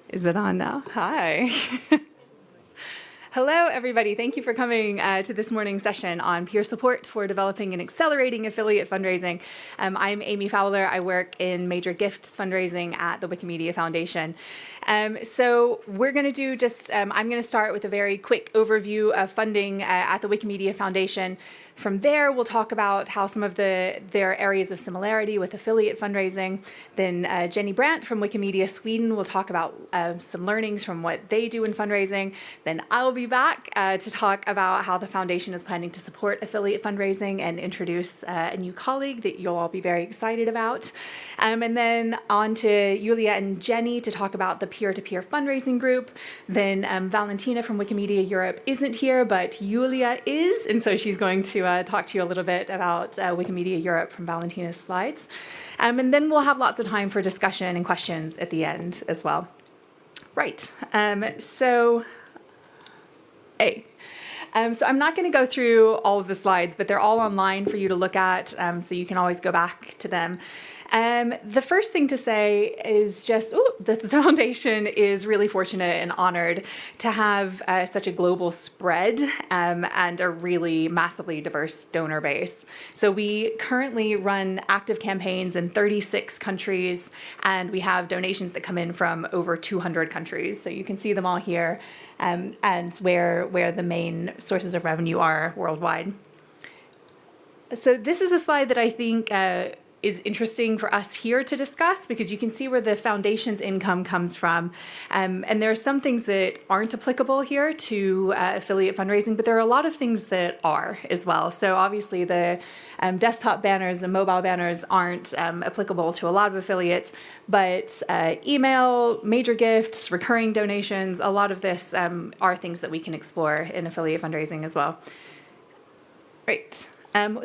Is it on now? Hi. Hello, everybody. Thank you for coming to this morning's session on peer support for developing and accelerating affiliate fundraising. I'm Amy Fowler. I work in major gifts fundraising at the Wikimedia Foundation. So we're going to do I'm going to start with a very quick overview of funding at the Wikimedia Foundation. From there, we'll talk about how some of their areas of similarity with affiliate fundraising. Then Jenny Brandt from Wikimedia Sweden will talk about some learnings from what they do in fundraising. Then I'll be back to talk about how the foundation is planning to support affiliate fundraising and introduce a new colleague that you'll all be very excited about. And then on to Julia and Jenny to talk about the peer-to-peer fundraising group. Then Valentina from Wikimedia Europe isn't here, but Julia is, and so she's going to talk to you a little bit about Wikimedia Europe from Valentina's slides. And then we'll have lots of time for discussion and questions at the end as well. Right, so I'm not going to go through all of the slides, but they're all online for you to look at, so you can always go back to them. The first thing to say is just that the foundation is really fortunate and honored to have such a global spread and a really massively diverse donor base. So we currently run active campaigns in 36 countries, and we have donations that come in from over 200 countries. So you can see them all here and where the main sources of revenue are worldwide. So this is a slide that I think is interesting for us here to discuss because you can see where the foundation's income comes from. And there are some things that aren't applicable here to affiliate fundraising, but there are a lot of things that are as well. So obviously the desktop banners and mobile banners aren't applicable to a lot of affiliates, but email, major gifts, recurring donations, a lot of this are things that we can explore in affiliate fundraising as well. Right.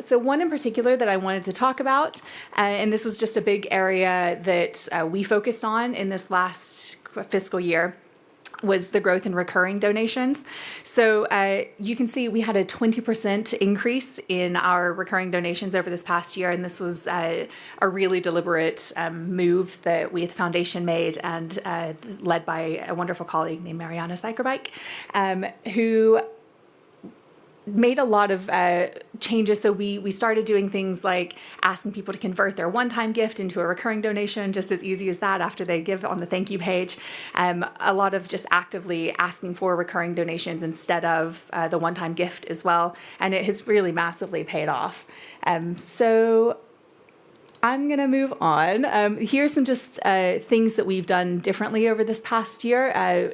So one in particular that I wanted to talk about, and this was just a big area that we focused on in this last fiscal year, was the growth in recurring donations. So you can see we had a 20% increase in our recurring donations over this past year, and this was a really deliberate move that we at the foundation made and led by a wonderful colleague named Mariana Sykerbike, who made a lot of changes. So we started doing things like asking people to convert their one-time gift into a recurring donation, just as easy as that after they give on the thank you page. A lot of just actively asking for recurring donations instead of the one-time gift as well. And it has really massively paid off. So I'm going to move on. Here's some just things that we've done differently over this past year,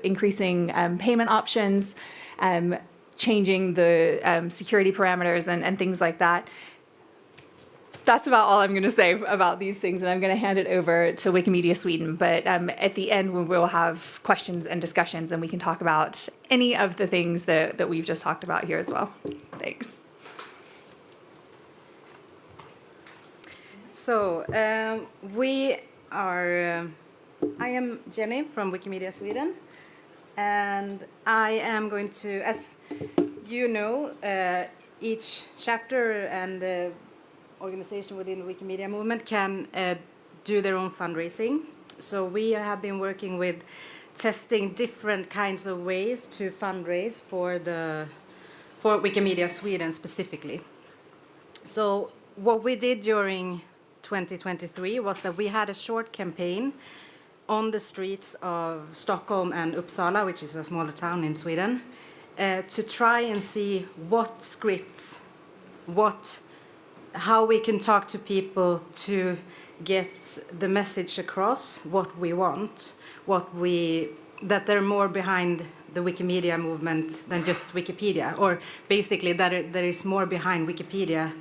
increasing payment options, changing the security parameters and things like that. That's about all I'm going to say about these things, and I'm going to hand it over to Wikimedia Sweden. But at the end, we will have questions and discussions, and we can talk about any of the things that we've just talked about here as well. Thanks. So I am Jenny from Wikimedia Sweden. And I am going to, as you know, each chapter and organization within the Wikimedia movement can do their own fundraising. So we have been working with testing different kinds of ways to fundraise for Wikimedia Sweden specifically. So what we did during 2023 was that we had a short campaign on the streets of Stockholm and Uppsala, which is a smaller town in Sweden, to try and see what scripts, how we can talk to people to get the message across, what we want, that they're more behind the Wikimedia movement than just Wikipedia, or basically that there is more behind Wikipedia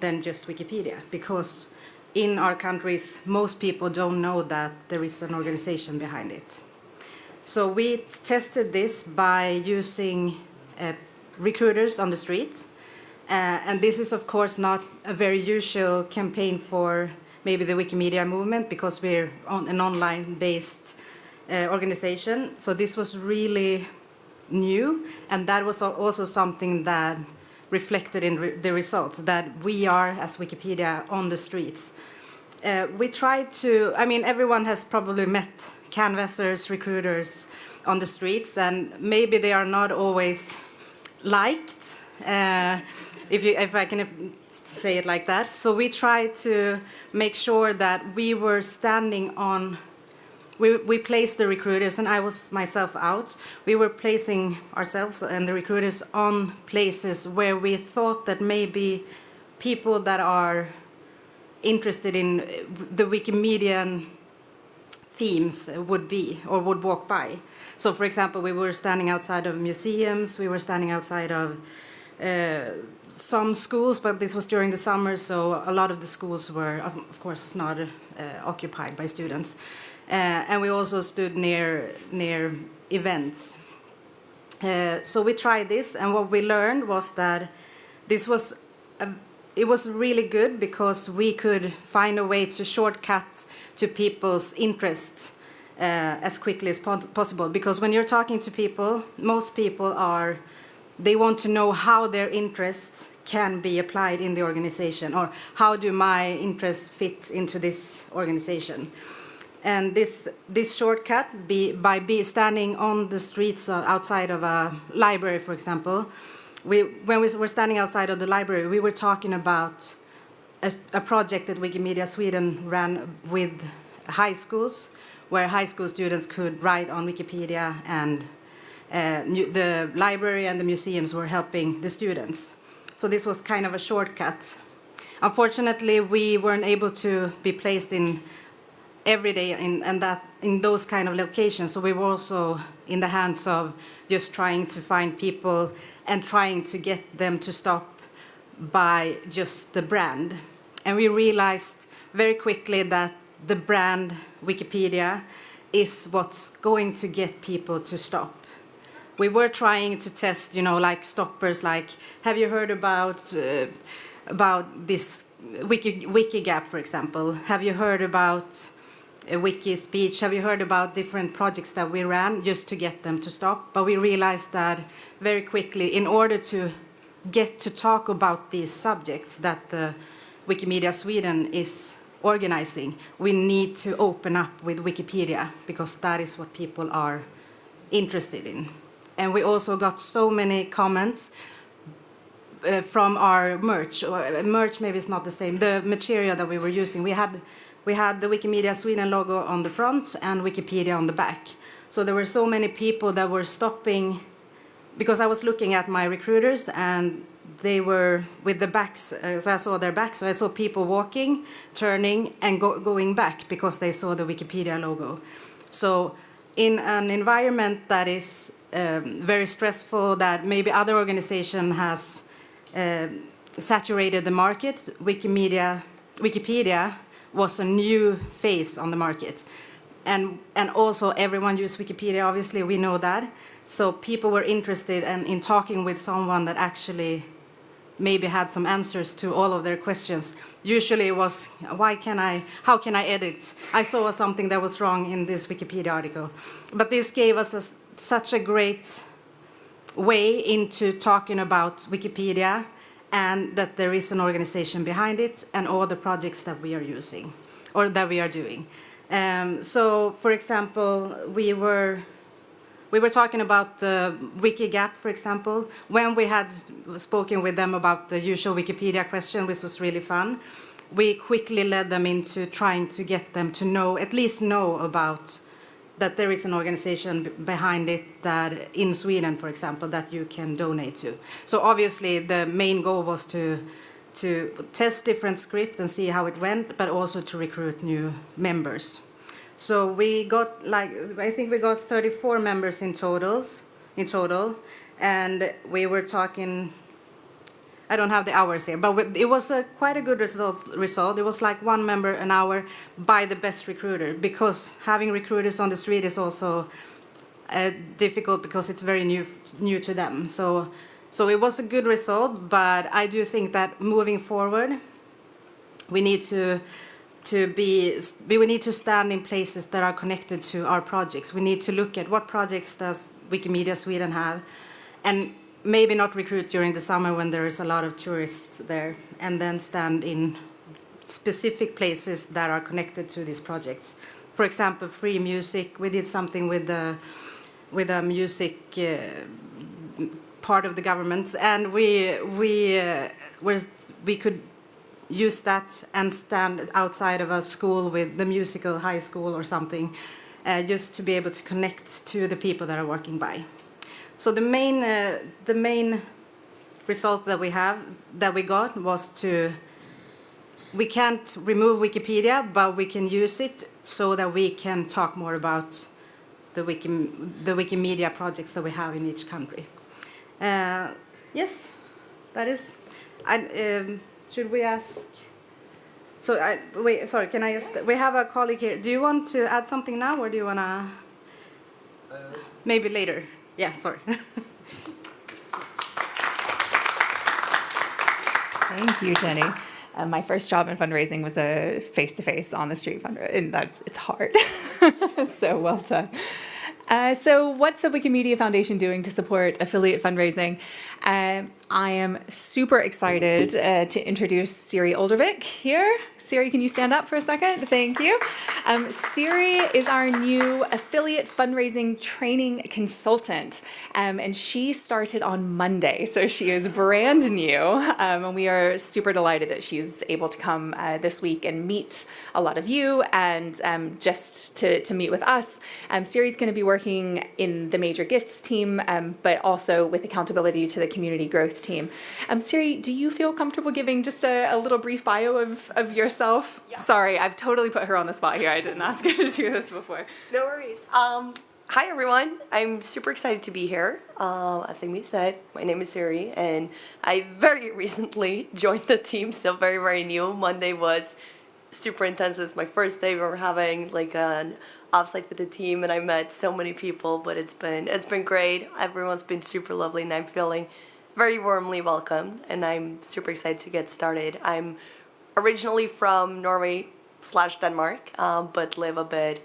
than just Wikipedia, because in our countries, most people don't know that there is an organization behind it. So we tested this by using recruiters on the street. And this is, of course, not a very usual campaign for maybe the Wikimedia movement because we're on an online-based organization. So this was really new, and that was also something that reflected in the results, that we are, as Wikipedia, on the streets. we tried to, I mean, everyone has probably met canvassers, recruiters on the streets, and maybe they are not always liked, if I can say it like that. So we tried to make sure that we were standing on, we placed the recruiters, and I was myself out. We were placing ourselves and the recruiters on places where we thought that maybe people that are interested in the Wikimedian themes would be or would walk by. So, for example, we were standing outside of museums, we were standing outside of some schools, but this was during the summer, so a lot of the schools were, of course, not occupied by students. And we also stood near events. So we tried this, and what we learned was that this was it was really good because we could find a way to shortcut to people's interests as quickly as possible. Because when you're talking to people, most people they want to know how their interests can be applied in the organization, or how do my interests fit into this organization. And this shortcut, by standing on the streets outside of a library, for example, when we were standing outside of the library, we were talking about a project that Wikimedia Sweden ran with high schools, where high school students could write on Wikipedia, and the library and the museums were helping the students. So this was kind of a shortcut. Unfortunately, we weren't able to be placed in every day in those kind of locations. So we were also in the hands of just trying to find people and trying to get them to stop by just the brand. And we realized very quickly that the brand Wikipedia is what's going to get people to stop. We were trying to test, like stoppers, like, have you heard about this Wikigap, for example? Have you heard about Wiki Speech? Have you heard about different projects that we ran just to get them to stop? But we realized that very quickly, in order to get to talk about these subjects that the Wikimedia Sweden is organizing, we need to open up with Wikipedia, because that is what people are interested in. And we also got so many comments from our merch. Merch maybe is not the same. The material that we were using, we had the Wikimedia Sweden logo on the front and Wikipedia on the back. So there were so many people that were stopping, because I was looking at my recruiters and they were with the backs, so I saw their backs. So I saw people walking, turning, and going back because they saw the Wikipedia logo. So in an environment that is very stressful, that maybe other organization has saturated the market, Wikipedia was a new face on the market. And also everyone used Wikipedia, obviously, we know that. So people were interested in talking with someone that actually maybe had some answers to all of their questions. Usually it was, how can I edit? I saw something that was wrong in this Wikipedia article. But this gave us such a great way into talking about Wikipedia, and that there is an organization behind it, and all the projects that we are using, or that we are doing. So, for example, we were talking about the Wikigap, for example. When we had spoken with them about the usual Wikipedia question, which was really fun, we quickly led them into trying to get them to at least know about that there is an organization behind it, that in Sweden, for example, that you can donate to. So obviously the main goal was to test different scripts and see how it went, but also to recruit new members. So we got, I think we got 34 members in total, and we were talking, I don't have the hours here, but it was quite a good result. It was like 1 member an hour by the best recruiter, because having recruiters on the street is also difficult because it's very new to them. So it was a good result, but I do think that moving forward, we need to stand in places that are connected to our projects. We need to look at what projects does Wikimedia Sweden have, and maybe not recruit during the summer when there is a lot of tourists there, and then stand in specific places that are connected to these projects. For example, free music. We did something with a music part of the government, and we could use that and stand outside of a school with the musical high school or something, just to be able to connect to the people that are working by. So the main result that we got was we can't remove Wikipedia, but we can use it so that we can talk more about the Wikimedia projects that we have in each country. Yes, that is. Should we ask? So wait, sorry. Can I ask? We have a colleague here. Do you want to add something now, or do you wanna maybe later? Yeah, sorry. Thank you, Jenny. My first job in fundraising was a face-to-face on the street fundraiser, and it's hard. So well done. So what's the Wikimedia Foundation doing to support affiliate fundraising? I am super excited to introduce Siri Oldervik here. Siri, can you stand up for a second? Thank you. Siri is our new affiliate fundraising training consultant, and she started on Monday, so she is brand new, and we are super delighted that she's able to come this week and meet a lot of you, and just to meet with us. Siri's going to be working in the major gifts team, but also with accountability to the community growth team. Siri, do you feel comfortable giving just a little brief bio of yourself? Yeah. Sorry, I've totally put her on the spot here. I didn't ask her to do this before. No worries. Hi, everyone. I'm super excited to be here. As Amy said, my name is Siri, and I very recently joined the team, still very, very new. Monday was super intense. It was my first day. We were having like an offsite with the team, and I met so many people, but it's been great. Everyone's been super lovely, and I'm feeling very warmly welcomed, and I'm super excited to get started. I'm originally from Norway/Denmark, but live a bit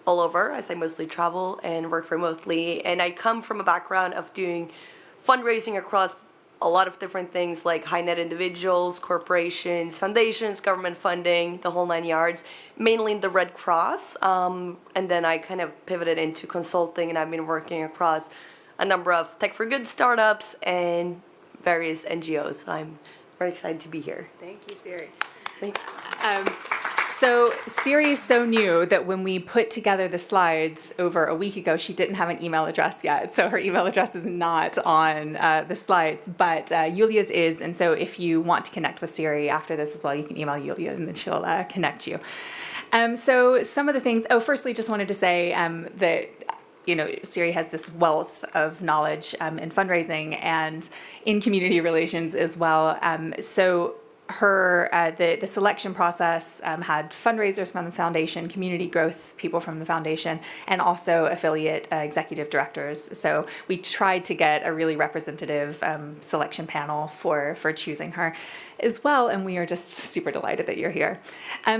all over as I mostly travel and work remotely. And I come from a background of doing fundraising across a lot of different things like high net individuals, corporations, foundations, government funding, the whole 9 yards, mainly in the Red Cross. And then I kind of pivoted into consulting, and I've been working across a number of tech for good startups and various NGOs. So I'm very excited to be here. Thank you, Siri. Thank you. So Siri is so new that when we put together the slides over a week ago, she didn't have an email address yet. So her email address is not on the slides, but Julia's is. And so if you want to connect with Siri after this as well, you can email Julia and then she'll connect you. So some of the things, firstly, just wanted to say that Siri has this wealth of knowledge in fundraising and in community relations as well. So her the selection process had fundraisers from the foundation, community growth people from the foundation, and also affiliate executive directors. So we tried to get a really representative selection panel for choosing her as well, and we are just super delighted that you're here.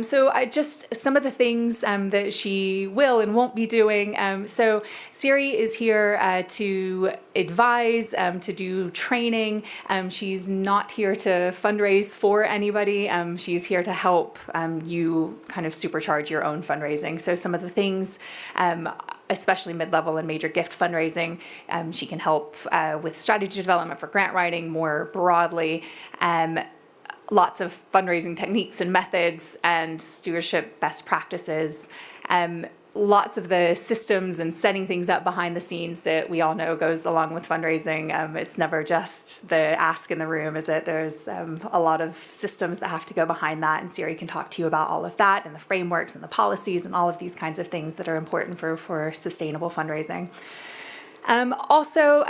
So just some of the things that she will and won't be doing. So Siri is here to advise, to do training. She's not here to fundraise for anybody. She's here to help you kind of supercharge your own fundraising. So some of the things, especially mid-level and major gift fundraising, she can help with strategy development for grant writing more broadly. Lots of fundraising techniques and methods and stewardship best practices. Lots of the systems and setting things up behind the scenes that we all know goes along with fundraising. It's never just the ask in the room, is it? There's a lot of systems that have to go behind that, and Siri can talk to you about all of that and the frameworks and the policies and all of these kinds of things that are important for sustainable fundraising. Also,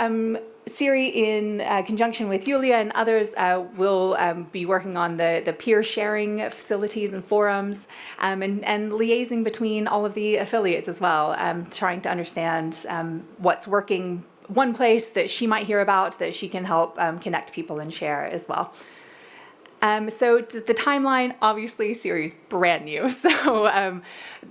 Siri, in conjunction with Julia and others, will be working on the peer sharing facilities and forums, and liaising between all of the affiliates as well, trying to understand what's working one place that she might hear about that she can help connect people and share as well. So the timeline, obviously, Siri's brand new. So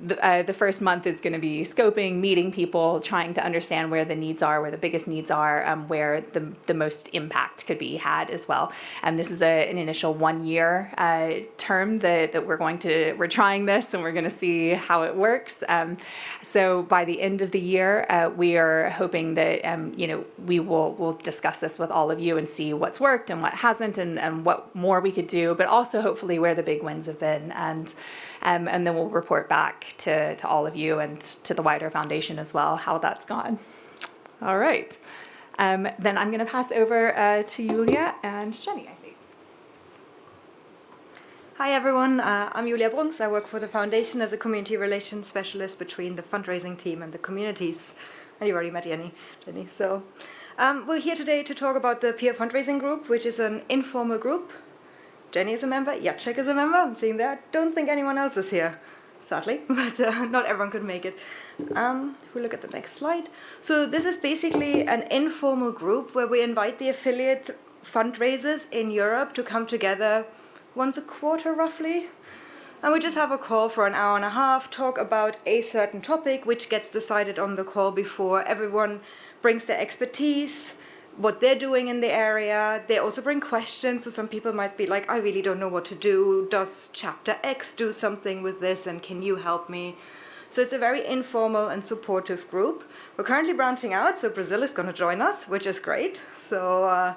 the first month is going to be scoping, meeting people, trying to understand where the needs are, where the biggest needs are, where the most impact could be had as well. This is an initial 1-year term that we're trying this and we're going to see how it works. So by the end of the year, we are hoping that we'll discuss this with all of you and see what's worked and what hasn't, and what more we could do, but also hopefully where the big wins have been, and then we'll report back to all of you and to the wider foundation as well how that's gone. All right. Then I'm going to pass over to Julia and Jenny, I think. Hi everyone, I'm Julia Brunks. I work for the foundation as a community relations specialist between the fundraising team and the communities. And you already met Jenny. So we're here today to talk about the peer fundraising group, which is an informal group. Jenny is a member, Jacek is a member, I'm seeing that. Don't think anyone else is here, sadly, but not everyone could make it. We'll look at the next slide. So this is basically an informal group where we invite the affiliate fundraisers in Europe to come together once a quarter roughly. And we just have a call for an hour and a half, talk about a certain topic which gets decided on the call before. Everyone brings their expertise, what they're doing in the area. They also bring questions, so some people might be like, I really don't know what to do. Does chapter X do something with this, and can you help me? So it's a very informal and supportive group. We're currently branching out, so Brazil is going to join us, which is great. So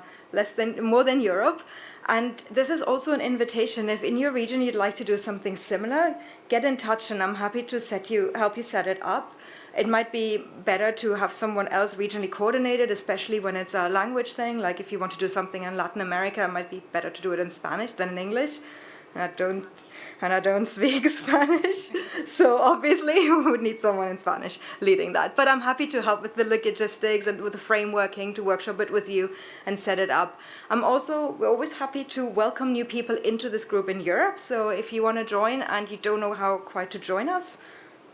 more than Europe. And this is also an invitation. If in your region you'd like to do something similar, get in touch and I'm happy to help you set it up. It might be better to have someone else regionally coordinated, especially when it's a language thing. Like if you want to do something in Latin America, it might be better to do it in Spanish than in English. And I don't speak Spanish, so obviously we would need someone in Spanish leading that. But I'm happy to help with the logistics and with the frameworking, to workshop it with you and set it up. We're always happy to welcome new people into this group in Europe. So if you want to join and you don't know how quite to join us,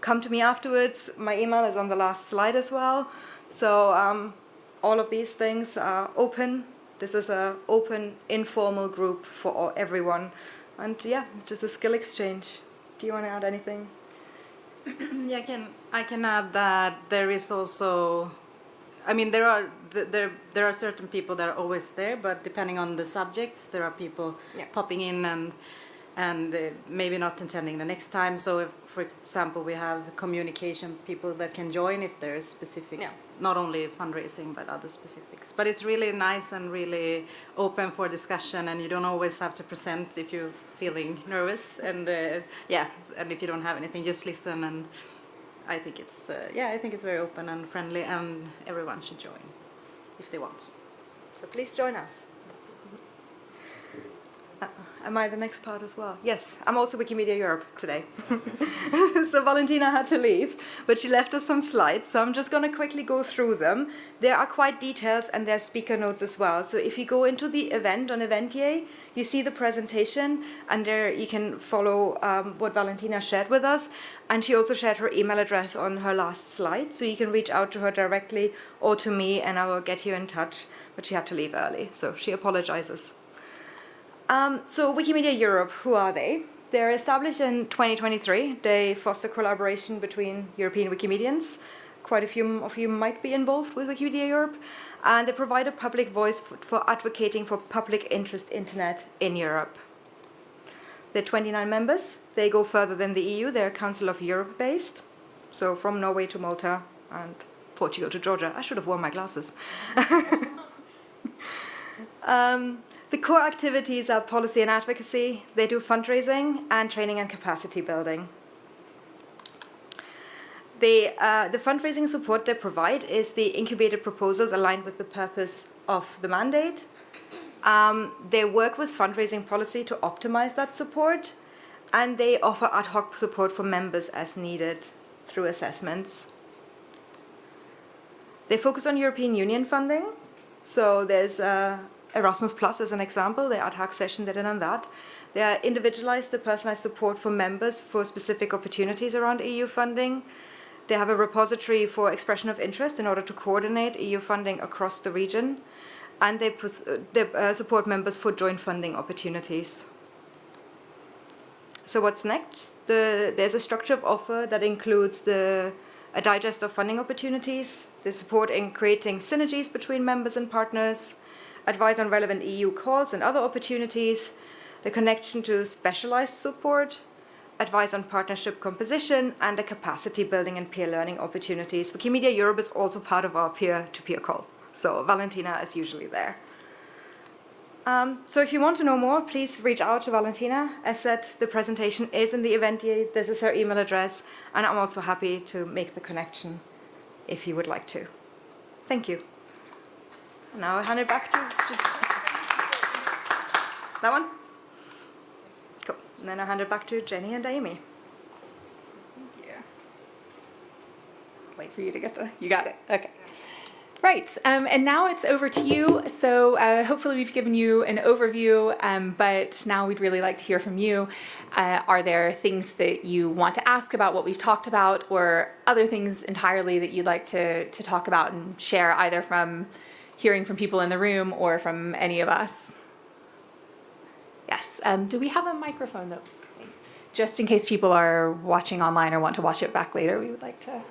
come to me afterwards. My email is on the last slide as well. So all of these things are open. This is an open, informal group for everyone. And yeah, just a skill exchange. Do you want to add anything? Yeah, I can add that there is also, I mean, there are certain people that are always there, but depending on the subjects, there are people popping in and maybe not attending the next time. So if, for example, we have communication people that can join if there's specifics, not only fundraising, but other specifics. But it's really nice and really open for discussion, and you don't always have to present if you're feeling nervous. And and if you don't have anything, just listen. And I think it's very open and friendly, and everyone should join if they want. So please join us. Am I the next part as well? Yes, I'm also Wikimedia Europe today. So Valentina had to leave, but she left us some slides, so I'm just going to quickly go through them. There are quite details and there's speaker notes as well. So if you go into the event on Eventier, you see the presentation, and there you can follow what Valentina shared with us. And she also shared her email address on her last slide, so you can reach out to her directly or to me and I will get you in touch. But she had to leave early, so she apologizes. So Wikimedia Europe, who are they? They're established in 2023. They foster collaboration between European Wikimedians. Quite a few of you might be involved with Wikimedia Europe. And they provide a public voice for advocating for public interest internet in Europe. There are 29 members. They go further than the EU. They're Council of Europe based. So from Norway to Malta and Portugal to Georgia. I should have worn my glasses. The core activities are policy and advocacy. They do fundraising and training and capacity building. The fundraising support they provide is the incubated proposals aligned with the purpose of the mandate. They work with fundraising policy to optimize that support, and they offer ad hoc support for members as needed through assessments. They focus on European Union funding. So there's Erasmus Plus as an example, the ad hoc session they did on that. They are individualized, personalized support for members for specific opportunities around EU funding. They have a repository for expression of interest in order to coordinate EU funding across the region. And they support members for joint funding opportunities. So what's next? There's a structure of offer that includes a digest of funding opportunities, the support in creating synergies between members and partners, advise on relevant EU calls and other opportunities, the connection to specialized support, advice on partnership composition, and the capacity building and peer learning opportunities. Wikimedia Europe is also part of our peer-to-peer call. So Valentina is usually there. So if you want to know more, please reach out to Valentina. As said, the presentation is in the event. This is her email address, and I'm also happy to make the connection if you would like to. Thank you. Now I hand it back to that one. Cool. And then I hand it back to Jenny and Amy. Yeah. Wait for you to get you got it. Okay. Right, and now it's over to you. So hopefully we've given you an overview, but now we'd really like to hear from you. Are there things that you want to ask about what we've talked about, or other things entirely that you'd like to talk about and share, either from hearing from people in the room or from any of us? Yes, do we have a microphone though? Thanks. Just in case people are watching online or want to watch it back later, we would like to.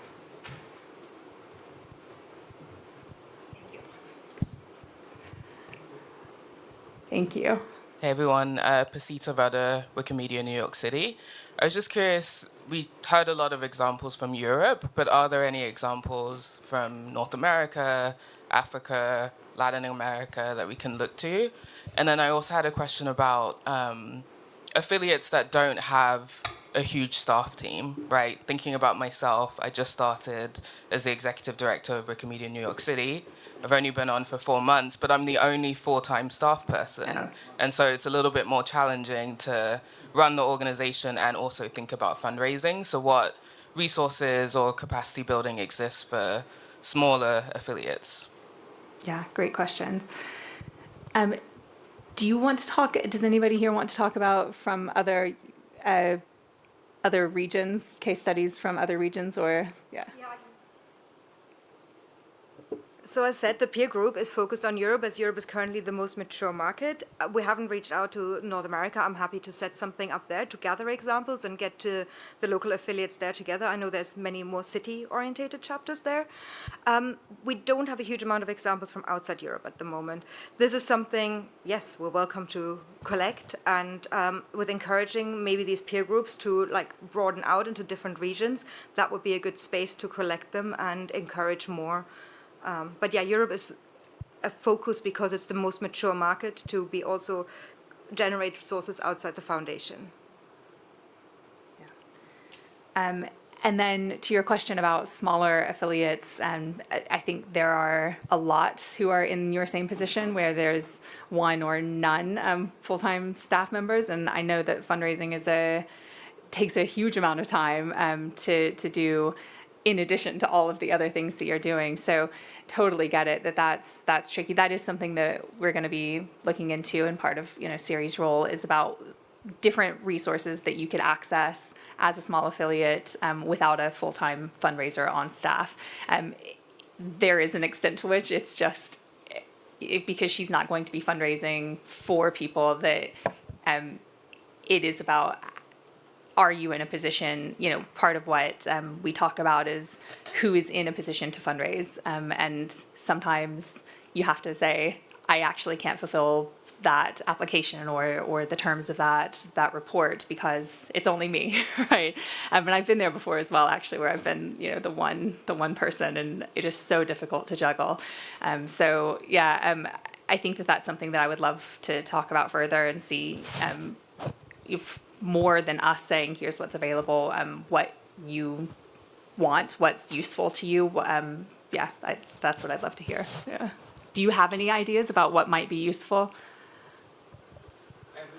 Thank you. Hey everyone, Pasita Vada, Wikimedia New York City. I was just curious, we heard a lot of examples from Europe, but are there any examples from North America, Africa, Latin America that we can look to? And then I also had a question about affiliates that don't have a huge staff team, right? Thinking about myself, I just started as the executive director of Wikimedia New York City. I've only been on for 4 months, but I'm the only full-time staff person. Yeah. And so it's a little bit more challenging to run the organization and also think about fundraising. So what resources or capacity building exists for smaller affiliates? Yeah, great questions. Do you want to talk, does anybody here want to talk about from other regions, case studies from other regions, or, yeah? So as said, the peer group is focused on Europe, as Europe is currently the most mature market. We haven't reached out to North America. I'm happy to set something up there to gather examples and get to the local affiliates there together. I know there's many more city-orientated chapters there. We don't have a huge amount of examples from outside Europe at the moment. This is something, yes, we're welcome to collect, and with encouraging maybe these peer groups to like broaden out into different regions, that would be a good space to collect them and encourage more. But yeah, Europe is a focus because it's the most mature market to be also generate resources outside the foundation. Yeah. And then to your question about smaller affiliates, I think there are a lot who are in your same position where there's one or none full-time staff members. And I know that fundraising takes a huge amount of time to do, in addition to all of the other things that you're doing. So totally get it that's tricky. That is something that we're going to be looking into, and part of Siri's role is about different resources that you could access as a small affiliate without a full-time fundraiser on staff. There is an extent to which it's just because she's not going to be fundraising for people that it is about, are you in a position, part of what we talk about is who is in a position to fundraise. And sometimes you have to say, I actually can't fulfill that application or the terms of that report because it's only me, right? And I've been there before as well, actually, where I've been, the one person, and it is so difficult to juggle. So yeah, I think that's something that I would love to talk about further and see if more than us saying, here's what's available, what you want, what's useful to you. That's what I'd love to hear. Yeah. Do you have any ideas about what might be useful?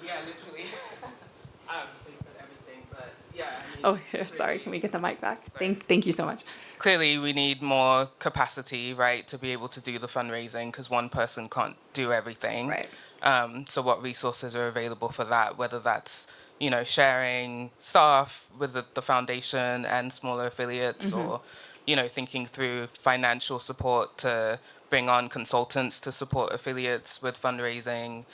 Yeah, literally. So you said everything, but yeah. Sorry, can we get the mic back? Thank you so much. Clearly, we need more capacity, right, to be able to do the fundraising, because one person can't do everything. Right. So what resources are available for that, whether that's sharing staff with the foundation and smaller affiliates, or, thinking through financial support to bring on consultants to support affiliates with fundraising,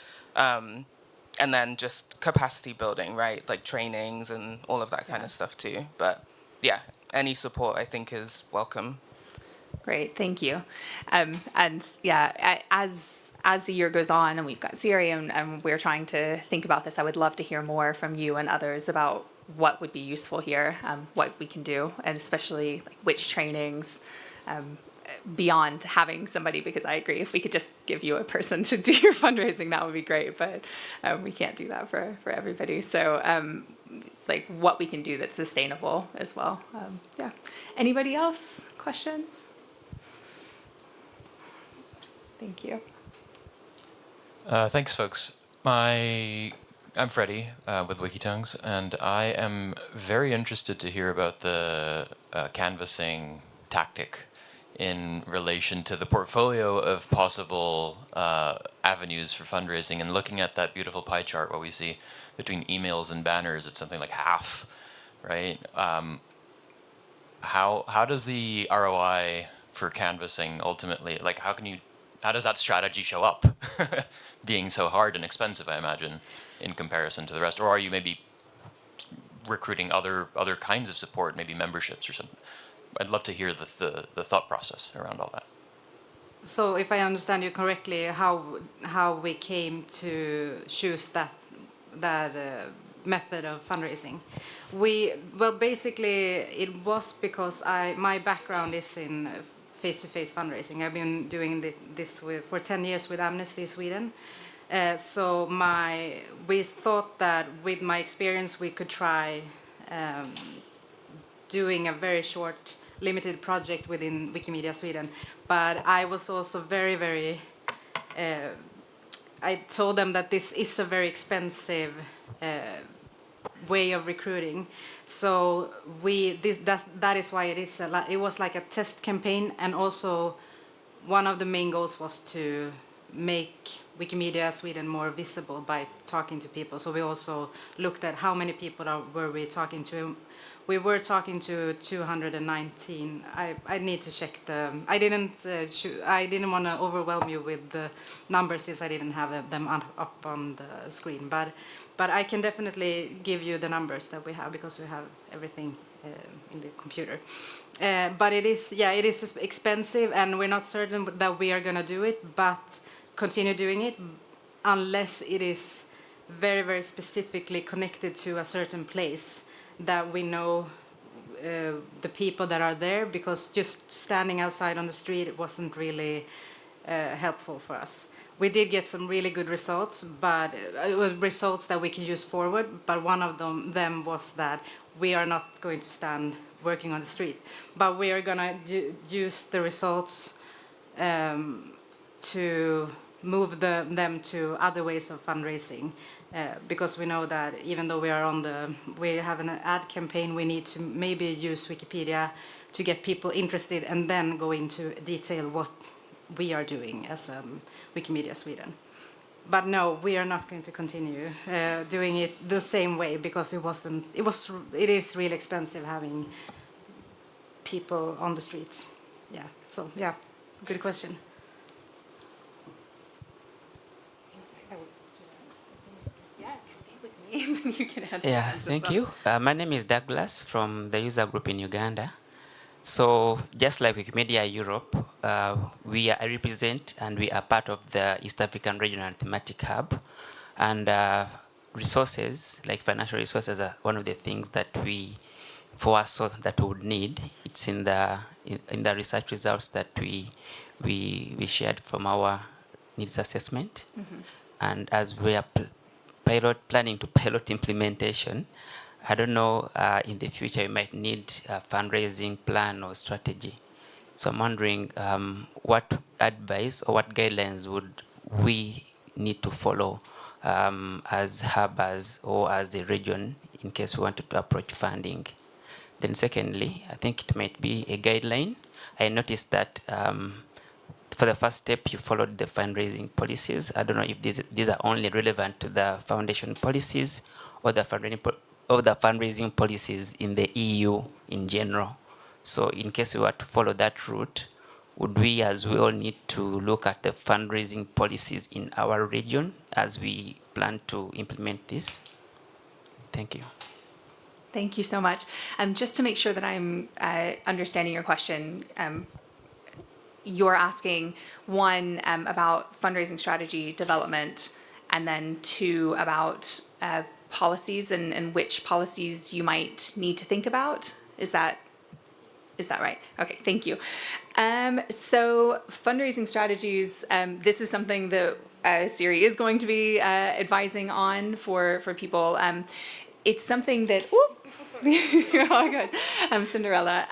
and then just capacity building, right? Like trainings and all of that kind of stuff too. But yeah, any support I think is welcome. Great, thank you. And yeah, as as the year goes on and we've got Siri and we're trying to think about this, I would love to hear more from you and others about what would be useful here, what we can do, and especially like which trainings, beyond having somebody, because I agree, if we could just give you a person to do your fundraising, that would be great, but we can't do that for everybody. So like what we can do that's sustainable as well. Yeah. Anybody else? Questions? Thank you. Thanks, folks. I'm Freddie with Wikitongues, and I am very interested to hear about the canvassing tactic in relation to the portfolio of possible avenues for fundraising. And looking at that beautiful pie chart, what we see between emails and banners, it's something like half, right? How does the ROI for canvassing ultimately, like how does that strategy show up? Being so hard and expensive, I imagine, in comparison to the rest. Or are you maybe recruiting other kinds of support, maybe memberships or something? I'd love to hear the thought process around all that. So if I understand you correctly, how we came to choose that method of fundraising, basically it was because my background is in face-to-face fundraising. I've been doing this for 10 years with Amnesty Sweden. So we thought that with my experience we could try doing a very short limited project within Wikimedia Sweden. But I was also very I told them that this is a very expensive way of recruiting. So that is why it was like a test campaign, and also one of the main goals was to make Wikimedia Sweden more visible by talking to people. So we also looked at how many people were we talking to. We were talking to 219. I need to check I didn't want to overwhelm you with the numbers since I didn't have them up on the screen. But I can definitely give you the numbers that we have, because we have everything in the computer. But it is expensive, and we're not certain that we are going to do it, but continue doing it unless it is very, very specifically connected to a certain place that we know the people that are there, because just standing outside on the street wasn't really helpful for us. We did get some really good results, but it was results that we can use forward. But one of them was that we are not going to stand working on the street, but we are going to use the results to move them to other ways of fundraising. Because we know that even though we have an ad campaign, we need to maybe use Wikipedia to get people interested, and then go into detail what we are doing as Wikimedia Sweden. But no, we are not going to continue doing it the same way, because it is really expensive having people on the streets. Yeah. So yeah, good question. You can answer Yeah, this as thank well. you. My name is Douglas from the user group in Uganda. So just like Wikimedia Europe, I represent and we are part of the East African Regional Thematic Hub. And resources, like financial resources, are one of the things that we foresaw that we would need. It's in the research results that we shared from our needs assessment. Mm-hmm. And as we are planning to pilot implementation, I don't know, in the future you might need a fundraising plan or strategy. So I'm wondering what advice or what guidelines would we need to follow as hubs or as the region in case we wanted to approach funding. Then secondly, I think it might be a guideline. I noticed that for the first step, you followed the fundraising policies. I don't know if these are only relevant to the foundation policies or the fundraising policies in the EU in general. So in case we were to follow that route, would we as well need to look at the fundraising policies in our region as we plan to implement this? Thank you. Thank you so much. Just to make sure that I'm understanding your question, you're asking, one, about fundraising strategy development, and then two, about policies and which policies you might need to think about. Is that right? Okay, thank you. So fundraising strategies, this is something that Siri is going to be advising on for people. It's something that, oh good, Cinderella.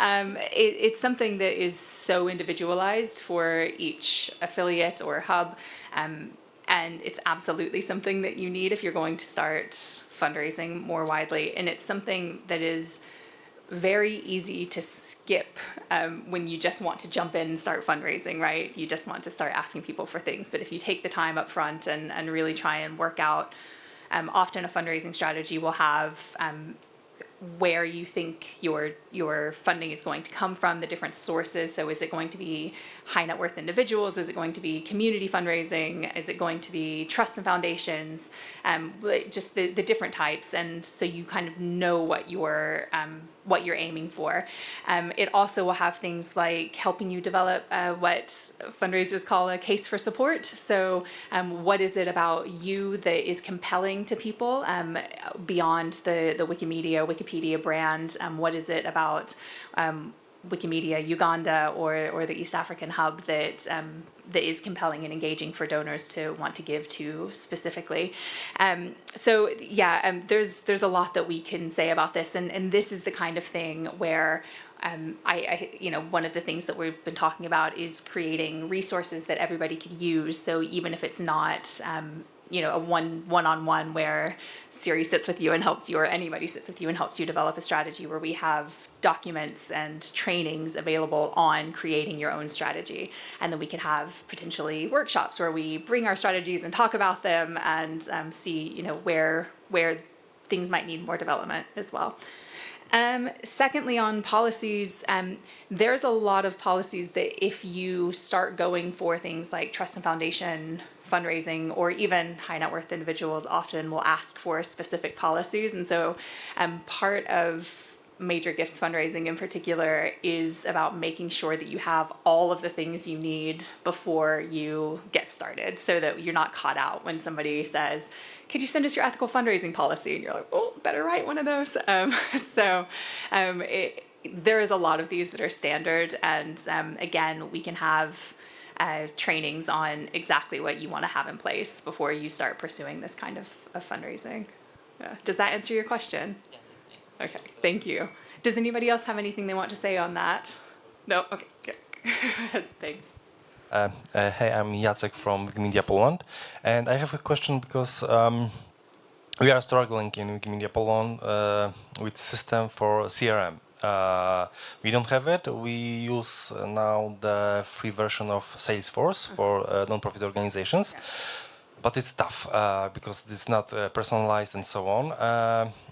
It's something that is so individualized for each affiliate or hub. And it's absolutely something that you need if you're going to start fundraising more widely. And it's something that is very easy to skip when you just want to jump in and start fundraising, right? You just want to start asking people for things. But if you take the time up front and really try and work out, often a fundraising strategy will have where you think your funding is going to come from, the different sources. So is it going to be high net worth individuals? Is it going to be community fundraising? Is it going to be trusts and foundations? Just the different types. And so you kind of know what you're aiming for. It also will have things like helping you develop what fundraisers call a case for support. So what is it about you that is compelling to people beyond the Wikipedia brand? What is it about Wikimedia Uganda or the East African hub that is compelling and engaging for donors to want to give to specifically? There's a lot that we can say about this, and this is the kind of thing where one of the things that we've been talking about is creating resources that everybody could use. So even if it's not a one-on-one where Siri sits with you and helps you, or anybody sits with you and helps you develop a strategy, where we have documents and trainings available on creating your own strategy. And then we could have potentially workshops where we bring our strategies and talk about them and see, where things might need more development as well. Secondly, on policies, there's a lot of policies that if you start going for things like trust and foundation fundraising, or even high net worth individuals often will ask for specific policies. And so part of major gifts fundraising in particular is about making sure that you have all of the things you need before you get started, so that you're not caught out when somebody says, could you send us your ethical fundraising policy? And you're like, oh, better write one of those. There is a lot of these that are standard. And again, we can have trainings on exactly what you want to have in place before you start pursuing this kind of fundraising. Does that answer your question? Okay, thank you. Does anybody else have anything they want to say on that? No? Okay, good. Thanks. Hey, I'm Jacek from Wikimedia Poland, and I have a question because we are struggling in Wikimedia Poland with system for CRM. We don't have it. We use now the free version of Salesforce for non-profit organizations, but it's tough because it's not personalized and so on.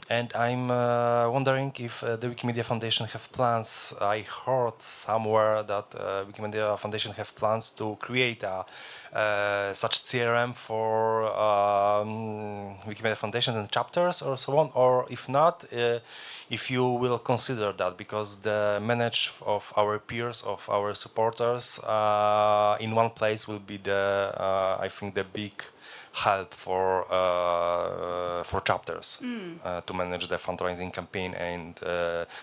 And I'm wondering if the Wikimedia Foundation have plans. I heard somewhere that Wikimedia Foundation have plans to create a such CRM for Wikimedia Foundation and chapters or so on, or if not, if you will consider that, because the manage of our peers, of our supporters in one place will be the I think the big help for chapters to manage the fundraising campaign and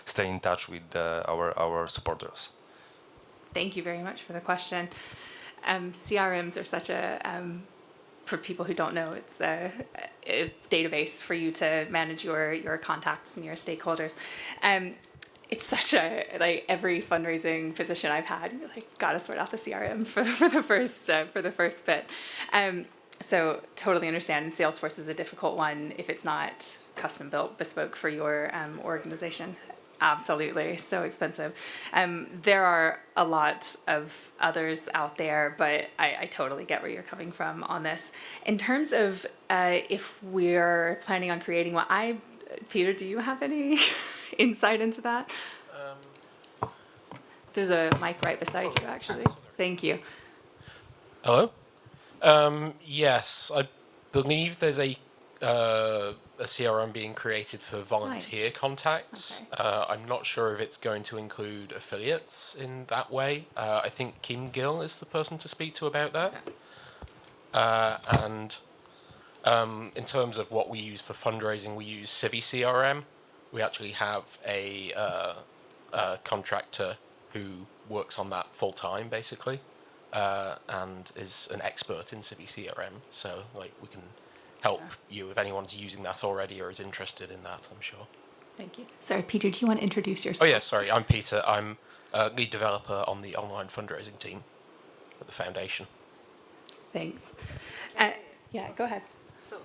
stay in touch with our supporters. Thank you very much for the question. CRMs are such a, for people who don't know, it's a database for you to manage your contacts and your stakeholders. It's such a, like, every fundraising position I've had, you're like, gotta sort out the CRM for the first bit. So totally understand. And Salesforce is a difficult one if it's not custom built, bespoke for your organization. Absolutely, so expensive. There are a lot of others out there, but I totally get where you're coming from on this. In terms of if we're planning on creating one, Peter, do you have any insight into that? There's a mic right beside you, actually. Thank you. Hello? Yes, I believe there's a a CRM being created for volunteer contacts. Okay. I'm not sure if it's going to include affiliates in that way. I think Kim Gill is the person to speak to about that. And in terms of what we use for fundraising, we use Civi CRM. We actually have a contractor who works on that full time, basically, and is an expert in Civi CRM. So, like, we can help you if anyone's using that already or is interested in that, I'm sure. Thank you. Sorry, Peter, do you want to introduce yourself? Oh, yeah, sorry, I'm Peter. I'm lead developer on the online fundraising team at the foundation. Thanks. Yeah, go ahead. So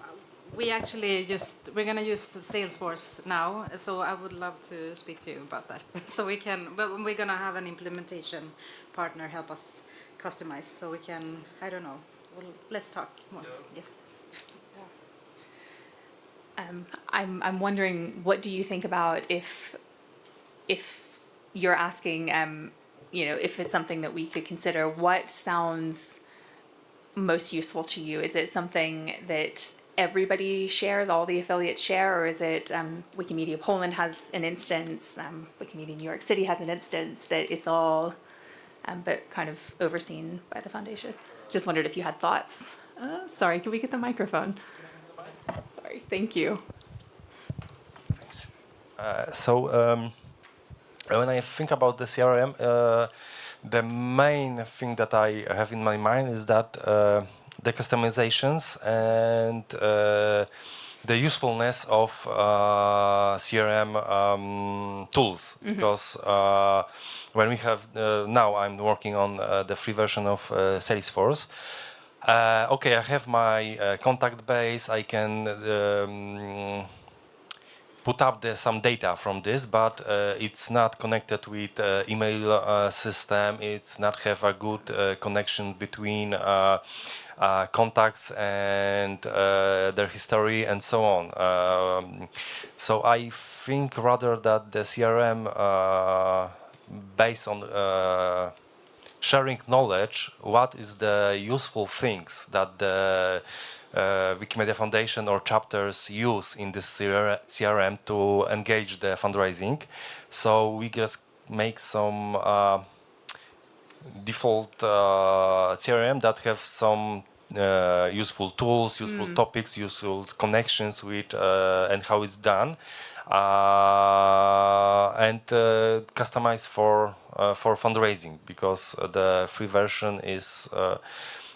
we actually we're going to use the Salesforce now, so I would love to speak to you about that. So we can, but we're going to have an implementation partner help us customize, so we can, I don't know, well, let's talk more. Yes. I'm wondering, what do you think about if you're asking, if it's something that we could consider, what sounds most useful to you? Is it something that everybody shares, all the affiliates share, or is it Wikimedia Poland has an instance, Wikimedia New York City has an instance that it's all, but kind of overseen by the foundation? Just wondered if you had thoughts. Sorry, can we get the microphone? Sorry, thank you. Thanks. When I think about the CRM, the main thing that I have in my mind is that the customizations and the usefulness of CRM tools. Because when we have, now I'm working on the free version of Salesforce. Okay, I have my contact base. I can put up some data from this, but it's not connected with email system. It's not have a good connection between contacts and their history and so on. So I think rather that the CRM based on sharing knowledge, what is the useful things that the Wikimedia Foundation or chapters use in this CRM to engage the fundraising. So we just make some default CRM that have some useful tools, useful topics, useful connections with and how it's done, and customize for fundraising, because the free version is.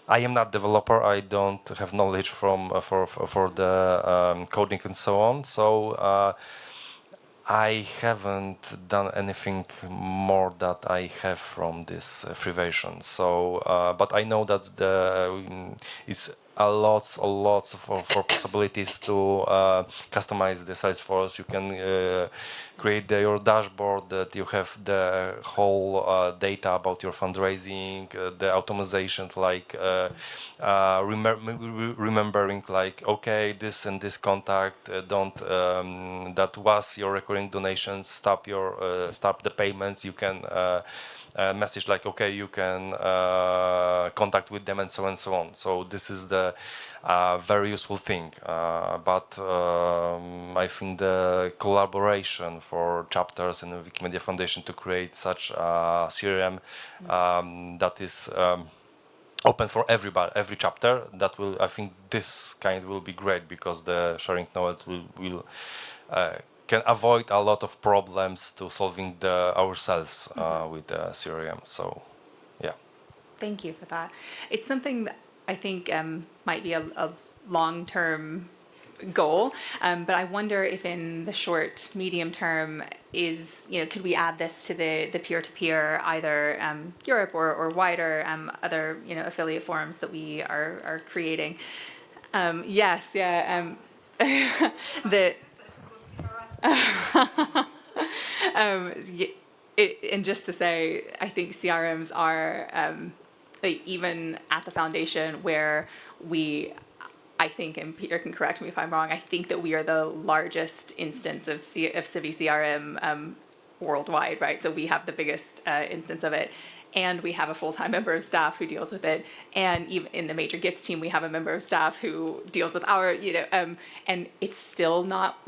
I am not developer. I don't have knowledge for the coding and so on. So I haven't done anything more that I have from this free version. So, but I know that it's lots of possibilities to customize the Salesforce. You can create your dashboard that you have the whole data about your fundraising, the automation, like remembering, like, okay, this and this contact don't that was your recurring donations. Stop the payments. You can. Message like, okay, you can contact with them and so on and so on. So this is the very useful thing. But I think the collaboration for chapters and the Wikimedia Foundation to create such a CRM that is open for everybody, every chapter, that will, I think this kind will be great, because the sharing knowledge will can avoid a lot of problems to solving ourselves with the CRM. So, yeah. Thank you for that. It's something that I think might be a long-term goal, but I wonder if in the short, medium term could we add this to the peer-to-peer, either Europe or wider other affiliate forums that we are creating. Yes, yeah. And just to say, I think CRMs are even at the foundation where I think, and Peter can correct me if I'm wrong, I think that we are the largest instance of Civi CRM worldwide, right? So we have the biggest instance of it. and we have a full-time member of staff who deals with it, and even in the major gifts team, we have a member of staff who deals with our, and it's still not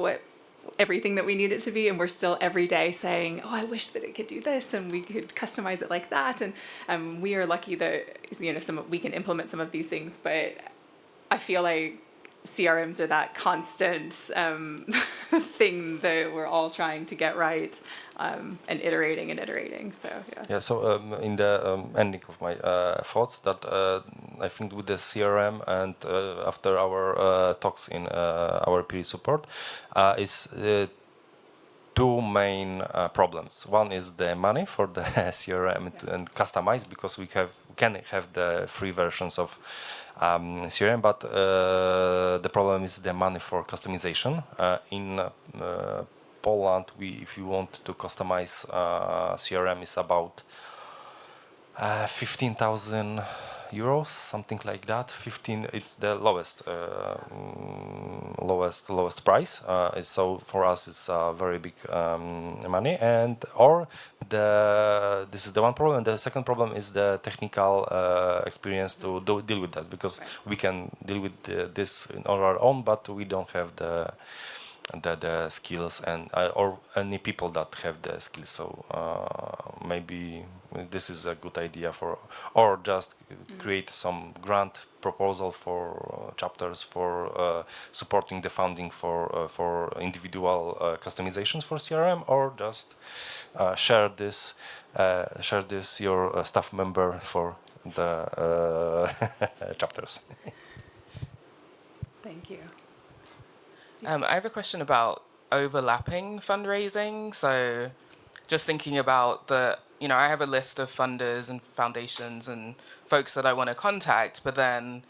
everything that we need it to be, and we're still every day saying, oh, I wish that it could do this and we could customize it like that, and we are lucky that we can implement some of these things, but I feel like CRMs are that constant thing that we're all trying to get right, and iterating. So yeah. Yeah. So in the ending of my thoughts, that I think with the CRM and after our talks in our peer support, is two main problems. One is the money for the CRM and customize, because we can have the free versions of CRM, but the problem is the money for customization. In Poland, if you want to customize CRM, is about 15,000 euros, something like that. 15. It's the lowest price. So for us, it's very big money. This is the one problem. The second problem is the technical experience to deal with that, because we can deal with this on our own, but we don't have the skills and or any people that have the skills. So maybe this is a good idea or just create some grant proposal for chapters for supporting the funding for individual customizations for CRM, or just share this your staff member for the chapters. Thank you. I have a question about overlapping fundraising. So just thinking about I have a list of funders and foundations and folks that I want to contact, but then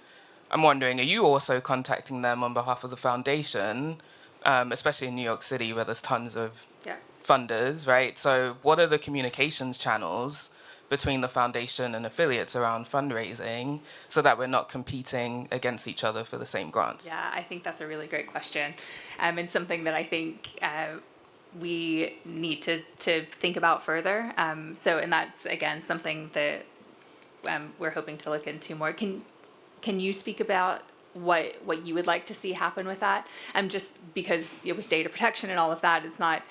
I'm wondering, are you also contacting them on behalf of the foundation, especially in New York City where there's tons of funders, right? So what are the communications channels between the foundation and affiliates around fundraising so that we're not competing against each other for the same grants? Yeah, I think that's a really great question, and something that I think we need to think about further. And that's, again, something that we're hoping to look into more. Can you speak about what you would like to see happen with that? Just because with data protection and all of that, it's not,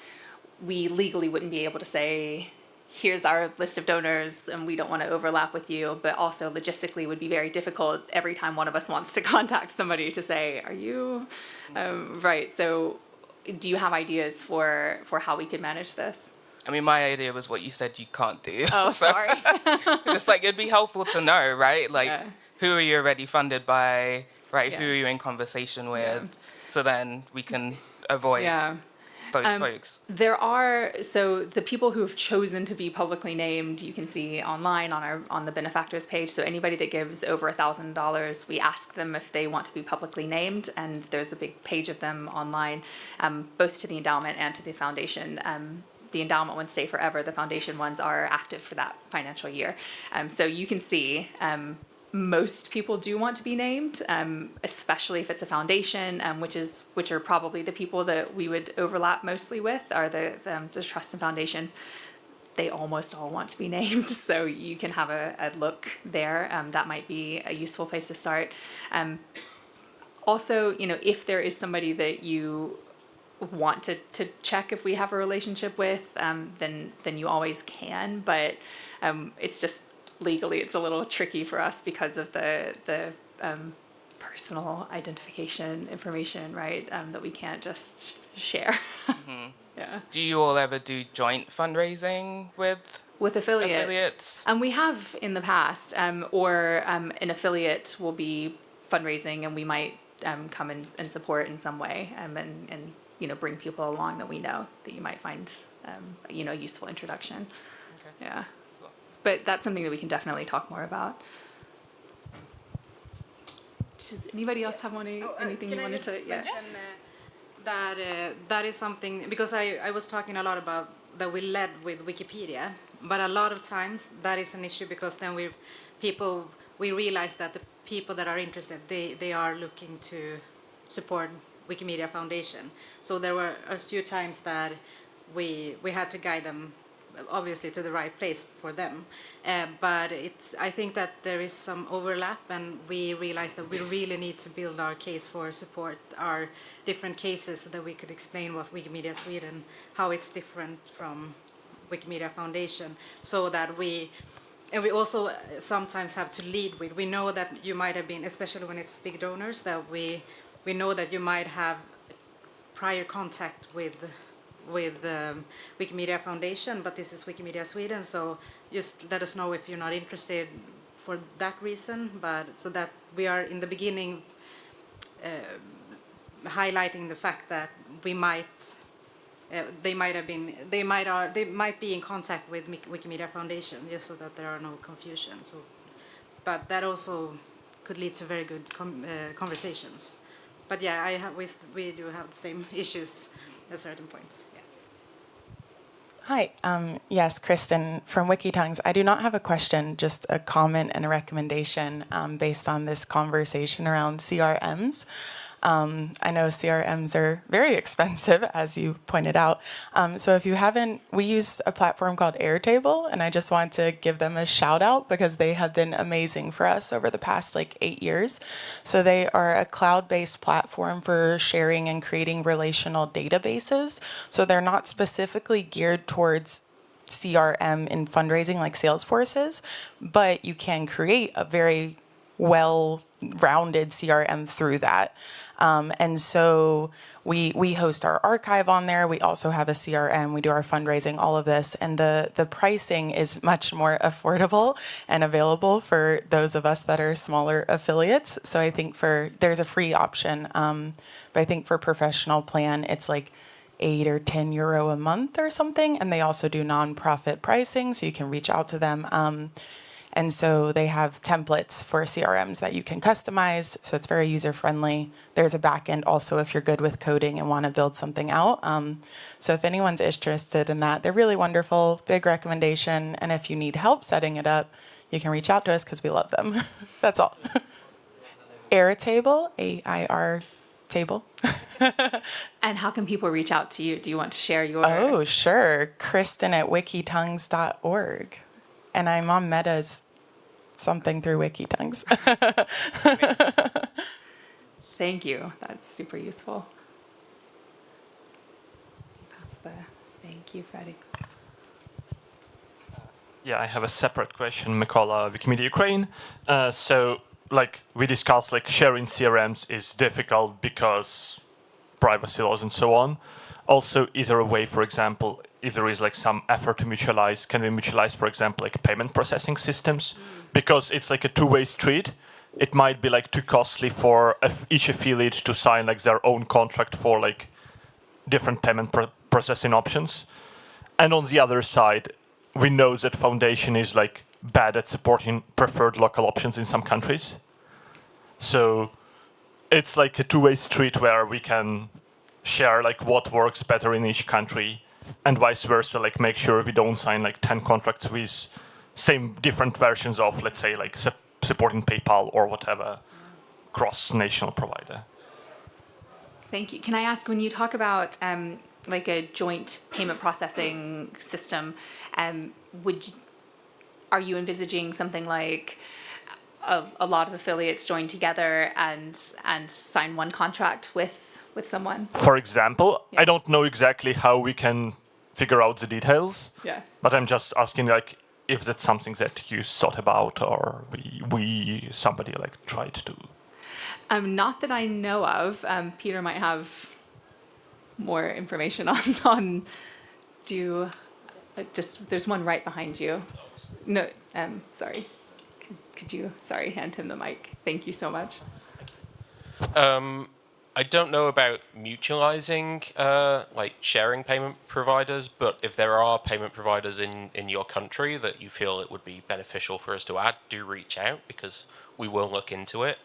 we legally wouldn't be able to say, here's our list of donors and we don't want to overlap with you, but also logistically would be very difficult every time one of us wants to contact somebody to say, are you right? So do you have ideas for how we could manage this? I mean, my idea was what you said you can't do. Oh, sorry. It's like, it'd be helpful to know, right? Like, who are you already funded by, right? Who are you in conversation with? So then we can avoid those folks. So the people who've chosen to be publicly named, you can see online on the benefactors page. So anybody that gives over $1,000, we ask them if they want to be publicly named, and there's a big page of them online, both to the endowment and to the foundation. The endowment ones stay forever. The foundation ones are active for that financial year. So you can see most people do want to be named, especially if it's a foundation, which are probably the people that we would overlap mostly with, are the trusts and foundations. They almost all want to be named, so you can have a look there. That might be a useful place to start. Also, if there is somebody that you want to check if we have a relationship with, then you always can, but it's just legally it's a little tricky for us because of the personal identification information, right, that we can't just share. Mm-hmm. Yeah. Do you all ever do joint fundraising with affiliates? We have in the past, or an affiliate will be fundraising and we might come and support in some way, and bring people along that we know that you might find a useful introduction. Okay. Yeah. But that's something that we can definitely talk more about. Does anybody else have anything you wanted to? Yeah. That is something, because I was talking a lot about that we led with Wikipedia, but a lot of times that is an issue because then we realize that the people that are interested, they are looking to support Wikimedia Foundation. So there were a few times that we had to guide them obviously to the right place for them. But I think that there is some overlap, and we realized that we really need to build our case for support, our different cases, so that we could explain what Wikimedia Sweden, how it's different from Wikimedia Foundation, so that we also sometimes have to lead with. We know that you might have been, especially when it's big donors, that we know that you might have prior contact with Wikimedia Foundation, but this is Wikimedia Sweden, so just let us know if you're not interested for that reason. But so that we are in the beginning highlighting the fact that we might. They might be in contact with Wikimedia Foundation, just so that there are no confusion. So, but that also could lead to very good conversations. But yeah, we do have the same issues at certain points. Yeah. Hi, yes, Kristen from Wikitongues. I do not have a question, just a comment and a recommendation based on this conversation around CRMs. I know CRMs are very expensive, as you pointed out. So if you haven't, we use a platform called Airtable, and I just want to give them a shout out because they have been amazing for us over the past 8 years. So they are a cloud-based platform for sharing and creating relational databases. So they're not specifically geared towards CRM in fundraising like Salesforce is, but you can create a very well-rounded CRM through that. And so we host our archive on there. We also have a CRM. We do our fundraising, all of this. And the pricing is much more affordable and available for those of us that are smaller affiliates. So I think there's a free option. But I think for professional plan, it's like €8 or €10 a month or something. And they also do nonprofit pricing, so you can reach out to them. And so they have templates for CRMs that you can customize, so it's very user-friendly. There's a backend also if you're good with coding and want to build something out. So if anyone's interested in that, they're really wonderful, big recommendation. And if you need help setting it up, you can reach out to us because we love them. That's all. Airtable, AIR table. And how can people reach out to you? Do you want to share your... Oh, sure. Kristen at wikitongues.org. And I'm on Meta's something through Wikitongues. Thank you. That's super useful. Thank you, Freddie. Yeah, I have a separate question, Mikola, Wikimedia Ukraine. So, we discussed, sharing CRMs is difficult because privacy laws and so on. Also, is there a way, for example, if there is some effort to mutualize, can we mutualize, for example, payment processing systems? Because it's a two-way street. It might be too costly for each affiliate to sign their own contract for different payment processing options. And on the other side, we know that foundation is bad at supporting preferred local options in some countries. So it's a two-way street where we can share what works better in each country, and vice versa, make sure we don't sign 10 contracts with same different versions of, let's say, supporting PayPal or whatever cross-national provider. Thank you. Can I ask, when you talk about a joint payment processing system, are you envisaging something like a lot of affiliates join together and sign one contract with someone? For example, yeah. I don't know exactly how we can figure out the details. Yes. But I'm just asking if that's something that you thought about or somebody tried to. Not that I know of. Peter might have more information on there's one right behind you. No, sorry. Could you hand him the mic? Thank you so much. I don't know about mutualizing, sharing payment providers, but if there are payment providers in your country that you feel it would be beneficial for us to add, do reach out, because we will look into it.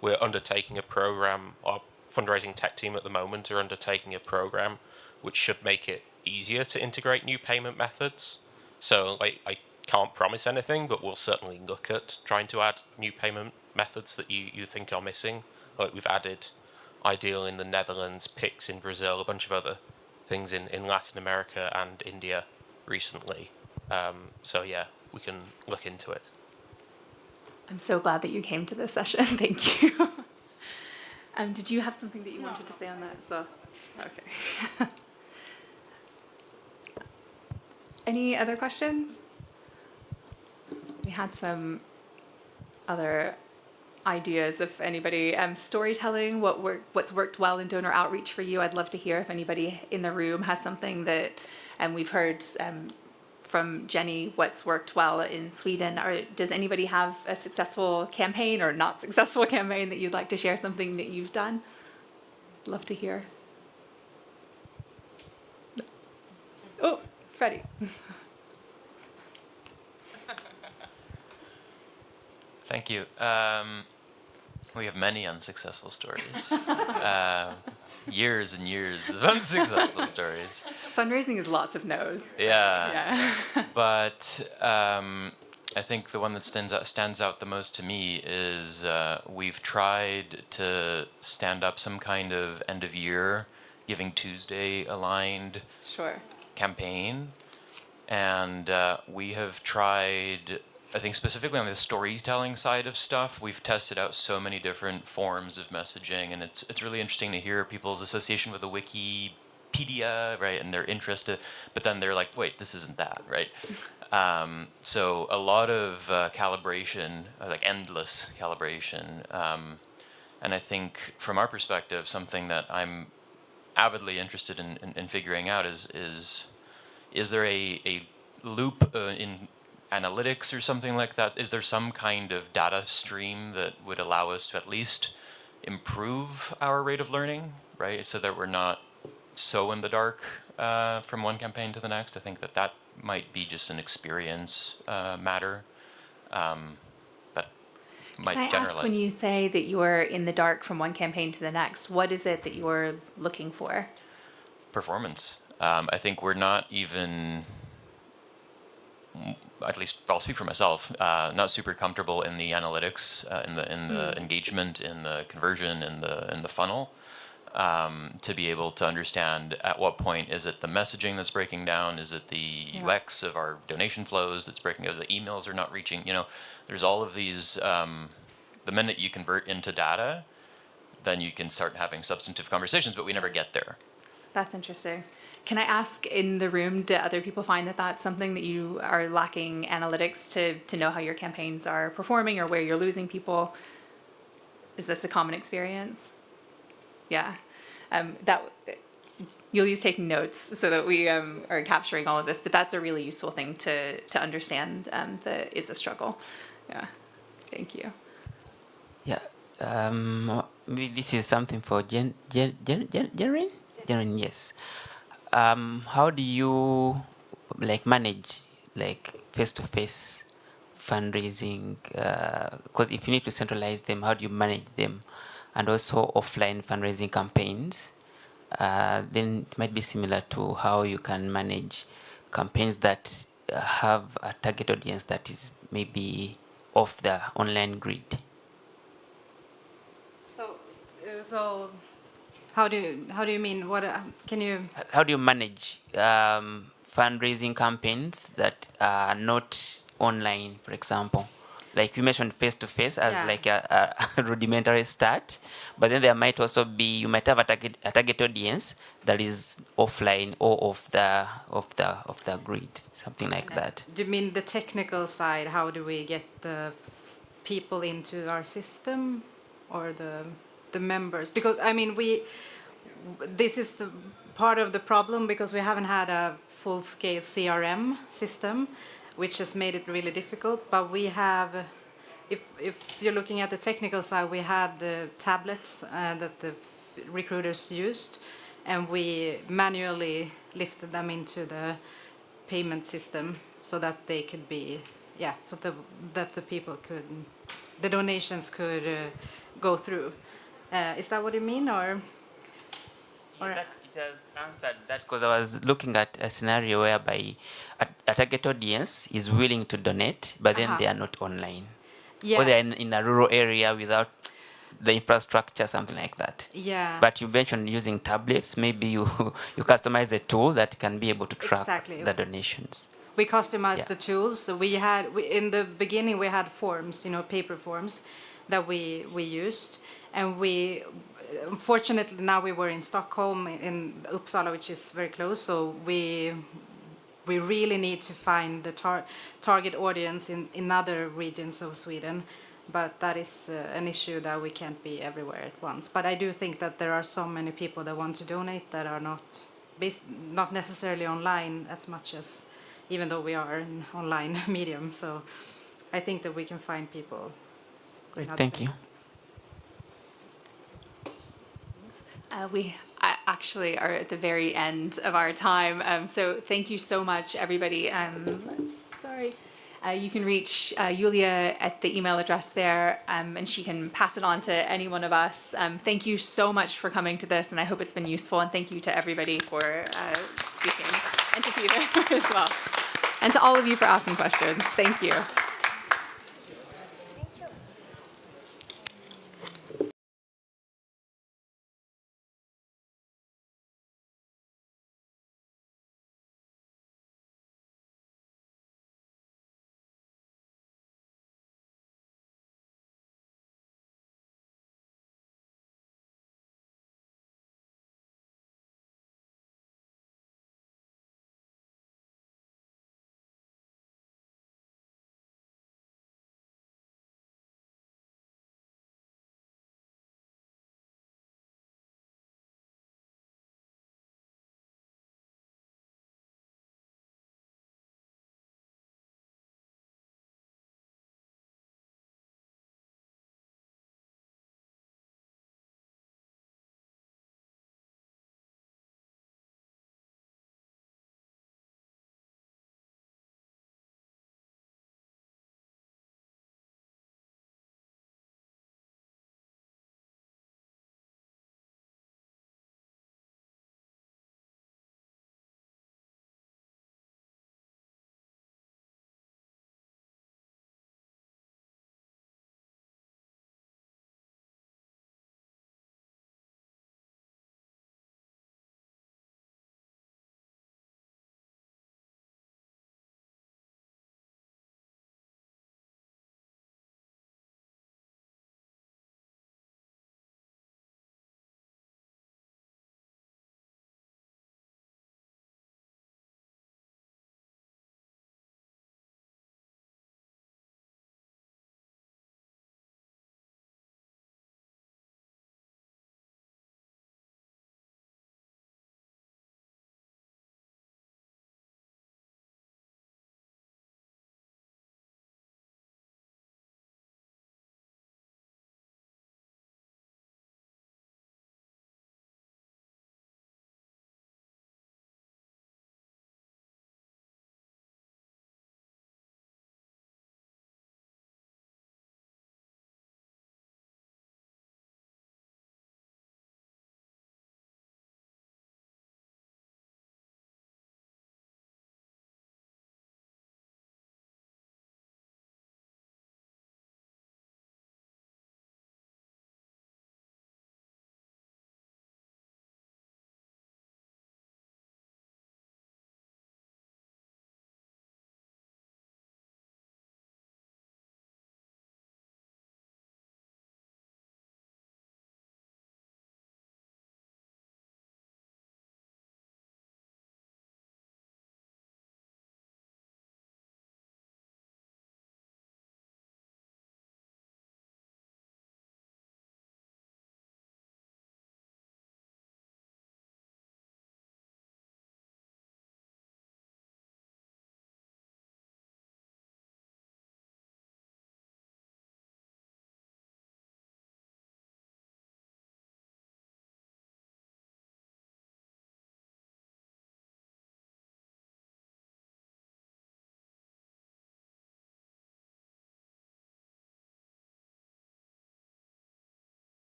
We're undertaking a program, our fundraising tech team at the moment are undertaking a program which should make it easier to integrate new payment methods. So I can't promise anything, but we'll certainly look at trying to add new payment methods that you think are missing. We've added Ideal in the Netherlands, Pix in Brazil, a bunch of other things in Latin America and India. recently. So yeah, we can look into it. I'm so glad that you came to this session. Thank you. Did you have something that you wanted to say on that? So, okay. Any other questions? We had some other ideas. If anybody, storytelling, what's worked well in donor outreach for you? I'd love to hear if anybody in the room has something that, and we've heard from Jenny what's worked well in Sweden. Or does anybody have a successful campaign or not successful campaign that you'd like to share, something that you've done? Love to hear. Oh, Freddie. Thank you. We have many unsuccessful stories. Years and years of unsuccessful stories. Fundraising is lots of no's. Yeah. Yeah. But I think the one that stands out the most to me is we've tried to stand up some kind of end of year Giving Tuesday aligned Sure. campaign, and we have tried, I think specifically on the storytelling side of stuff, we've tested out so many different forms of messaging, and it's really interesting to hear people's association with the Wikipedia, right, and their interest, but then they're like, wait, this isn't that, right? So a lot of calibration, like endless calibration, and I think from our perspective, something that I'm avidly interested in figuring out is there a loop in analytics or something like that? Is there some kind of data stream that would allow us to at least improve our rate of learning, right? So that we're not so in the dark from one campaign to the next. I think that might be just an experience matter, but might Can I generalize. ask, when you say that you're in the dark from one campaign to the next, what is it that you're looking for? Performance. I think we're not even, at least I'll speak for myself, not super comfortable in the analytics, in the engagement, in the conversion, in the funnel, to be able to understand at what point is it the messaging that's breaking down, is it the UX of our donation flows that's breaking down, is the emails are not reaching, there's all of these, the minute you convert into data, then you can start having substantive conversations, but we never get there. That's interesting. Can I ask, in the room, do other people find that that's something that you are lacking analytics to know how your campaigns are performing or where you're losing people? Is this a common experience? Yeah. That Yuli's taking notes so that we are capturing all of this, but that's a really useful thing to understand that is a struggle. Yeah. Thank you. Yeah. Maybe this is something for Jaren? Jaren, yes. How do you manage face-to-face fundraising? Because if you need to centralize them, how do you manage them? And also offline fundraising campaigns. Then it might be similar to how you can manage campaigns that have a target audience that is maybe off the online grid. So how do you mean? What can you? How do you manage fundraising campaigns that are not online, for example? Like you mentioned face-to-face as a rudimentary start, but then there might also be, you might have a target audience that is offline or off the grid, something like that. Do you mean the technical side? How do we get the people into our system, or the members? Because I mean, this is part of the problem, because we haven't had a full-scale CRM system, which has made it really difficult. But we have, if you're looking at the technical side, we had the tablets that the recruiters used, and we manually lifted them into the payment system so that they could be, that the people could, the donations could go through. Is that what you mean, or? It has answered that, because I was looking at a scenario whereby a target audience is willing to donate, but then they are not online. Yeah. Or they're in a rural area without the infrastructure, something like that. Yeah. But you mentioned using tablets. Maybe you you customize a tool that can be able to track Exactly. the donations. We customized Yeah. the tools. So in the beginning we had forms, paper forms that we used, and unfortunately now we were in Stockholm, in Uppsala, which is very close. So we really need to find the target audience in other regions of Sweden, but that is an issue that we can't be everywhere at once. But I do think that there are so many people that want to donate that are not necessarily online as much as, even though we are an online medium. So I think that we can find people. Great, in other thank you. places. We actually are at the very end of our time, so thank you so much, everybody. Sorry. You can reach Julia at the email address there, and she can pass it on to any one of us. Thank you so much for coming to this, and I hope it's been useful, and thank you to everybody for speaking, and to Peter as well, and to all of you for asking questions. Thank you.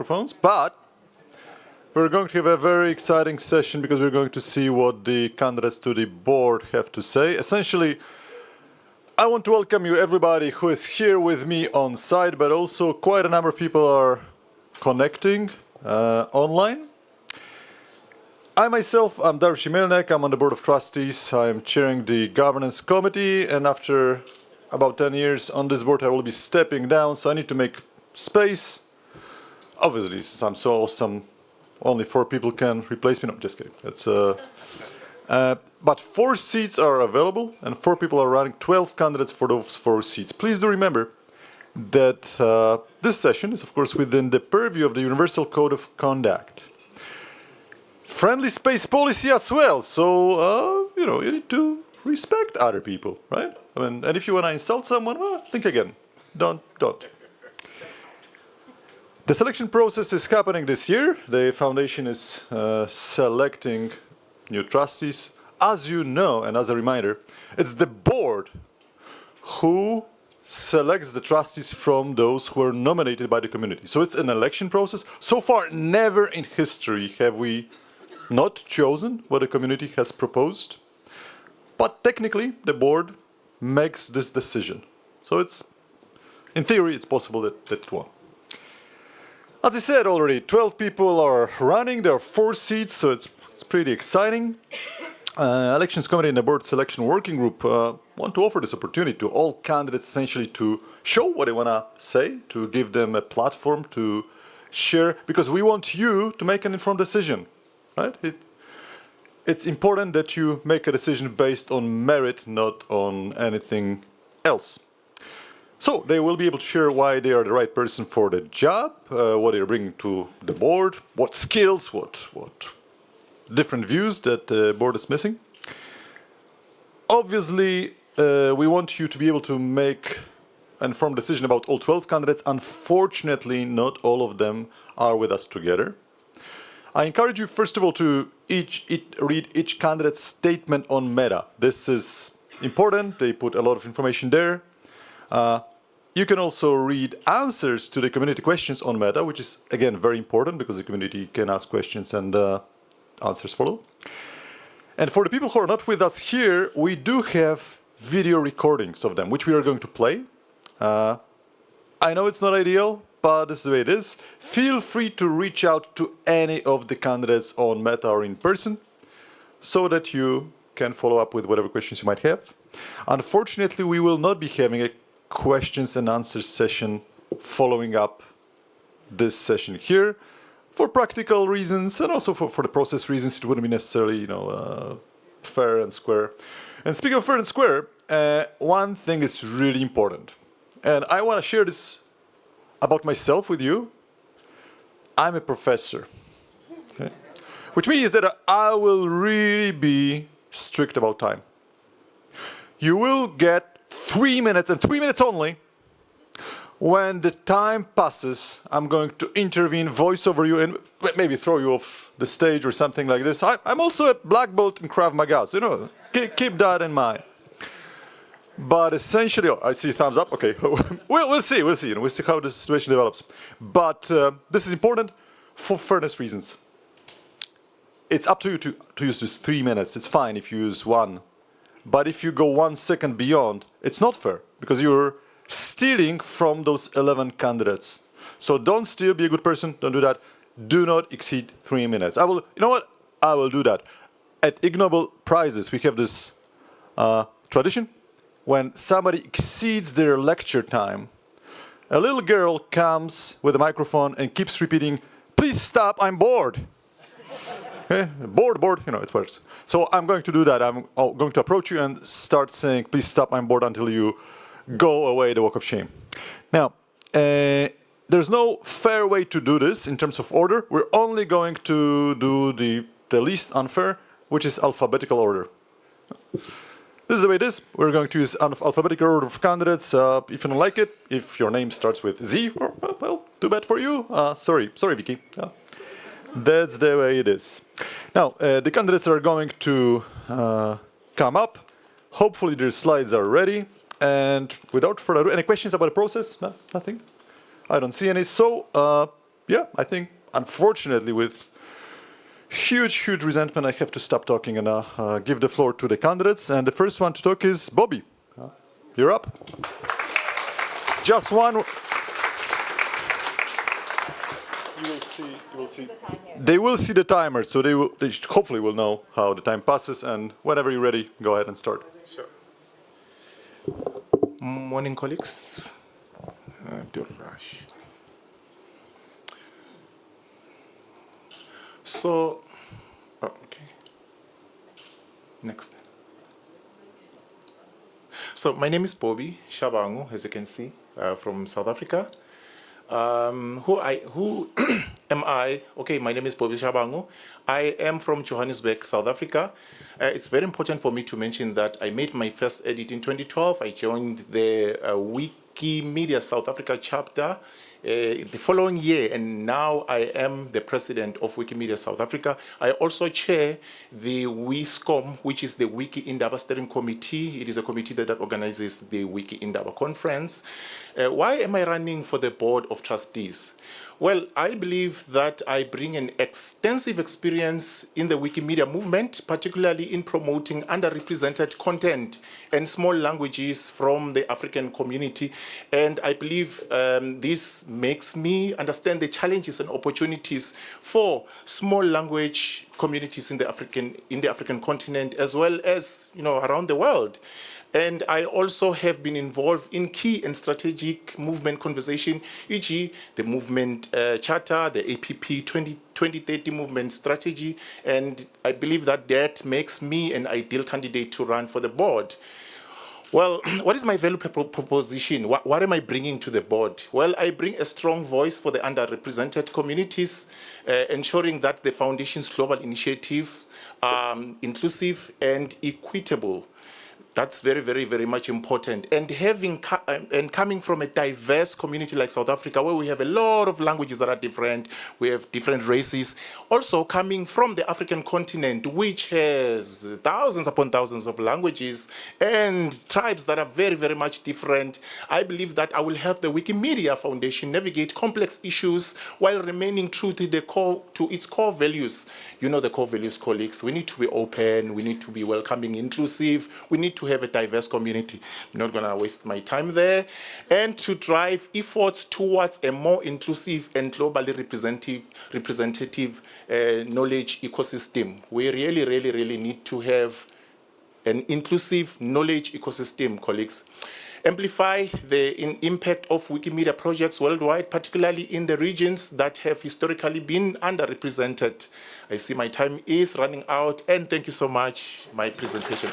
microphones, but we're going to have a very exciting session because we're going to see what the candidates to the board have to say. Essentially, I want to welcome you, everybody who is here with me on site, but also quite a number of people are connecting online. I myself, I'm Darcy Melnek, I'm on the board of trustees, I'm chairing the governance committee, and after about 10 years on this board I will be stepping down, so I need to make space. Obviously, since I'm so awesome, only 4 people can replace me. No, just kidding. It's, but 4 seats are available, and 4 people are running, 12 candidates for those 4 seats. Please do remember that this session is, of course, within the purview of the Universal Code of Conduct. Friendly space policy as well, so, you know, you need to respect other people, right? I mean, and if you want to insult someone, well, think again. Don't. The selection process is happening this year. The foundation is selecting new trustees. As you know, and as a reminder, it's the board who selects the trustees from those who are nominated by the community. So it's an election process. So far, never in history have we not chosen what the community has proposed. But technically, the board makes this decision. So it's, in theory, it's possible that it won. As I said already, 12 people are running. There are 4 seats, so it's pretty exciting. Elections Committee and the Board Selection Working Group want to offer this opportunity to all candidates essentially to show what they want to say, to give them a platform to share, because we want you to make an informed decision, right? It's important that you make a decision based on merit, not on anything else. So they will be able to share why they are the right person for the job, what they're bringing to the board, what skills, what different views that the board is missing. Obviously, we want you to be able to make an informed decision about all 12 candidates. Unfortunately, not all of them are with us together. I encourage you, first of all, to read each candidate's statement on Meta. This is important. They put a lot of information there. You can also read answers to the community questions on Meta, which is, again, very important because the community can ask questions and answers follow. And for the people who are not with us here, we do have video recordings of them, which we are going to play. I know it's not ideal, but this is the way it is. Feel free to reach out to any of the candidates on Meta or in person so that you can follow up with whatever questions you might have. Unfortunately, we will not be having a questions and answers session following up this session here for practical reasons and also for the process reasons. It wouldn't be necessarily, fair and square. And speaking of fair and square, one thing is really important, and I want to share this about myself with you. I'm a professor, okay? Which means that I will really be strict about time. You will get 3 minutes, and 3 minutes only. When the time passes, I'm going to intervene, voice over you, and maybe throw you off the stage or something like this. I'm also a black belt in Krav Maga, so keep that in mind. But essentially, I see thumbs up. Okay, we'll see. We'll see how the situation develops. But this is important for fairness reasons. It's up to you to use this 3 minutes. It's fine if you use 1. But if you go 1 second beyond, it's not fair because you're stealing from those 11 candidates. So don't steal, be a good person, don't do that. Do not exceed 3 minutes. I will do that. At Ig Nobel prizes, we have this tradition. When somebody exceeds their lecture time, a little girl comes with a microphone and keeps repeating, "Please stop, I'm bored." Okay? Bored, it works. So I'm going to do that. I'm going to approach you and start saying, "Please stop, I'm bored," until you go away the walk of shame. Now, there's no fair way to do this in terms of order. We're only going to do the least unfair, which is alphabetical order. This is the way it is. We're going to use alphabetical order of candidates. If you don't like it, if your name starts with Z, well, too bad for you. Sorry, Vicky. That's the way it is. Now, the candidates are going to come up. Hopefully their slides are ready. And without further ado, any questions about the process? No, nothing? I don't see any. So, yeah, I think, unfortunately, with huge resentment, I have to stop talking and give the floor to the candidates. And the first one to talk is Bobby. You're up. Just one. You will see. They will see the timer, so they hopefully will know how the time passes. And whenever you're ready, go ahead and start. Sure. Morning, colleagues. I have to rush. So, okay. Next. So my name is Bobby Shabangu, as you can see, from South Africa. Who am I? Okay, my name is Bobby Shabangu. I am from Johannesburg, South Africa. It's very important for me to mention that I made my first edit in 2012. I joined the Wikimedia South Africa chapter the following year, and now I am the president of Wikimedia South Africa. I also chair the WISCOM, which is the Wiki Indaba Steering Committee. It is a committee that organizes the Wiki Indaba Conference. Why am I running for the board of trustees? Well, I believe that I bring an extensive experience in the Wikimedia movement, particularly in promoting underrepresented content and small languages from the African community. And I believe this makes me understand the challenges and opportunities for small language communities in the African continent, as well as around the world. And I also have been involved in key and strategic movement conversation, e.g. the movement charter, the APP 2030 movement strategy, and I believe that makes me an ideal candidate to run for the board. Well, what is my value proposition? What am I bringing to the board? Well, I bring a strong voice for the underrepresented communities, ensuring that the Foundation's global initiatives are inclusive and equitable. That's very much important. And coming from a diverse community like South Africa, where we have a lot of languages that are different, we have different races. Also coming from the African continent, which has thousands upon thousands of languages and tribes that are very much different, I believe that I will help the Wikimedia Foundation navigate complex issues while remaining true to its core values. You know the core values, colleagues. We need to be open, we need to be welcoming, inclusive, we need to have a diverse community. I'm not going to waste my time there. And to drive efforts towards a more inclusive and globally representative knowledge ecosystem. We really need to have an inclusive knowledge ecosystem, colleagues. Amplify the impact of Wikimedia projects worldwide, particularly in the regions that have historically been underrepresented. I see my time is running out, and thank you so much. My presentation.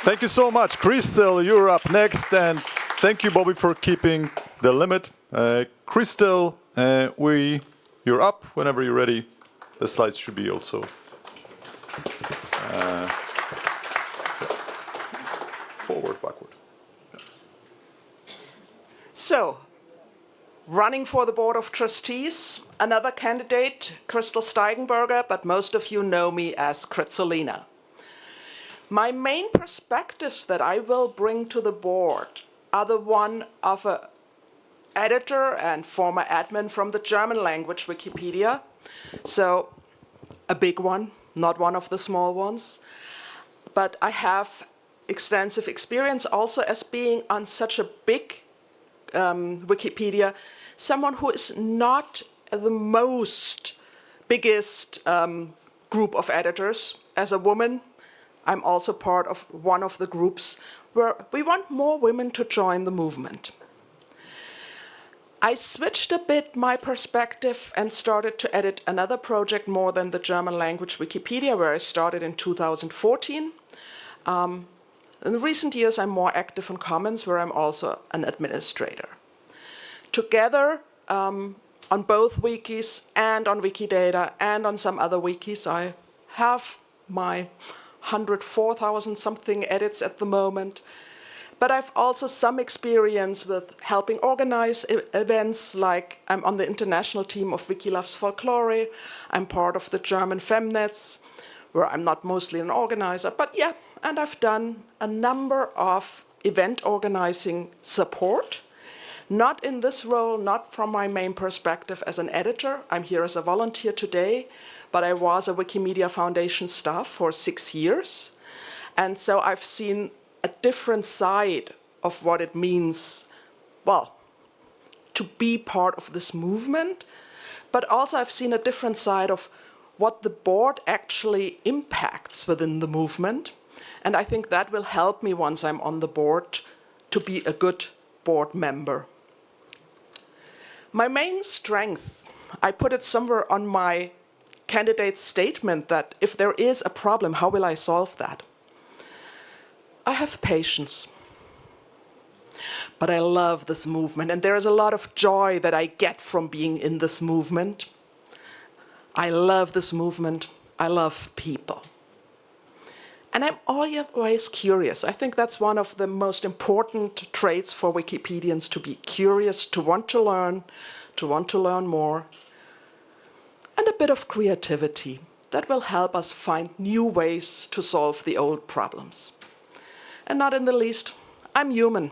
Thank you so much. Crystal, you're up next, and thank you, Bobby, for keeping the limit. Crystal, you're up whenever you're ready. The slides should be also. Forward, backward. So, running for the Board of Trustees, another candidate, Crystal Steigenberger, but most of you know me as Kritzolina. My main perspectives that I will bring to the board are the one of an editor and former admin from the German language Wikipedia, so a big one, not one of the small ones. But I have extensive experience also as being on such a big Wikipedia, someone who is not the biggest group of editors. As a woman, I'm also part of one of the groups where we want more women to join the movement. I switched a bit my perspective and started to edit another project more than the German language Wikipedia, where I started in 2014. In recent years, I'm more active in Commons, where I'm also an administrator. Together, on both wikis and on Wikidata and on some other wikis, I have my 104,000 something edits at the moment. But I've also some experience with helping organize events, like I'm on the international team of Wiki Loves Folklore. I'm part of the German Femnets, where I'm not mostly an organizer, but yeah, and I've done a number of event organizing support, Not in this role, not from my main perspective as an editor. I'm here as a volunteer today, but I was a Wikimedia Foundation staff for 6 years. And so I've seen a different side of what it means, well, to be part of this movement, but also I've seen a different side of what the board actually impacts within the movement. And I think that will help me once I'm on the board to be a good board member. My main strength, I put it somewhere on my candidate statement that if there is a problem, how will I solve that? I have patience. But I love this movement, and there is a lot of joy that I get from being in this movement. I love this movement. I love people. And I'm always curious. I think that's one of the most important traits for Wikipedians, to be curious, to want to learn more, and a bit of creativity that will help us find new ways to solve the old problems. And not in the least, I'm human.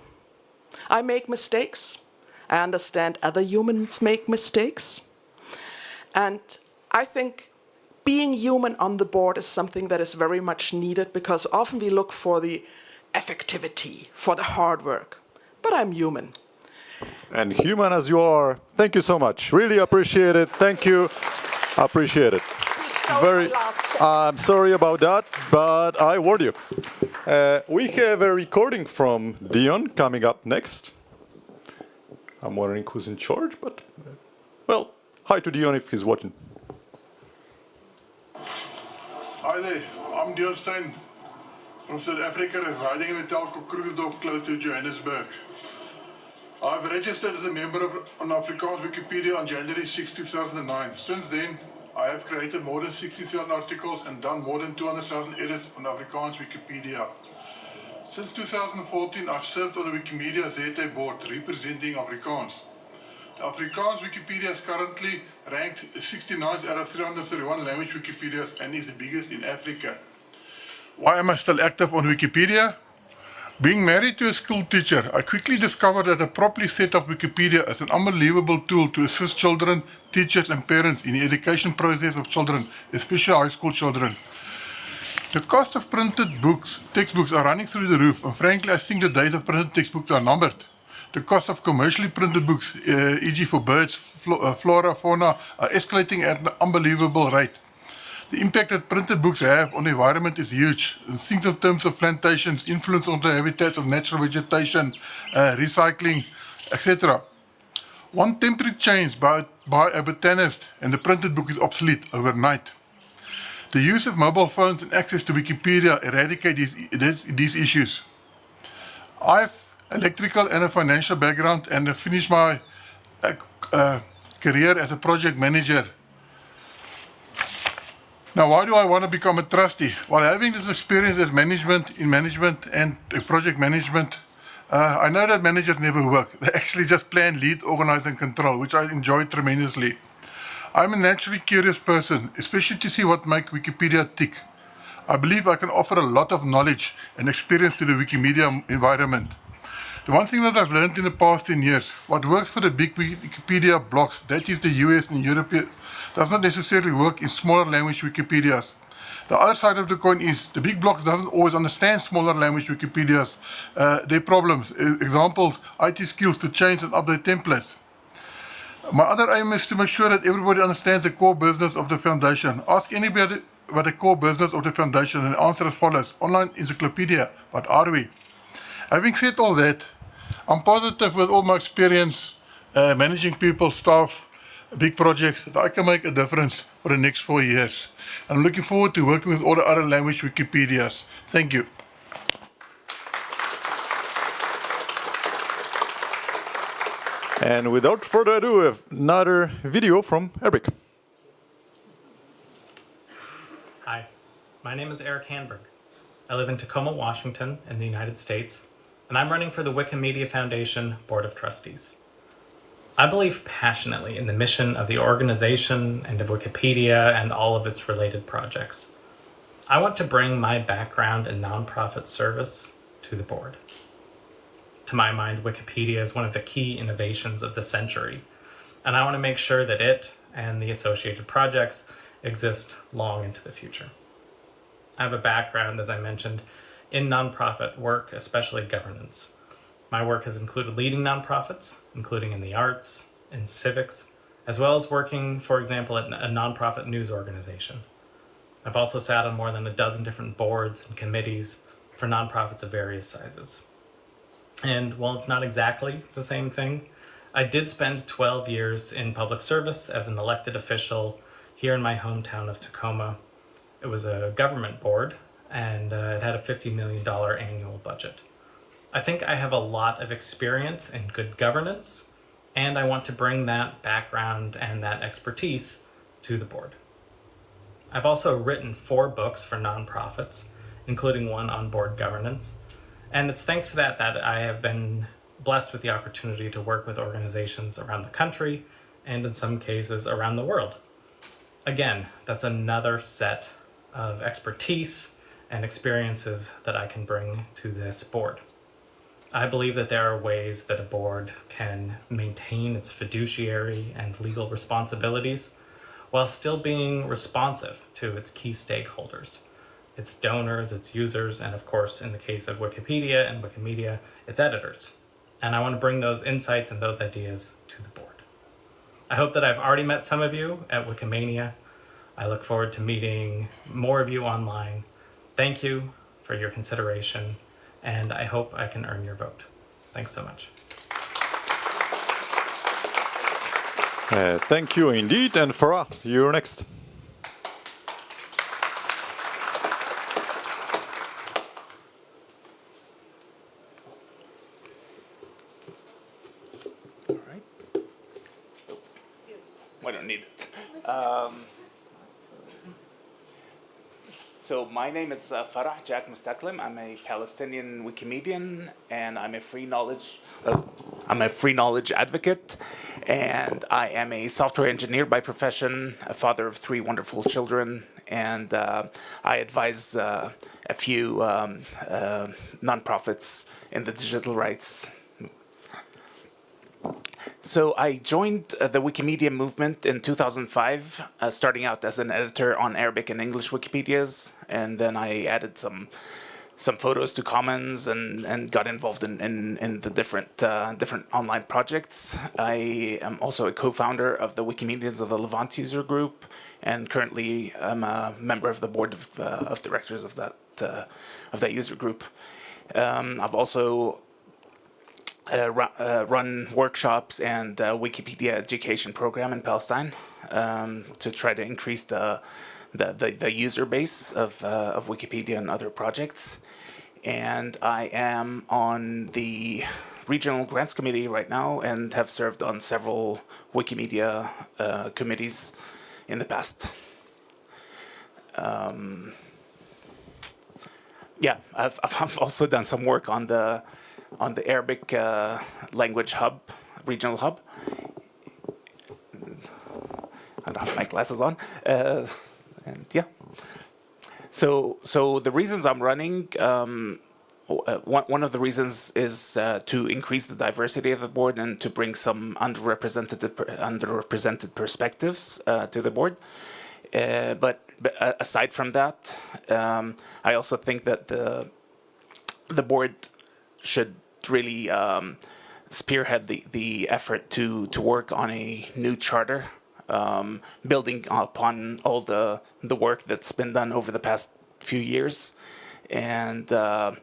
I make mistakes. I understand other humans make mistakes. And I think being human on the board is something that is very much needed, because often we look for the effectivity, for the hard work. But I'm human. And human as you are, thank you so much. Really appreciate it. Thank you. Appreciate it. I'm sorry about that, but I warned you. We have a recording from Dion coming up next. I'm wondering who's in charge, but well, hi to Dion if he's watching. Hi there, I'm Dion Stein from South Africa, riding in a telco cruise dock close to Johannesburg. I've registered as a member of an Afrikaans Wikipedia on January 6, 2009. Since then, I have created more than 60,000 articles and done more than 200,000 edits on Afrikaans Wikipedia. Since 2014, I've served on the Wikimedia ZA board representing Afrikaans. The Afrikaans Wikipedia is currently ranked 69th out of 331 language Wikipedias and is the biggest in Africa. Why am I still active on Wikipedia? Being married to a school teacher, I quickly discovered that a properly set up Wikipedia is an unbelievable tool to assist children, teachers and parents in the education process of children, especially high school children. The cost of printed textbooks are running through the roof, and frankly I think the days of printed textbooks are numbered. The cost of commercially printed books, e.g. for birds, flora, fauna, are escalating at an unbelievable rate. The impact that printed books have on the environment is huge. Think in terms of plantations, influence on the habitats of natural vegetation, recycling, etc. One temporary change by a botanist and the printed book is obsolete overnight. The use of mobile phones and access to Wikipedia eradicate these issues. I have electrical and a financial background, and I finished my career as a project manager. Now, why do I want to become a trustee? Well, having this experience as management and project management, I know that managers never work. They actually just plan, lead, organize, and control, which I enjoy tremendously. I'm a naturally curious person, especially to see what makes Wikipedia tick. I believe I can offer a lot of knowledge and experience to the Wikimedia environment. The one thing that I've learned in the past 10 years, what works for the big Wikipedia blocks, that is the US and Europe, does not necessarily work in smaller language Wikipedias. The other side of the coin is the big blocks doesn't always understand smaller language Wikipedias, their problems, examples, IT skills to change and update templates. My other aim is to make sure that everybody understands the core business of the foundation. Ask anybody about the core business of the foundation and answer as follows: online encyclopedia, what are we? Having said all that, I'm positive with all my experience managing people, staff, big projects, that I can make a difference for the next 4 years. I'm looking forward to working with all the other language Wikipedias. Thank you. And without further ado, we have another video from Eric. Hi, my name is Eric Hanberg. I live in Tacoma, Washington in the United States, and I'm running for the Wikimedia Foundation Board of Trustees. I believe passionately in the mission of the organization and of Wikipedia and all of its related projects. I want to bring my background in nonprofit service to the board. to my mind, Wikipedia is one of the key innovations of the century. And I want to make sure that it and the associated projects exist long into the future. I have a background, as I mentioned, in nonprofit work, especially governance. My work has included leading nonprofits, including in the arts, in civics, as well as working, for example, at a nonprofit news organization. I've also sat on more than a dozen different boards and committees for nonprofits of various sizes. And while it's not exactly the same thing, I did spend 12 years in public service as an elected official here in my hometown of Tacoma. It was a government board, and it had a $50 million annual budget. I think I have a lot of experience in good governance, and I want to bring that background and that expertise to the board. I've also written 4 books for nonprofits, including one on board governance, and it's thanks to that I have been blessed with the opportunity to work with organizations around the country and in some cases around the world. Again, that's another set of expertise and experiences that I can bring to this board. I believe that there are ways that a board can maintain its fiduciary and legal responsibilities while still being responsive to its key stakeholders, its donors, its users, and of course, in the case of Wikipedia and Wikimedia, its editors. And I want to bring those insights and those ideas to the board. I hope that I've already met some of you at Wikimania. I look forward to meeting more of you online. Thank you for your consideration, and I hope I can earn your vote. Thanks so much. Thank you indeed. And Farah, you're next. All right. I don't need it. So my name is Farah Jack Mustaklim. I'm a Palestinian Wikimedian, and I'm a free knowledge advocate, and I am a software engineer by profession, a father of 3 wonderful children, and I advise a few nonprofits in the digital rights. So I joined the Wikimedia movement in 2005, starting out as an editor on Arabic and English Wikipedias, and then I added some photos to Commons and got involved in the different online projects. I am also a co-founder of the Wikimedians of the Levant user group, and currently I'm a member of the board of directors of that user group. I've also run workshops and Wikipedia education program in Palestine to try to increase the user base of Wikipedia and other projects. And I am on the regional grants committee right now and have served on several Wikimedia committees in the past. I've also done some work on the Arabic language hub, regional hub. I don't have my glasses on. And yeah. So the reasons I'm running, one of the reasons is to increase the diversity of the board and to bring some underrepresented perspectives to the board. But aside from that, I also think that the board should really spearhead the effort to work on a new charter, building upon all the work that's been done over the past few years. And I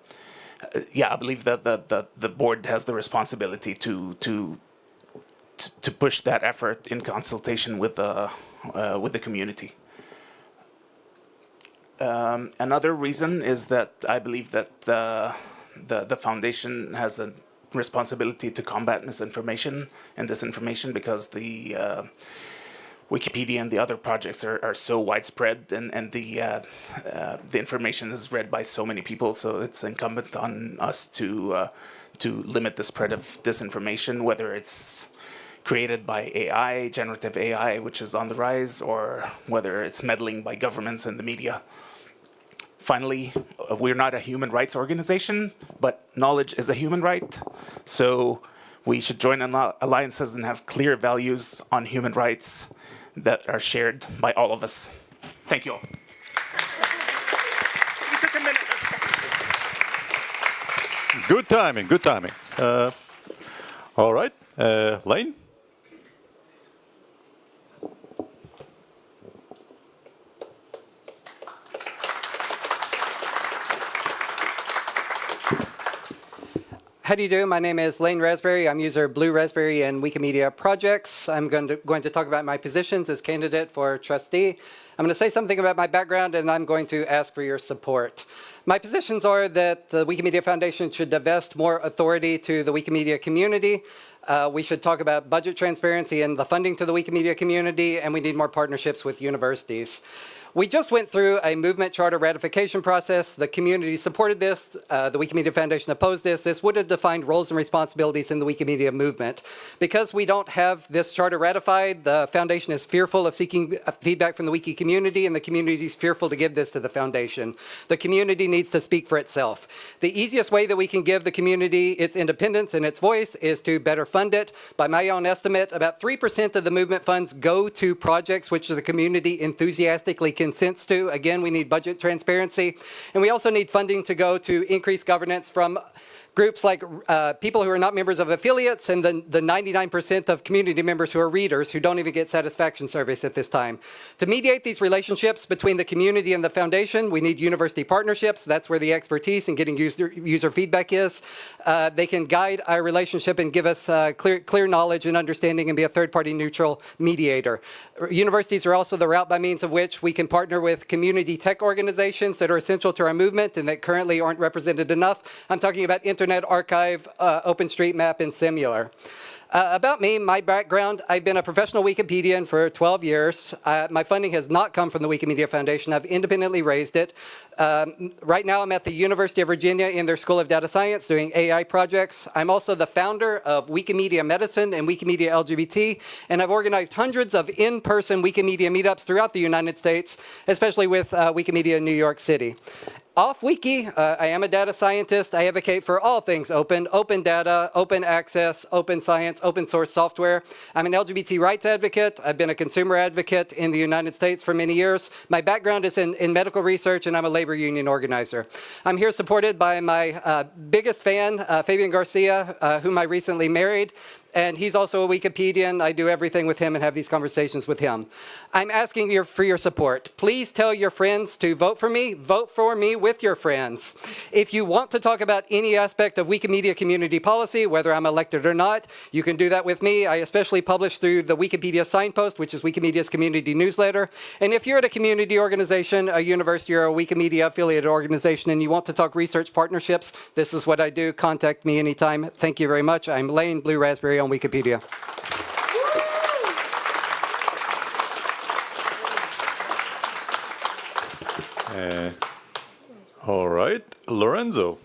believe that the board has the responsibility to push that effort in consultation with the community. Another reason is that I believe that the foundation has a responsibility to combat misinformation and disinformation, because the Wikipedia and the other projects are so widespread, and the information is read by so many people. So it's incumbent on us to limit the spread of disinformation, whether it's created by AI, generative AI, which is on the rise, or whether it's meddling by governments and the media. finally, we're not a human rights organization, but knowledge is a human right. So we should join alliances and have clear values on human rights that are shared by all of us. Thank you all. Good timing, good timing. All right, Lane? How do you do? My name is Lane Raspberry. I'm user Blue Raspberry in Wikimedia projects. I'm going to talk about my positions as candidate for trustee. I'm going to say something about my background, and I'm going to ask for your support. My positions are that the Wikimedia Foundation should divest more authority to the Wikimedia community. We should talk about budget transparency and the funding to the Wikimedia community, and we need more partnerships with universities. We just went through a movement charter ratification process. The community supported this. The Wikimedia Foundation opposed this. This would have defined roles and responsibilities in the Wikimedia movement. Because we don't have this charter ratified, the foundation is fearful of seeking feedback from the Wiki community, and the community is fearful to give this to the foundation. The community needs to speak for itself. The easiest way that we can give the community its independence and its voice is to better fund it. By my own estimate, about 3% of the movement funds go to projects which the community enthusiastically consents to. Again, we need budget transparency. And we also need funding to go to increase governance from groups like people who are not members of affiliates and the 99% of community members who are readers who don't even get satisfaction surveys at this time. To mediate these relationships between the community and the foundation, we need university partnerships. That's where the expertise in getting user feedback is. They can guide our relationship and give us clear knowledge and understanding and be a third-party neutral mediator. Universities are also the route by means of which we can partner with community tech organizations that are essential to our movement and that currently aren't represented enough. I'm talking about Internet Archive, OpenStreetMap, and Simular. About me, my background, I've been a professional Wikipedian for 12 years. My funding has not come from the Wikimedia Foundation. I've independently raised it. Right now, I'm at the University of Virginia in their School of Data Science doing AI projects. I'm also the founder of Wikimedia Medicine and Wikimedia LGBT, and I've organized hundreds of in-person Wikimedia meetups throughout the United States, especially with Wikimedia New York City. Off Wiki, I am a data scientist. I advocate for all things open data, open access, open science, open source software. I'm an LGBT rights advocate. I've been a consumer advocate in the United States for many years. My background is in medical research, and I'm a labor union organizer. I'm here supported by my biggest fan, Fabian Garcia, whom I recently married. And he's also a Wikipedian. I do everything with him and have these conversations with him. I'm asking for your support. Please tell your friends to vote for me. Vote for me with your friends. If you want to talk about any aspect of Wikimedia community policy, whether I'm elected or not, you can do that with me. I especially publish through the Wikipedia Signpost, which is Wikimedia's community newsletter. And if you're at a community organization, a university, or a Wikimedia affiliated organization, and you want to talk research partnerships, this is what I do. Contact me anytime. Thank you very much. I'm Lane Blue Raspberry on Wikipedia. All right, Lorenzo.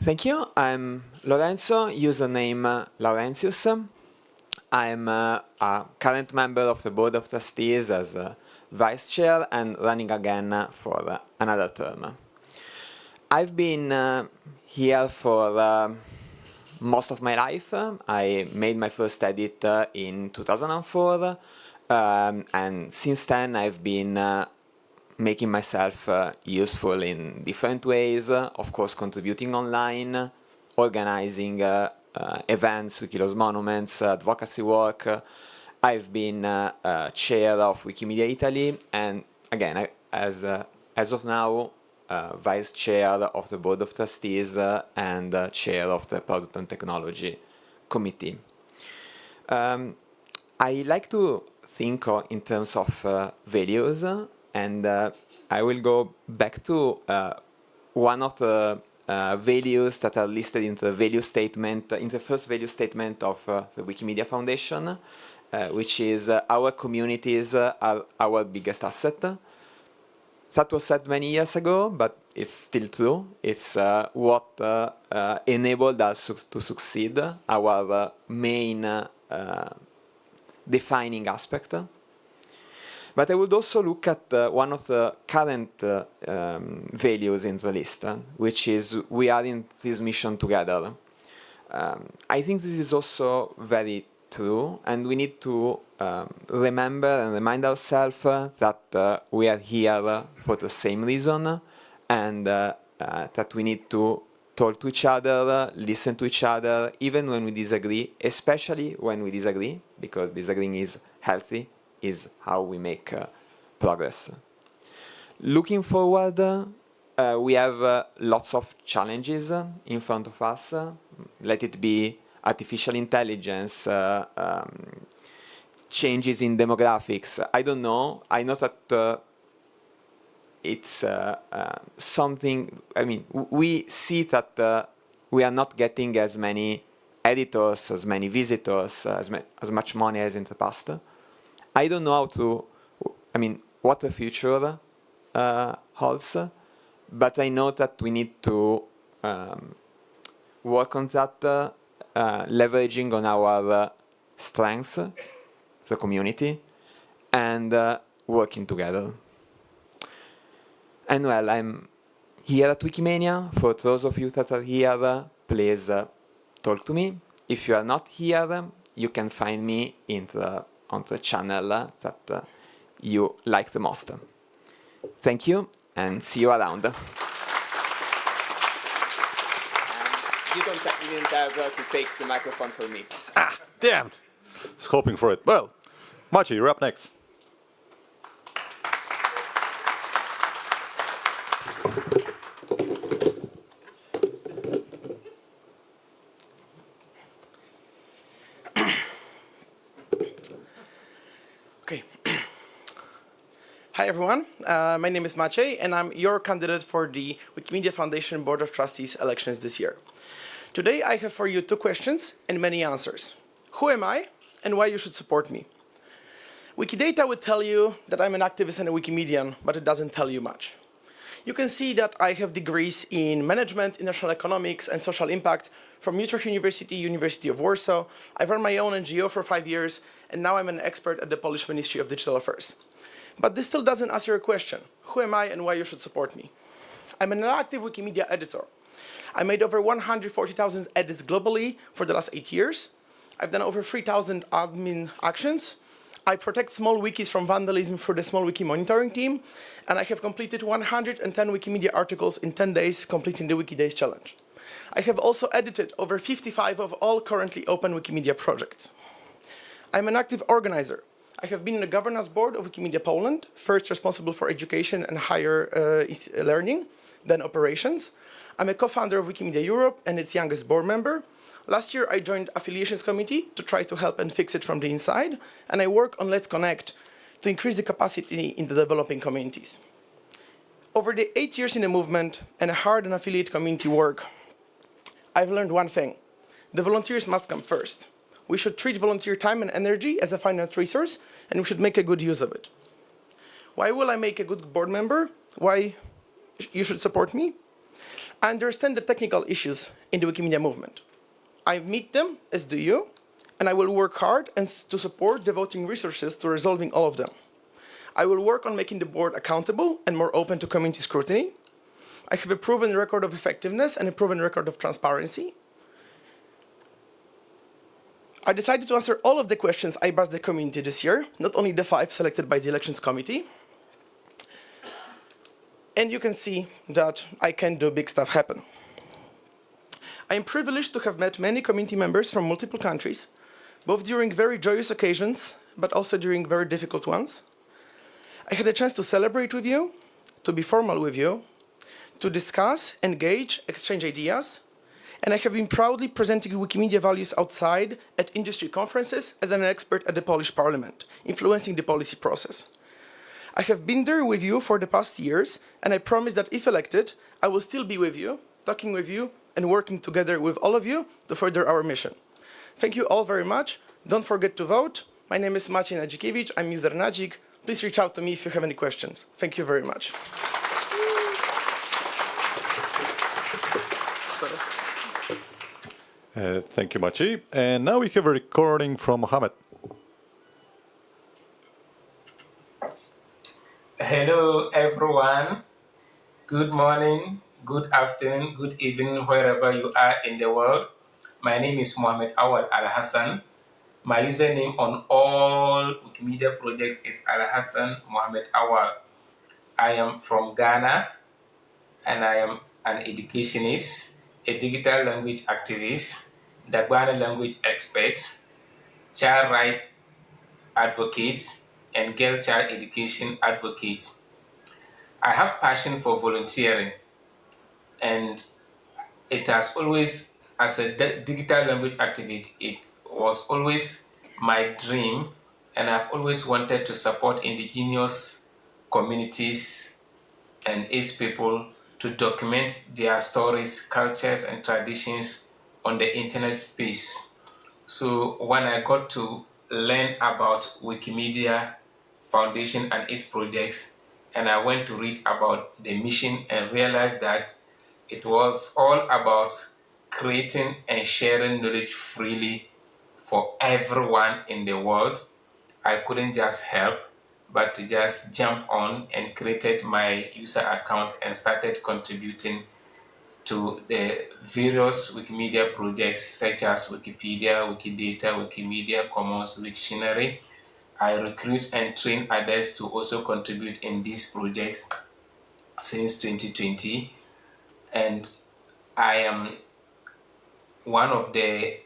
Thank you. I'm Lorenzo, username Laurentius. I'm a current member of the Board of Trustees as Vice Chair and running again for another term. I've been here for most of my life. I made my first edit in 2004, and since then I've been making myself useful in different ways, of course contributing online, organizing events, Wikilo's monuments, advocacy work. I've been chair of Wikimedia Italy, and again, as of now, vice chair of the Board of Trustees and chair of the Product and Technology Committee. I like to think in terms of values, and I will go back to one of the values that are listed in the value statement, in the first value statement of the Wikimedia Foundation, which is our communities are our biggest asset. that was said many years ago, but it's still true. It's what enabled us to succeed, our main defining aspect. But I would also look at one of the current values in the list, which is we are in this mission together. I think this is also very true, and we need to remember and remind ourselves that we are here for the same reason, and that we need to talk to each other, listen to each other, even when we disagree, especially when we disagree, because disagreeing is healthy, is how we make progress. Looking forward, we have lots of challenges in front of us. Let it be artificial intelligence, changes in demographics. I don't know. I know that it's something, I mean, we see that we are not getting as many editors, as many visitors, as much money as in the past. I don't know how to, I mean, what the future holds, but I know that we need to work on that, leveraging on our strengths, the community, and working together. And well, I'm here at Wikimania. For those of you that are here, please talk to me. If you are not here, you can find me on the channel that you like the most. Thank you, and see you around. You didn't have to take the microphone for me. Ah, damned! I was hoping for it. Well, Maciej, you're up next. Okay. Hi, everyone. My name is Maciej, and I'm your candidate for the Wikimedia Foundation Board of Trustees elections this year. Today, I have for you 2 questions and many answers. Who am I, and why you should support me? Wikidata would tell you that I'm an activist and a Wikimedian, but it doesn't tell you much. You can see that I have degrees in management, international economics, and social impact from Utrecht University, University of Warsaw. I've run my own NGO for 5 years, and now I'm an expert at the Polish Ministry of Digital Affairs. But this still doesn't answer your question. Who am I and why you should support me? I'm an active Wikimedia editor. I made over 140,000 edits globally for the last 8 years. I've done over 3,000 admin actions. I protect small wikis from vandalism through the Small Wiki monitoring team, and I have completed 110 Wikimedia articles in 10 days, completing the Wiki Days challenge. I have also edited over 55 of all currently open Wikimedia projects. I'm an active organizer. I have been in the governance board of Wikimedia Poland, first responsible for education and higher learning, then operations. I'm a co-founder of Wikimedia Europe and its youngest board member. Last year, I joined Affiliations Committee to try to help and fix it from the inside, and I work on Let's Connect to increase the capacity in the developing communities. Over the 8 years in the movement and a hard and affiliate community work, I've learned one thing. The volunteers must come first. We should treat volunteer time and energy as a finite resource, and we should make a good use of it. Why will I make a good board member? Why you should support me? I understand the technical issues in the Wikimedia movement. I meet them, as do you, and I will work hard and to support devoting resources to resolving all of them. I will work on making the board accountable and more open to community scrutiny. I have a proven record of effectiveness and a proven record of transparency. I decided to answer all of the questions I asked the community this year, not only the 5 selected by the elections committee. And you can see that I can do big stuff happen. I am privileged to have met many community members from multiple countries, both during very joyous occasions, but also during very difficult ones. I had a chance to celebrate with you, to be formal with you, to discuss, engage, exchange ideas, and I have been proudly presenting Wikimedia values outside at industry conferences as an expert at the Polish Parliament, influencing the policy process. I have been there with you for the past years, and I promise that if elected, I will still be with you, talking with you, and working together with all of you to further our mission. Thank you all very much. Don't forget to vote. My name is Maciej Nadzikiewicz. I'm Mr. Nadzik. please reach out to me if you have any questions. Thank you very much. Thank you, Maciej. And now we have a recording from Mohammed. Hello, everyone. Good morning, good afternoon, good evening, wherever you are in the world. My name is Mohammed Awal Al-Hassan. My username on all Wikimedia projects is Al-Hassan Mohammed Awal. I am from Ghana, and I am an educationist, a digital language activist, Dagbani language expert, child rights advocate, and girl child education advocate. I have passion for volunteering, and it has always, as a digital language activist, it was always my dream, and I've always wanted to support indigenous communities and its people to document their stories, cultures, and traditions on the internet space. So when I got to learn about Wikimedia Foundation and its projects, and I went to read about the mission and realized that it was all about creating and sharing knowledge freely for everyone in the world, I couldn't just help but to just jump on and created my user account and started contributing to the various Wikimedia projects such as Wikipedia, Wikidata, Wikimedia Commons, Wiktionary. I recruit and train others to also contribute in these projects since 2020. And I am one of the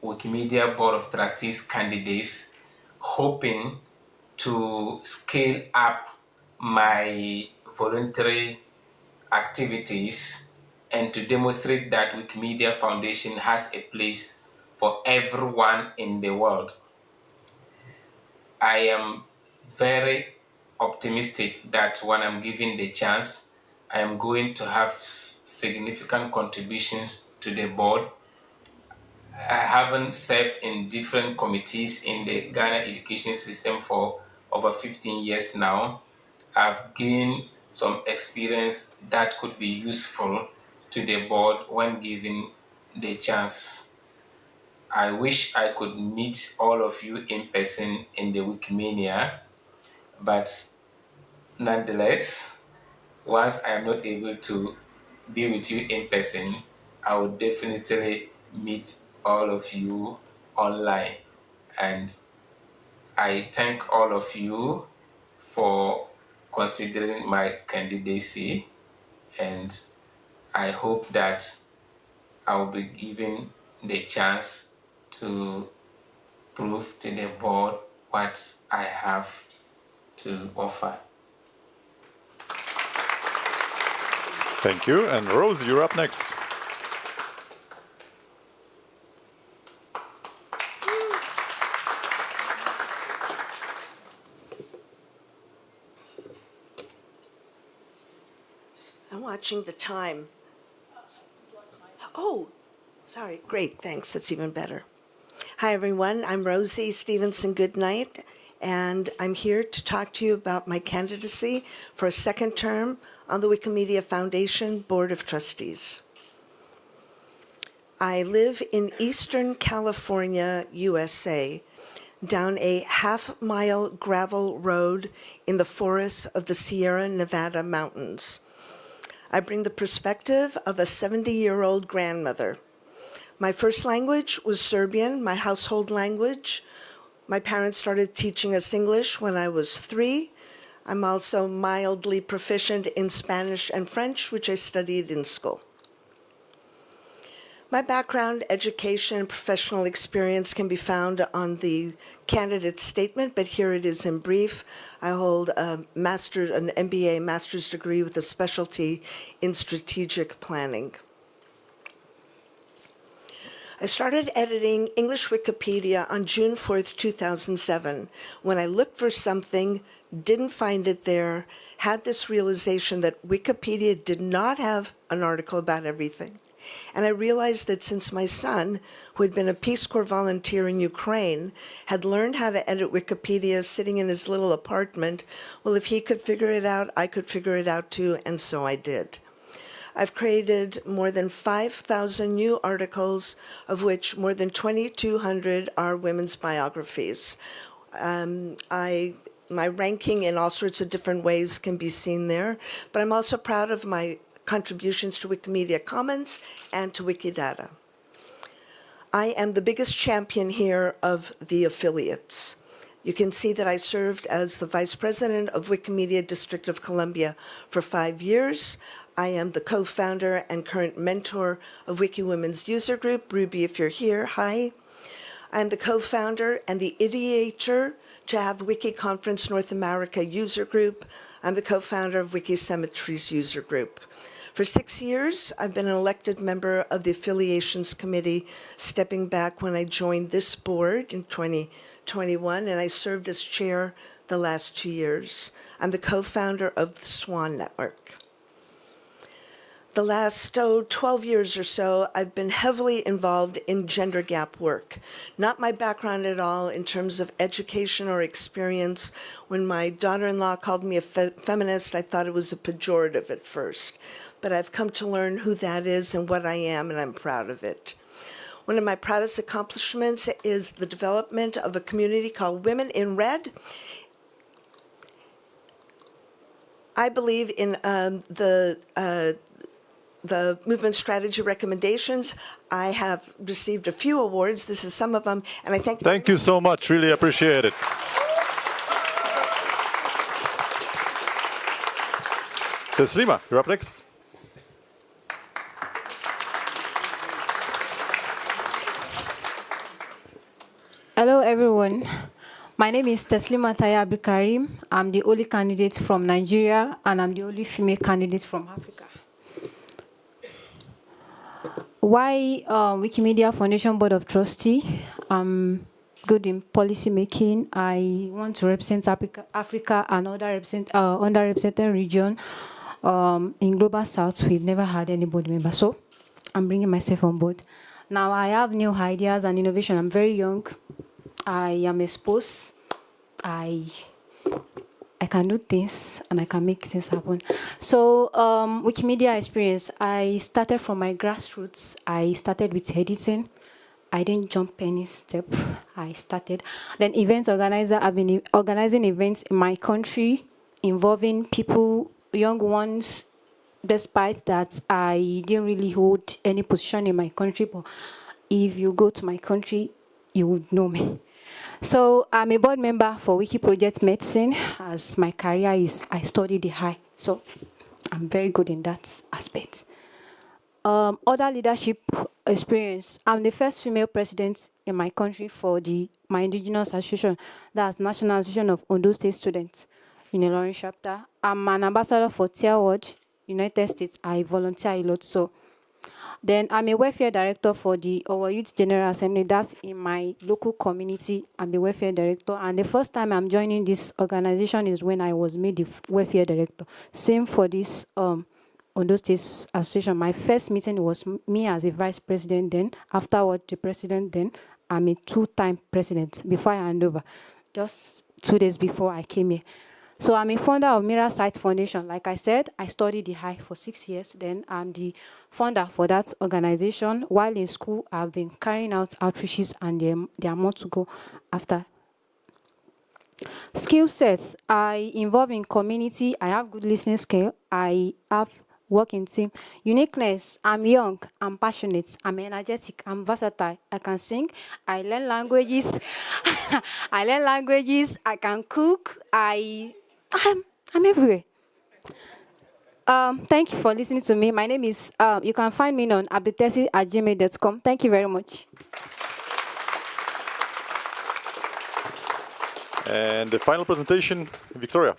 Wikimedia Board of Trustees candidates, hoping to scale up my voluntary activities and to demonstrate that Wikimedia Foundation has a place for everyone in the world. I am very optimistic that when I'm given the chance, I am going to have significant contributions to the board. I haven't served in different committees in the Ghana education system for over 15 years now. I've gained some experience that could be useful to the board when given the chance. I wish I could meet all of you in person in the Wikimania, but nonetheless, once I am not able to be with you in person, I will definitely meet all of you online. And I thank all of you for considering my candidacy, and I hope that I will be given the chance to prove to the board what I have to offer. Thank you. And Rose, you're up next. I'm watching the time. Oh, sorry. Great. Thanks. That's even better. Hi, everyone. I'm Rosie Stevenson Goodnight, and I'm here to talk to you about my candidacy for a second term on the Wikimedia Foundation Board of Trustees. I live in Eastern California, USA, down a half-mile gravel road in the forests of the Sierra Nevada mountains. I bring the perspective of a 70-year-old grandmother. My first language was Serbian, my household language. My parents started teaching us English when I was 3. I'm also mildly proficient in Spanish and French, which I studied in school. My background, education, and professional experience can be found on the candidate statement, but here it is in brief. I hold an MBA master's degree with a specialty in strategic planning. I started editing English Wikipedia on June 4th, 2007, when I looked for something, didn't find it there, had this realization that Wikipedia did not have an article about everything. And I realized that since my son, who had been a Peace Corps volunteer in Ukraine, had learned how to edit Wikipedia sitting in his little apartment, well, if he could figure it out, I could figure it out too, and so I did. I've created more than 5,000 new articles, of which more than 2,200 are women's biographies. My ranking in all sorts of different ways can be seen there, but I'm also proud of my contributions to Wikimedia Commons and to Wikidata. I am the biggest champion here of the affiliates. You can see that I served as the Vice President of Wikimedia District of Columbia for 5 years. I am the co-founder and current mentor of WikiWomen's user group. Ruby, if you're here, hi. I'm the co-founder and the ideator to have Wiki Conference North America user group. I'm the co-founder of Wikisymmetry's user group. For 6 years, I've been an elected member of the Affiliations Committee, stepping back when I joined this board in 2021, and I served as chair the last 2 years. I'm the co-founder of the SWAN Network. The last 12 years or so, I've been heavily involved in gender gap work. Not my background at all in terms of education or experience. When my daughter-in-law called me a feminist, I thought it was a pejorative at first. But I've come to learn who that is and what I am, and I'm proud of it. One of my proudest accomplishments is the development of a community called Women in Red. I believe in the movement strategy recommendations. I have received a few awards. This is some of them, and I thank you. Thank you so much. Really appreciate it. Teslima, you're up next. Hello, everyone. My name is Teslima Taya Abdulkarim. I'm the only candidate from Nigeria, and I'm the only female candidate from Africa. Why Wikimedia Foundation Board of Trustees? I'm good in policy making. I want to represent Africa and other underrepresented region. In Global South, we've never had any board member, so I'm bringing myself on board. Now I have new ideas and innovation. I'm very young. I am exposed. I can do things and I can make things happen. So Wikimedia experience, I started from my grassroots. I started with editing. I didn't jump any step. I started. Then events organizer, I've been organizing events in my country involving people, young ones, despite that I didn't really hold any position in my country. But if you go to my country, you would know me. So I'm a board member for Wiki Project Medicine, as my career is I study the high. So I'm very good in that aspect. Other leadership experience. I'm the first female president in my country for my indigenous association, that's National Association of Ondo State Students in the Lawrence chapter. I'm an ambassador for Tier World, United States. I volunteer a lot. So then I'm a welfare director for our Youth General Assembly. That's in my local community. I'm the welfare director. And the first time I'm joining this organization is when I was made the welfare director. Same for this Ondo State Association. My first meeting was me as a vice president then. Afterward, the president then. I'm a two-time president before I hand over. Just 2 days before I came here. So I'm a founder of Mirror Sight Foundation. Like I said, I studied the high for 6 years. Then I'm the founder for that organization. While in school, I've been carrying out outreaches, and there are more to go after. Skill sets. I involve in community. I have good listening skill. I have work in team. Uniqueness. I'm young. I'm passionate. I'm energetic. I'm versatile. I can sing. I learn languages. I can cook. I'm everywhere. Thank you for listening to me. My name is, you can find me on advocacy@gmail.com. Thank you very much. And the final presentation, Victoria.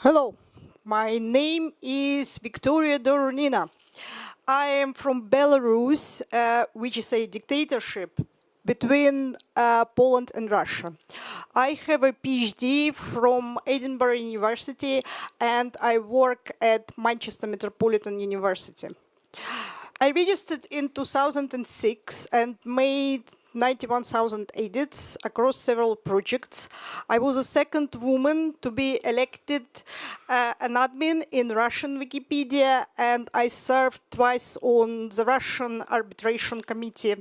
Hello, my name is Victoria Doronina. I am from Belarus, which is a dictatorship between Poland and Russia. I have a PhD from Edinburgh University, and I work at Manchester Metropolitan University. I registered in 2006 and made 91,000 edits across several projects. I was the second woman to be elected an admin in Russian Wikipedia, and I served twice on the Russian Arbitration Committee.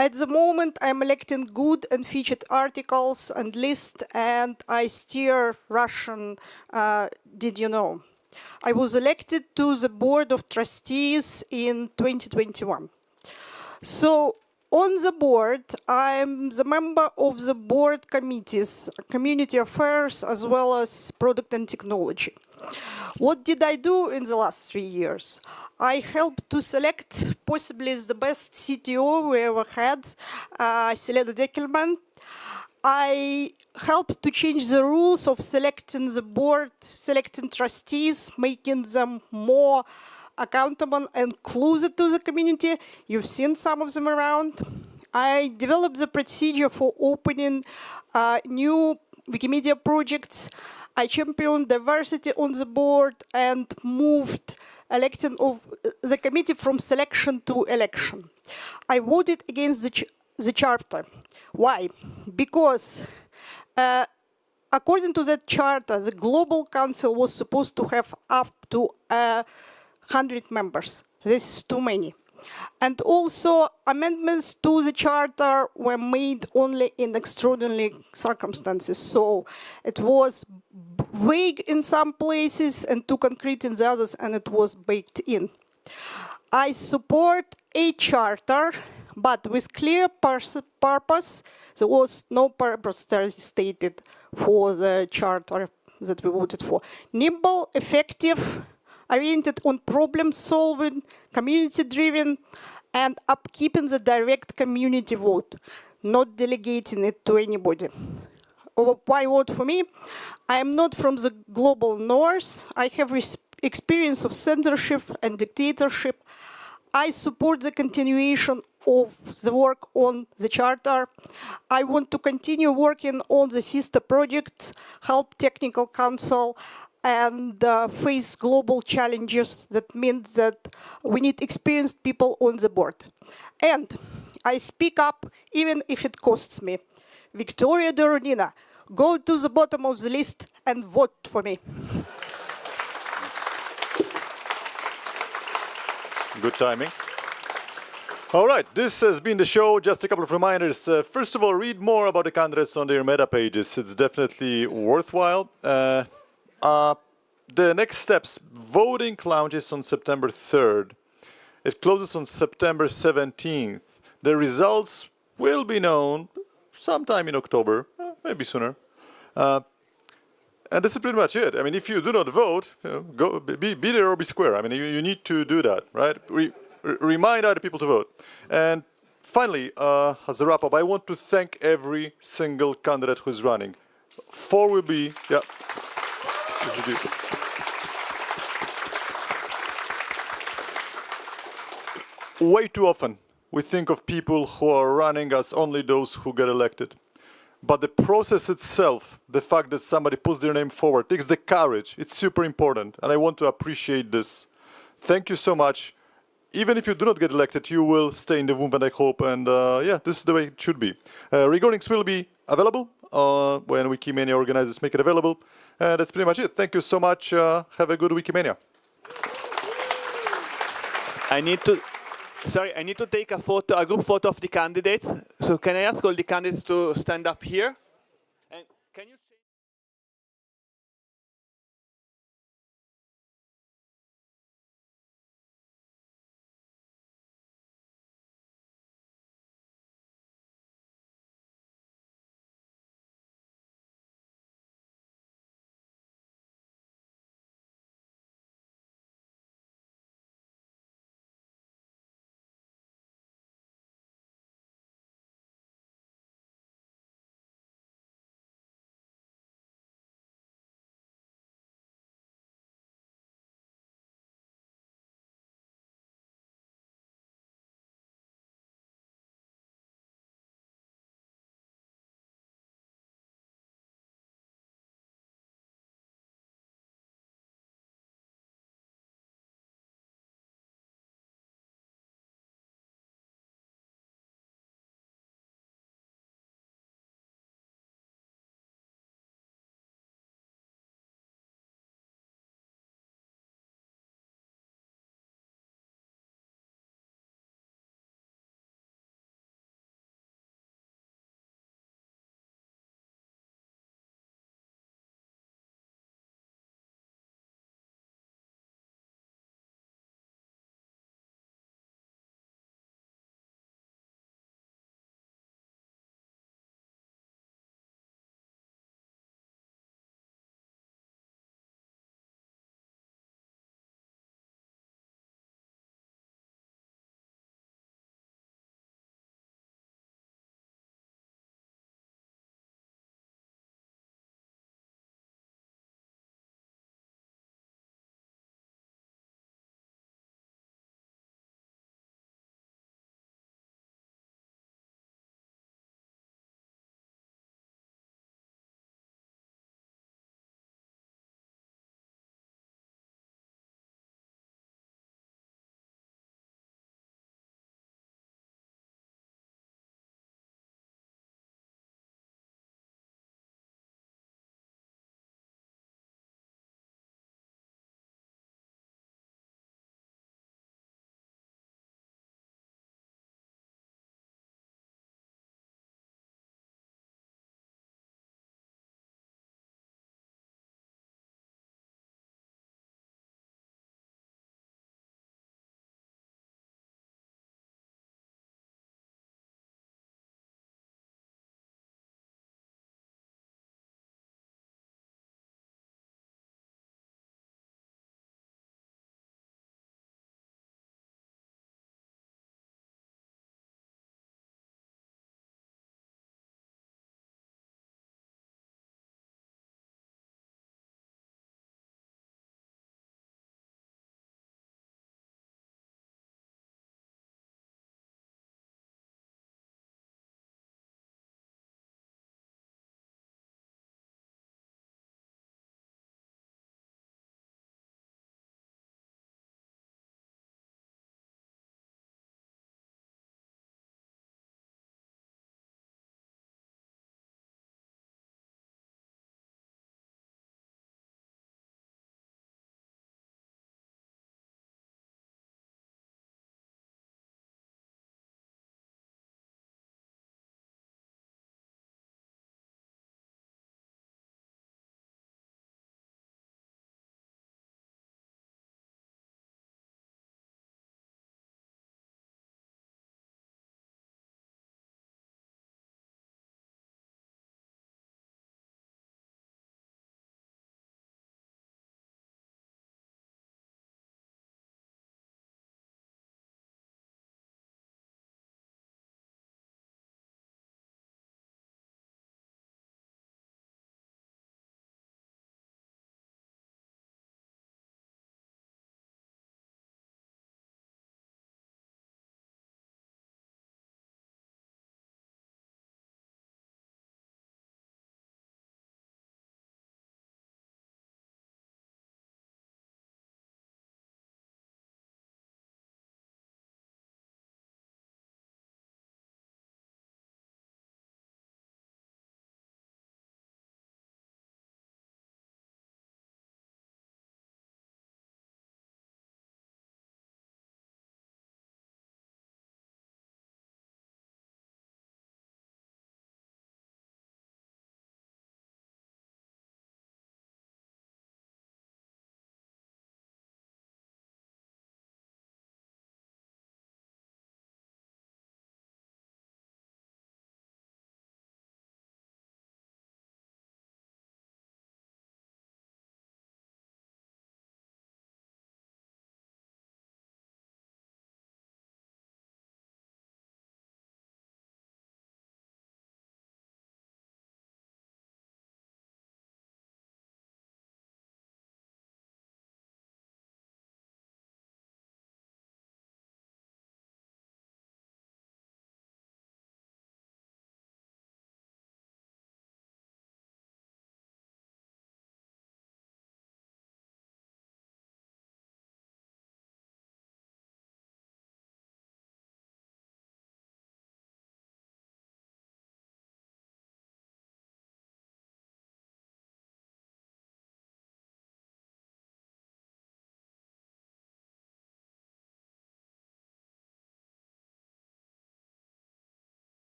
At the moment, I'm electing good and featured articles and lists, and I steer Russian Did You Know? I was elected to the Board of Trustees in 2021. So, on the board, I'm the member of the board committees, community affairs, as well as product and technology. What did I do in the last 3 years? I helped to select possibly the best CTO we ever had, Selena Deckelman. I helped to change the rules of selecting the board, selecting trustees, making them more accountable and closer to the community. You've seen some of them around. I developed the procedure for opening new Wikimedia projects. I championed diversity on the board and moved electing of the committee from selection to election. I voted against the charter. Why? Because according to that charter, the Global Council was supposed to have up to 100 members. This is too many. And also, amendments to the charter were made only in extraordinary circumstances. So it was vague in some places and too concrete in the others, and it was baked in. I support a charter, but with clear purpose. There was no purpose stated for the charter that we voted for. Nimble, effective, oriented on problem solving, community-driven, and upkeeping the direct community vote, not delegating it to anybody. Why vote for me? I am not from the global north. I have experience of censorship and dictatorship. I support the continuation of the work on the charter. I want to continue working on the sister project, help technical council, and face global challenges. That means that we need experienced people on the board. And I speak up even if it costs me. Victoria Doronina, go to the bottom of the list and vote for me. Good timing. All right, this has been the show. Just a couple of reminders. First of all, read more about the candidates on their meta pages. It's definitely worthwhile. The next steps, voting launches on September 3rd. It closes on September 17th. The results will be known sometime in October, maybe sooner. And this is pretty much it. I mean, if you do not vote, go be there or be square. I mean, you need to do that, right? Remind other people to vote. And finally, as a wrap-up, I want to thank every single candidate who's running. 4 will be, yeah. Way too often, we think of people who are running as only those who get elected. But the process itself, the fact that somebody puts their name forward, takes the courage. It's super important, and I want to appreciate this. Thank you so much. Even if you do not get elected, you will stay in the movement, I hope. And yeah, this is the way it should be. Recordings will be available when Wikimania organizers make it available. That's pretty much it. Thank you so much. Have a good Wikimania. I need to take a photo, a group photo of the candidates. So can I ask all the candidates to stand up here? And can you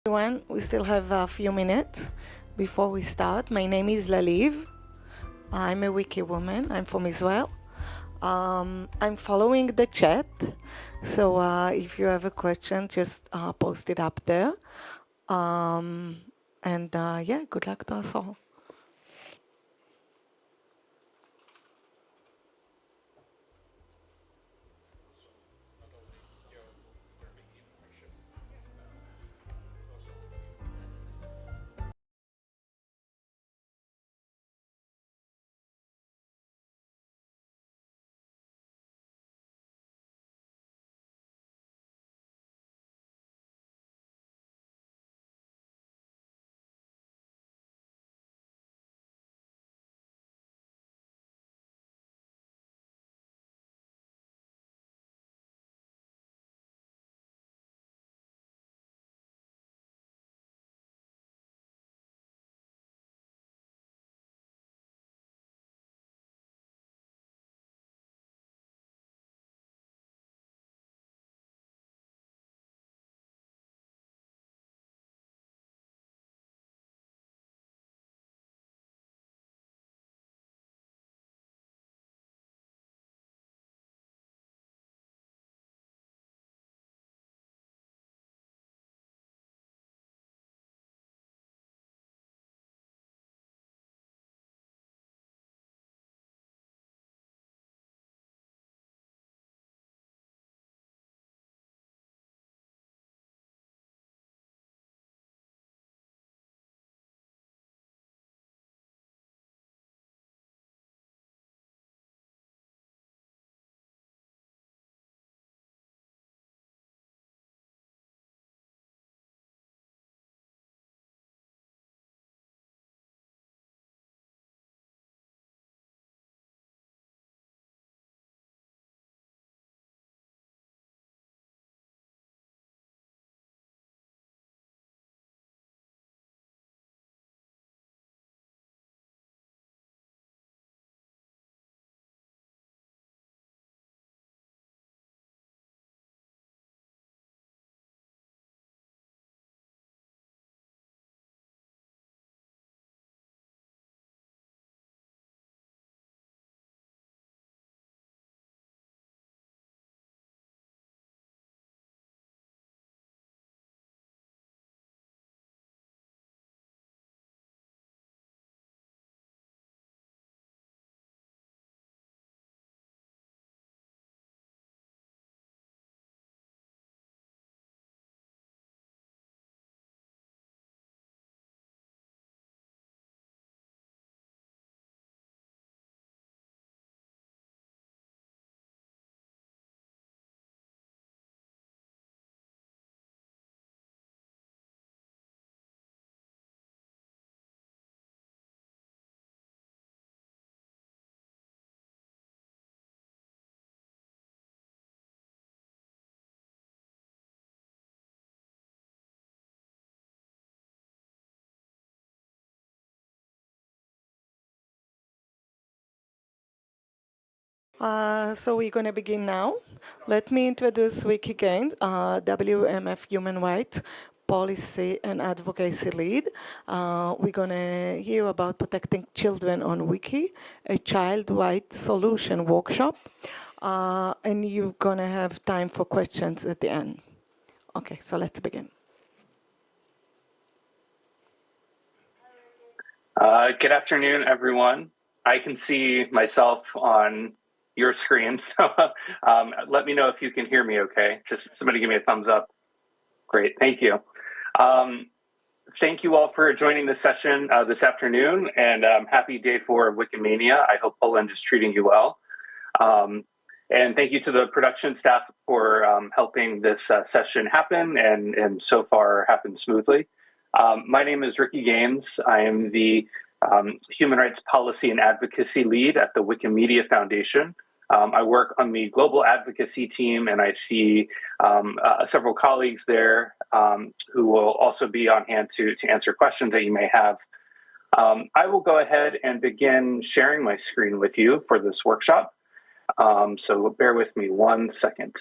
Everyone, we still have a few minutes before we start. My name is Laliv. I'm a wiki woman. I'm from Israel. I'm following the chat, so if you have a question, just post it up there. Yeah, good luck to us all. So we're going to begin now. Let me introduce Wiki again, WMF Human Rights Policy and Advocacy Lead. We're going to hear about protecting children on Wiki, a child rights solution workshop, and you're going to have time for questions at the end. Okay, so let's begin. Good afternoon, everyone. I can see myself on your screen, so let me know if you can hear me okay. Just somebody give me a thumbs up. Great, thank you. Thank you all for joining this session this afternoon, and happy day for Wikimania. I hope Poland is treating you well. And thank you to the production staff for helping this session happen and so far happen smoothly. My name is Ricky Gaines. I am the Human Rights Policy and Advocacy Lead at the Wikimedia Foundation. I work on the global advocacy team, and I see several colleagues there who will also be on hand to answer questions that you may have. I will go ahead and begin sharing my screen with you for this workshop. So bear with me 1 second.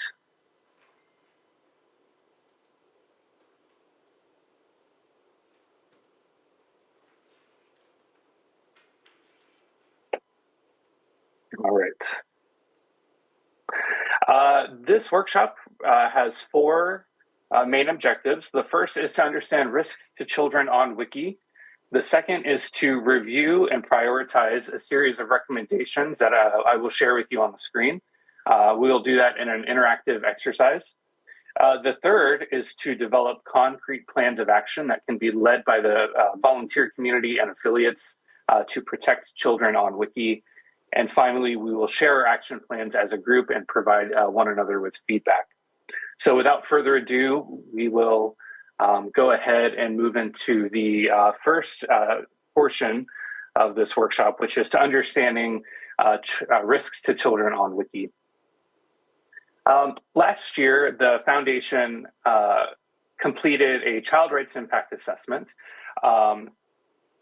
All right. This workshop has four main objectives. The first is to understand risks to children on Wiki. The second is to review and prioritize a series of recommendations that I will share with you on the screen. We'll do that in an interactive exercise. The third is to develop concrete plans of action that can be led by the volunteer community and affiliates to protect children on Wiki. And finally, we will share our action plans as a group and provide one another with feedback. So without further ado, we will go ahead and move into the first portion of this workshop, which is to understanding risks to children on Wiki. Last year, the Foundation completed a child rights impact assessment,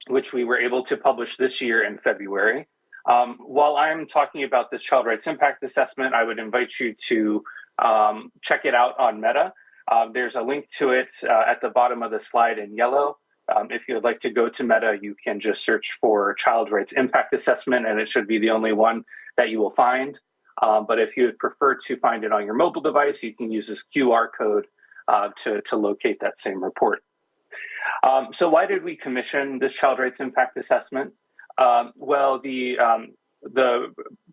which we were able to publish this year in February. While I'm talking about this child rights impact assessment, I would invite you to check it out on Meta. There's a link to it at the bottom of the slide in yellow. If you would like to go to Meta, you can just search for child rights impact assessment, and it should be the only one that you will find. But if you would prefer to find it on your mobile device, you can use this QR code to locate that same report. So why did we commission this child rights impact assessment? Well, the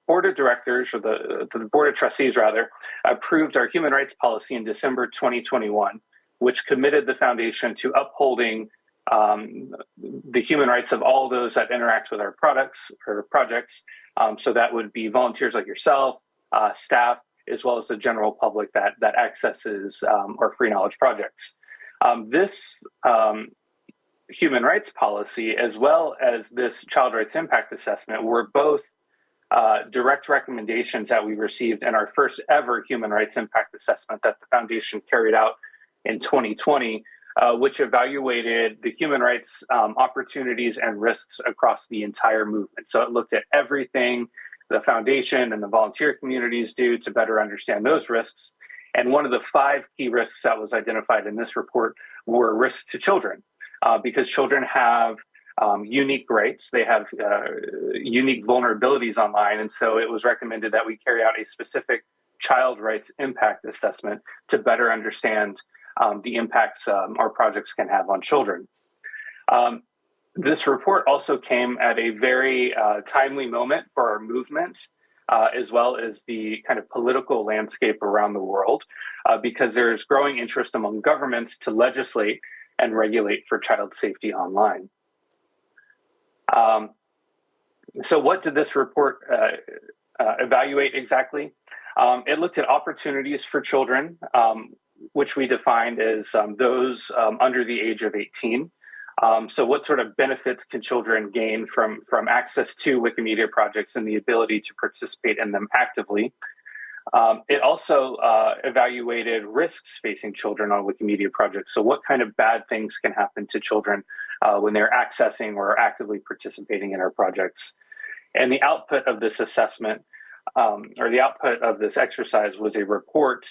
board of directors, or the board of trustees rather, approved our human rights policy in December 2021, which committed the foundation to upholding the human rights of all those that interact with our products or projects. So that would be volunteers like yourself, staff, as well as the general public that accesses our free knowledge projects. This human rights policy, as well as this child rights impact assessment, were both direct recommendations that we received in our first ever human rights impact assessment that the foundation carried out in 2020, which evaluated the human rights opportunities and risks across the entire movement. So it looked at everything the foundation and the volunteer communities do to better understand those risks. And one of the 5 key risks that was identified in this report were risks to children, because children have unique rights, they have unique vulnerabilities online, and so it was recommended that we carry out a specific child rights impact assessment to better understand the impacts our projects can have on children. This report also came at a very timely moment for our movement, as well as the kind of political landscape around the world, because there's growing interest among governments to legislate and regulate for child safety online. So what did this report evaluate exactly? It looked at opportunities for children, which we defined as those under the age of 18. So what sort of benefits can children gain from access to Wikimedia projects and the ability to participate in them actively? It also evaluated risks facing children on Wikimedia projects. So what kind of bad things can happen to children when they're accessing or actively participating in our projects? And the output of this assessment, or the output of this exercise, was a report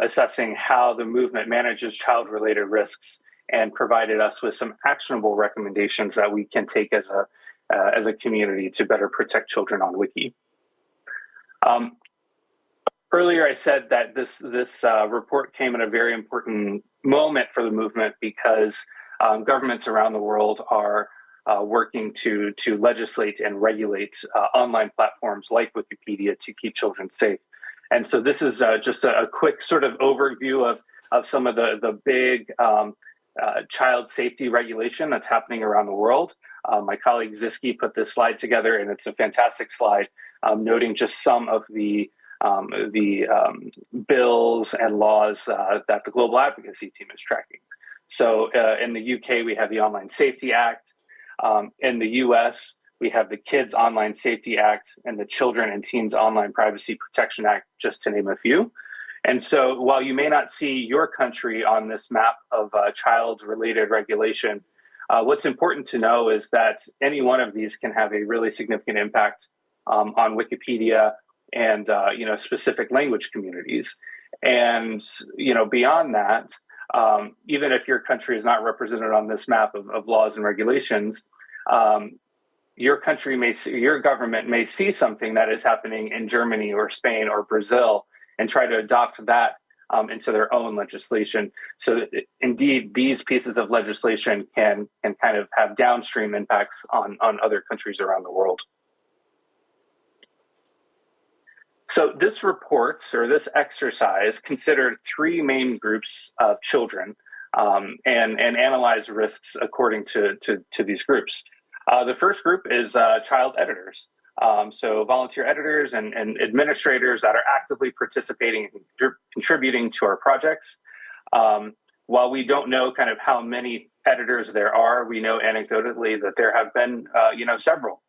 assessing how the movement manages child-related risks and provided us with some actionable recommendations that we can take as a community to better protect children on Wiki. Earlier, I said that this report came at a very important moment for the movement because governments around the world are working to legislate and regulate online platforms like Wikipedia to keep children safe. And so this is just a quick sort of overview of some of the big child safety regulation that's happening around the world. My colleague Ziski put this slide together, and it's a fantastic slide noting just some of the bills and laws that the Global Advocacy team is tracking. So in the UK, we have the Online Safety Act. In the US, we have the Kids Online Safety Act and the Children and Teens Online Privacy Protection Act, just to name a few. And so while you may not see your country on this map of child-related regulation, what's important to know is that any one of these can have a really significant impact on Wikipedia and specific language communities. And beyond that, even if your country is not represented on this map of laws and regulations, your country may see, your government may see something that is happening in Germany or Spain or Brazil and try to adopt that into their own legislation. So indeed, these pieces of legislation can kind of have downstream impacts on other countries around the world. So this report, or this exercise, considered three main groups of children and analyzed risks according to these groups. The first group is child editors. So volunteer editors and administrators that are actively participating and contributing to our projects. While we don't know kind of how many editors there are, we know anecdotally that there have been, several,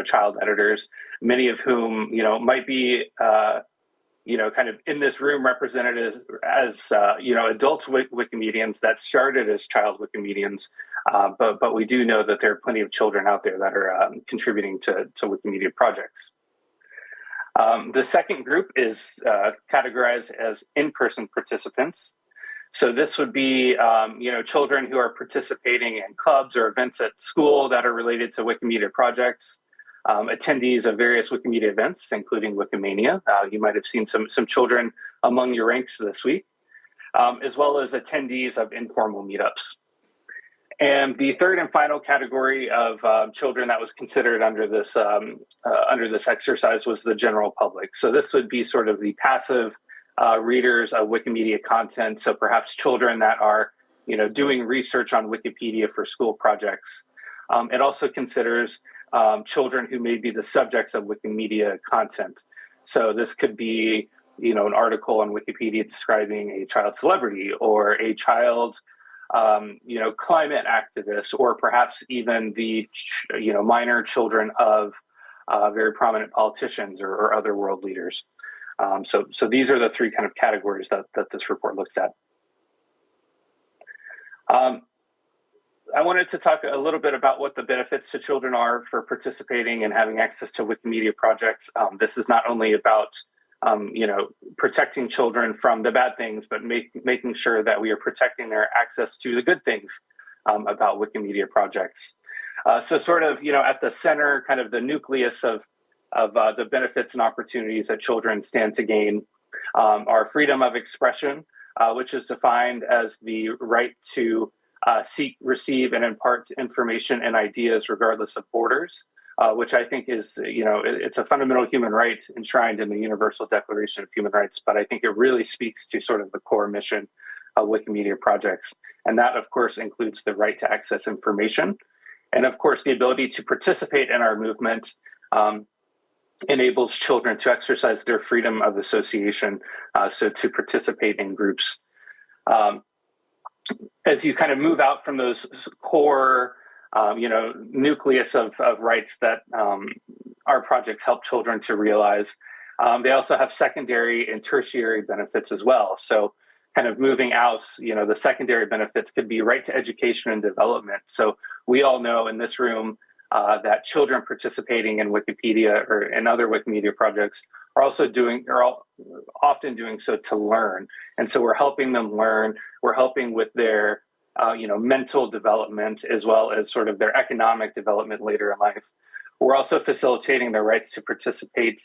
child editors, many of whom, might be, kind of in this room represented as adult Wikimedians that started as child Wikimedians. But we do know that there are plenty of children out there that are contributing to Wikimedia projects. The second group is categorized as in-person participants. So this would be, children who are participating in clubs or events at school that are related to Wikimedia projects, attendees of various Wikimedia events, including Wikimania. You might have seen some children among your ranks this week, as well as attendees of informal meetups. And the third and final category of children that was considered under this exercise was the general public. So this would be sort of the passive readers of Wikimedia content. So perhaps children that are, doing research on Wikipedia for school projects. It also considers children who may be the subjects of Wikimedia content. So this could be, an article on Wikipedia describing a child celebrity or a child climate activists, or perhaps even the, minor children of very prominent politicians or other world leaders. So these are the three kind of categories that this report looks at. I wanted to talk a little bit about what the benefits to children are for participating and having access to Wikimedia projects. This is not only about protecting children from the bad things, but making sure that we are protecting their access to the good things about Wikimedia projects. So sort of, at the center, kind of the nucleus of the benefits and opportunities that children stand to gain are freedom of expression, which is defined as the right to seek, receive, and impart information and ideas regardless of borders. Which I think is, it's a fundamental human right enshrined in the Universal Declaration of Human Rights, but I think it really speaks to sort of the core mission of Wikimedia projects. And that, of course, includes the right to access information. And of course, the ability to participate in our movement enables children to exercise their freedom of association, so to participate in groups. As you kind of move out from those core nucleus of rights that our projects help children to realize. They also have secondary and tertiary benefits as well. So kind of moving out, the secondary benefits could be right to education and development. So we all know in this room that children participating in Wikipedia or in other Wikimedia projects are often doing so to learn. And so we're helping them learn. We're helping with their mental development, as well as sort of their economic development later in life. We're also facilitating their rights to participate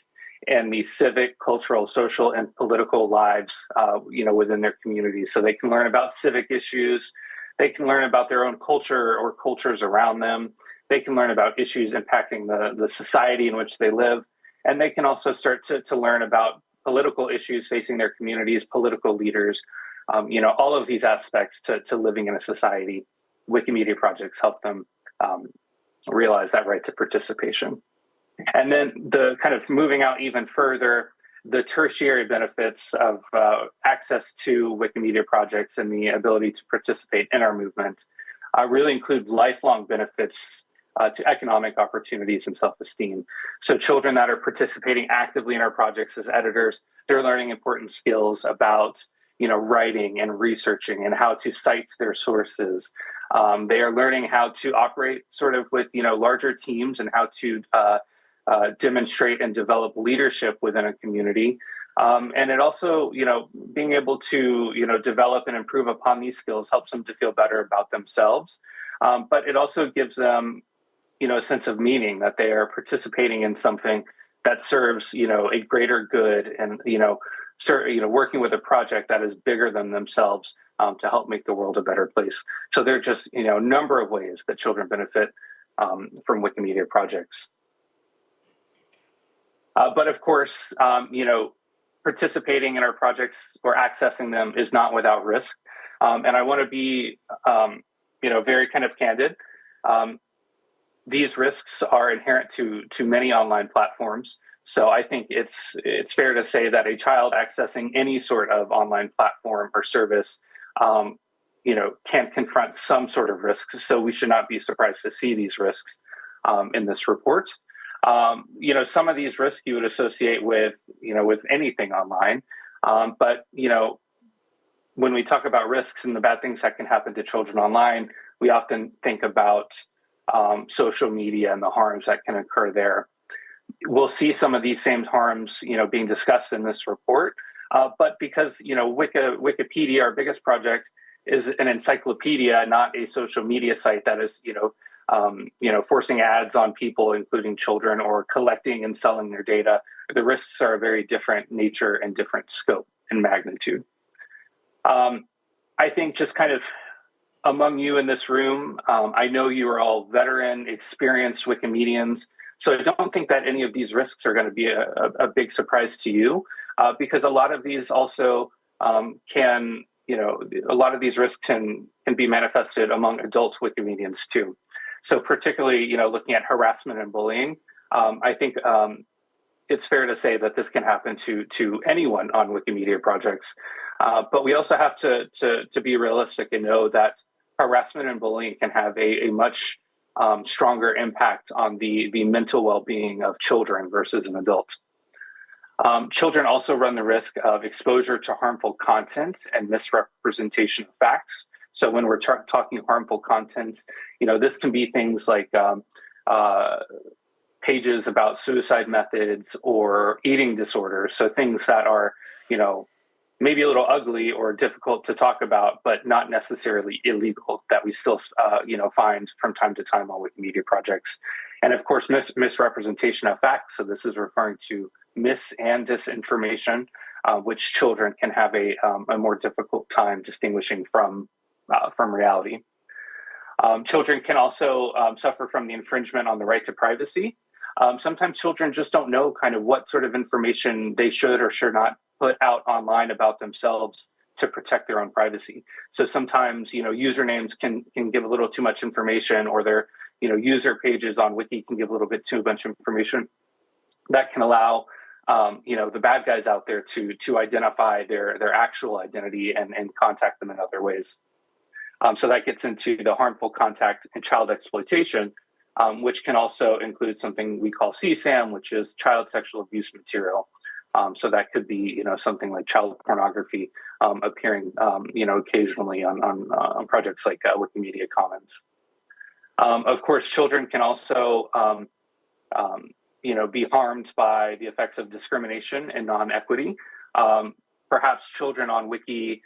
in the civic, cultural, social, and political lives, within their communities. So they can learn about civic issues. They can learn about their own culture or cultures around them. They can learn about issues impacting the society in which they live. And they can also start to learn about political issues facing their communities, political leaders, all of these aspects to living in a society. Wikimedia projects help them realize that right to participation. And then the kind of moving out even further, the tertiary benefits of access to Wikimedia projects and the ability to participate in our movement really include lifelong benefits to economic opportunities and self-esteem. So children that are participating actively in our projects as editors, they're learning important skills about writing and researching and how to cite their sources. They are learning how to operate sort of with, larger teams and how to demonstrate and develop leadership within a community. And it also, being able to, develop and improve upon these skills helps them to feel better about themselves. But it also gives them, a sense of meaning, that they are participating in something that serves, a greater good, and, working with a project that is bigger than themselves to help make the world a better place. So there are just, a number of ways that children benefit from Wikimedia projects. But of course, participating in our projects or accessing them is not without risk. And I want to be, very kind of candid. These risks are inherent to many online platforms. So I think it's fair to say that a child accessing any sort of online platform or service, can confront some sort of risks. So we should not be surprised to see these risks in this report. Some of these risks you would associate with anything online. But when we talk about risks and the bad things that can happen to children online, we often think about social media and the harms that can occur there. We'll see some of these same harms, being discussed in this report. But because, Wikipedia, our biggest project, is an encyclopedia, not a social media site that is, forcing ads on people, including children, or collecting and selling their data. The risks are a very different nature and different scope and magnitude. I think just kind of among you in this room, I know you are all veteran, experienced Wikimedians, so I don't think that any of these risks are going to be a big surprise to you, because a lot of these also a lot of these risks can be manifested among adult Wikimedians too. So particularly, looking at harassment and bullying, I think it's fair to say that this can happen to anyone on Wikimedia projects. But we also have to be realistic and know that harassment and bullying can have a much stronger impact on the mental well-being of children versus an adult. Children also run the risk of exposure to harmful content and misrepresentation of facts. So when we're talking harmful content, this can be things like pages about suicide methods or eating disorders. So things that are, maybe a little ugly or difficult to talk about, but not necessarily illegal, that we still, find from time to time on Wikimedia projects. And of course, misrepresentation of facts. So this is referring to mis and disinformation, which children can have a more difficult time distinguishing from reality. Children can also suffer from the infringement on the right to privacy. Sometimes children just don't know kind of what sort of information they should or should not put out online about themselves to protect their own privacy. So sometimes, usernames can give a little too much information, or their, user pages on Wiki can give a little bit too much information. That can allow, the bad guys out there to identify their actual identity and contact them in other ways. So that gets into the harmful contact and child exploitation, which can also include something we call CSAM, which is child sexual abuse material. So that could be, something like child pornography appearing, occasionally on projects like Wikimedia Commons. Of course, children can also, be harmed by the effects of discrimination and non-equity. Perhaps children on Wiki,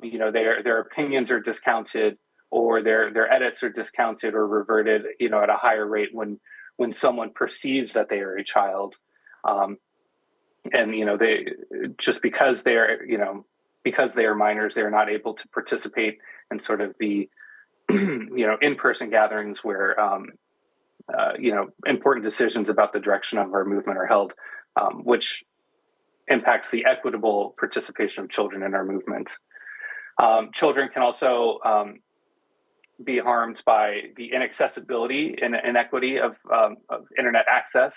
their opinions are discounted, or their edits are discounted or reverted, at a higher rate when someone perceives that they are a child. And they just because they are minors, they are not able to participate in sort of the in-person gatherings where important decisions about the direction of our movement are held, which impacts the equitable participation of children in our movement. Children can also be harmed by the inaccessibility and inequity of internet access.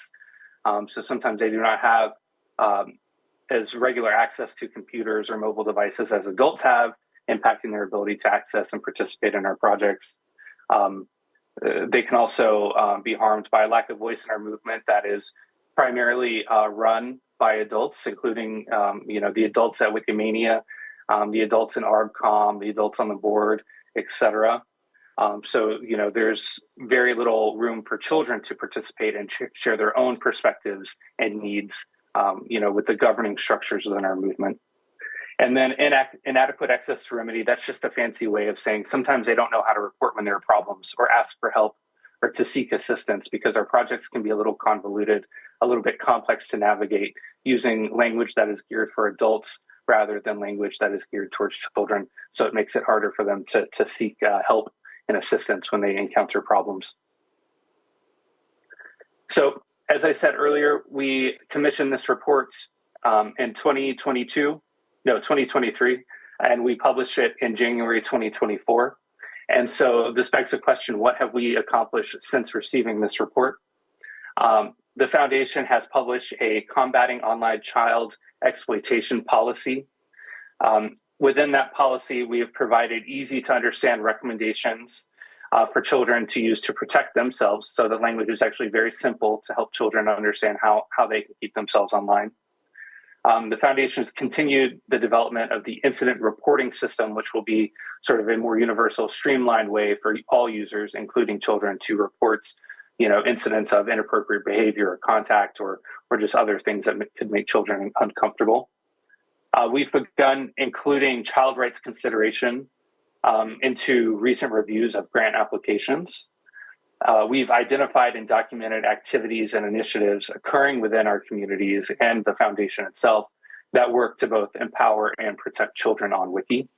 So sometimes they do not have as regular access to computers or mobile devices as adults have, impacting their ability to access and participate in our projects. They can also be harmed by a lack of voice in our movement that is primarily run by adults, including the adults at Wikimania, the adults in ARBCom, the adults on the board, etc. So there's very little room for children to participate and share their own perspectives and needs, with the governing structures within our movement. And then inadequate access to remedy, that's just a fancy way of saying sometimes they don't know how to report when there are problems or ask for help or to seek assistance, because our projects can be a little convoluted, a little bit complex to navigate, using language that is geared for adults rather than language that is geared towards children. So it makes it harder for them to seek help and assistance when they encounter problems. So as I said earlier, we commissioned this report in 2023, and we published it in January 2024. And so this begs the question, what have we accomplished since receiving this report? The foundation has published a combating online child exploitation policy. Within that policy, we have provided easy to understand recommendations for children to use to protect themselves. So the language is actually very simple to help children understand how they can keep themselves online. The foundation has continued the development of the incident reporting system, which will be sort of a more universal, streamlined way for all users, including children, to report, incidents of inappropriate behavior or contact or just other things that could make children uncomfortable. We've begun including child rights consideration into recent reviews of grant applications. We've identified and documented activities and initiatives occurring within our communities and the foundation itself that work to both empower and protect children on Wiki.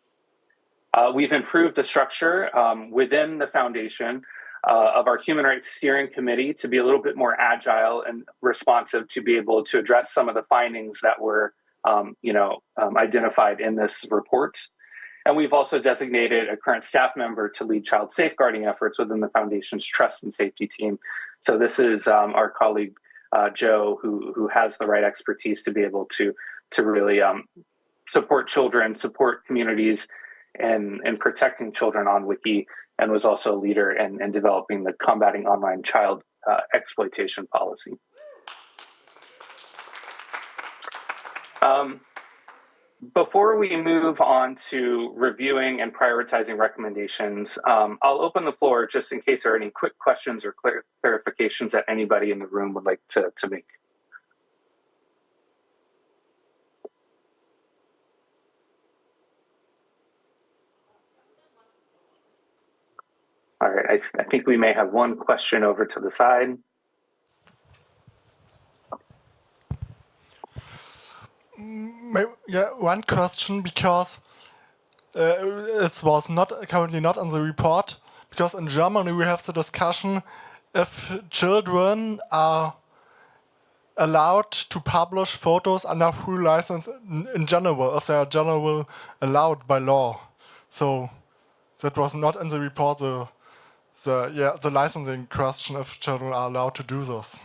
We've improved the structure within the foundation of our Human Rights Steering Committee to be a little bit more agile and responsive to be able to address some of the findings that were identified in this report. And we've also designated a current staff member to lead child safeguarding efforts within the foundation's trust and safety team. So this is our colleague, Joe, who has the right expertise to be able to really support children, support communities, and protecting children on Wiki, and was also a leader in developing the combating online child exploitation policy. Before we move on to reviewing and prioritizing recommendations, I'll open the floor just in case there are any quick questions or clarifications that anybody in the room would like to make. All right, I think we may have one question over to the side. Yeah, one question, because it was currently not on the report, because in Germany we have the discussion if children are allowed to publish photos under full license in general, if they are generally allowed by law. So that was not in the report, the licensing question, if children are allowed to do this.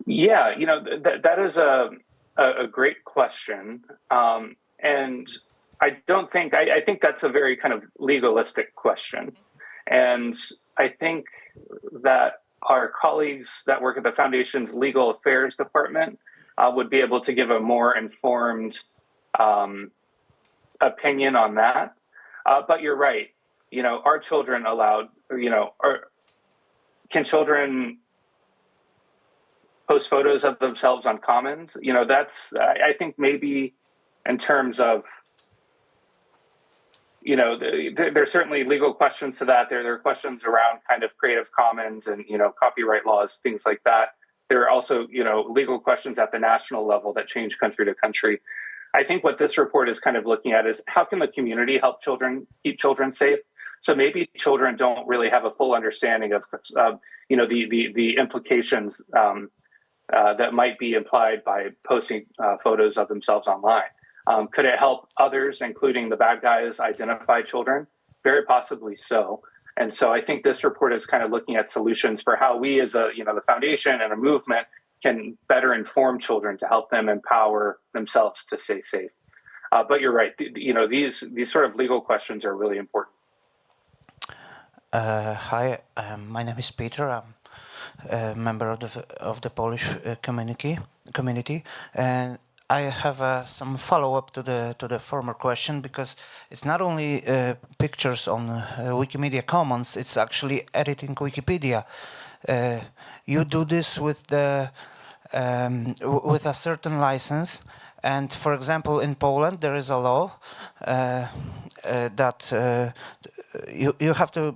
Yeah, that is a great question. And I think that's a very kind of legalistic question. And I think that our colleagues that work at the Foundation's Legal Affairs Department would be able to give a more informed opinion on that. But you're right. Are children allowed, can children post photos of themselves on Commons? That's, I think maybe in terms of, there's certainly legal questions to that. There are questions around kind of Creative Commons and, copyright laws, things like that. There are also, legal questions at the national level that change country to country. I think what this report is kind of looking at is how can the community help keep children safe? So maybe children don't really have a full understanding of, the implications that might be implied by posting photos of themselves online. Could it help others, including the bad guys, identify children? Very possibly so. And so I think this report is kind of looking at solutions for how we as the foundation and a movement can better inform children to help them empower themselves to stay safe. But you're right, these sort of legal questions are really important. Hi, my name is Peter. I'm a member of the Polish community, and I have some follow-up to the former question, because it's not only pictures on Wikimedia Commons; it's actually editing Wikipedia. You do this with a certain license, and for example, in Poland there is a law that you have to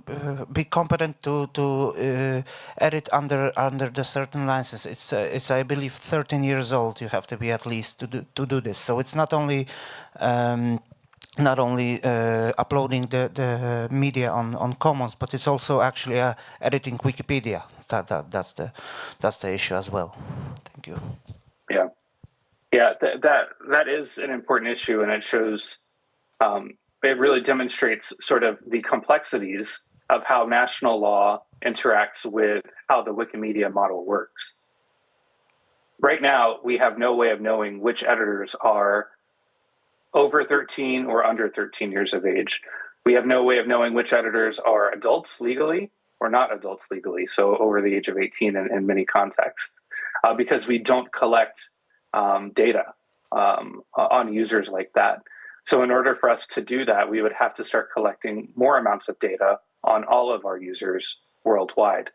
be competent to edit under the certain license. It's I believe 13 years old. You have to be at least to do this. So it's not only uploading the media on Commons, but it's also actually editing Wikipedia. That's the issue as well. Thank you. Yeah, that is an important issue, and it shows. It really demonstrates sort of the complexities of how national law interacts with how the Wikimedia model works. Right now, we have no way of knowing which editors are over 13 or under 13 years of age. We have no way of knowing which editors are adults legally or not adults legally, so over the age of 18 in many contexts, because we don't collect data on users like that. So in order for us to do that, we would have to start collecting more amounts of data on all of our users worldwide,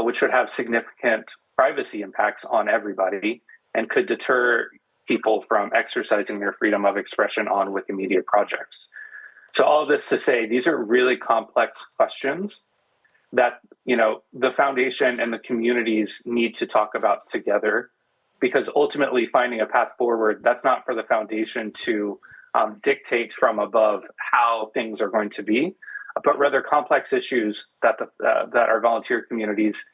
which would have significant privacy impacts on everybody and could deter people from exercising their freedom of expression on Wikimedia projects. So all of this to say, these are really complex questions that, you know, the foundation and the communities need to talk about together, because ultimately finding a path forward, that's not for the foundation to dictate from above how things are going to be, but rather complex issues that that our volunteer communities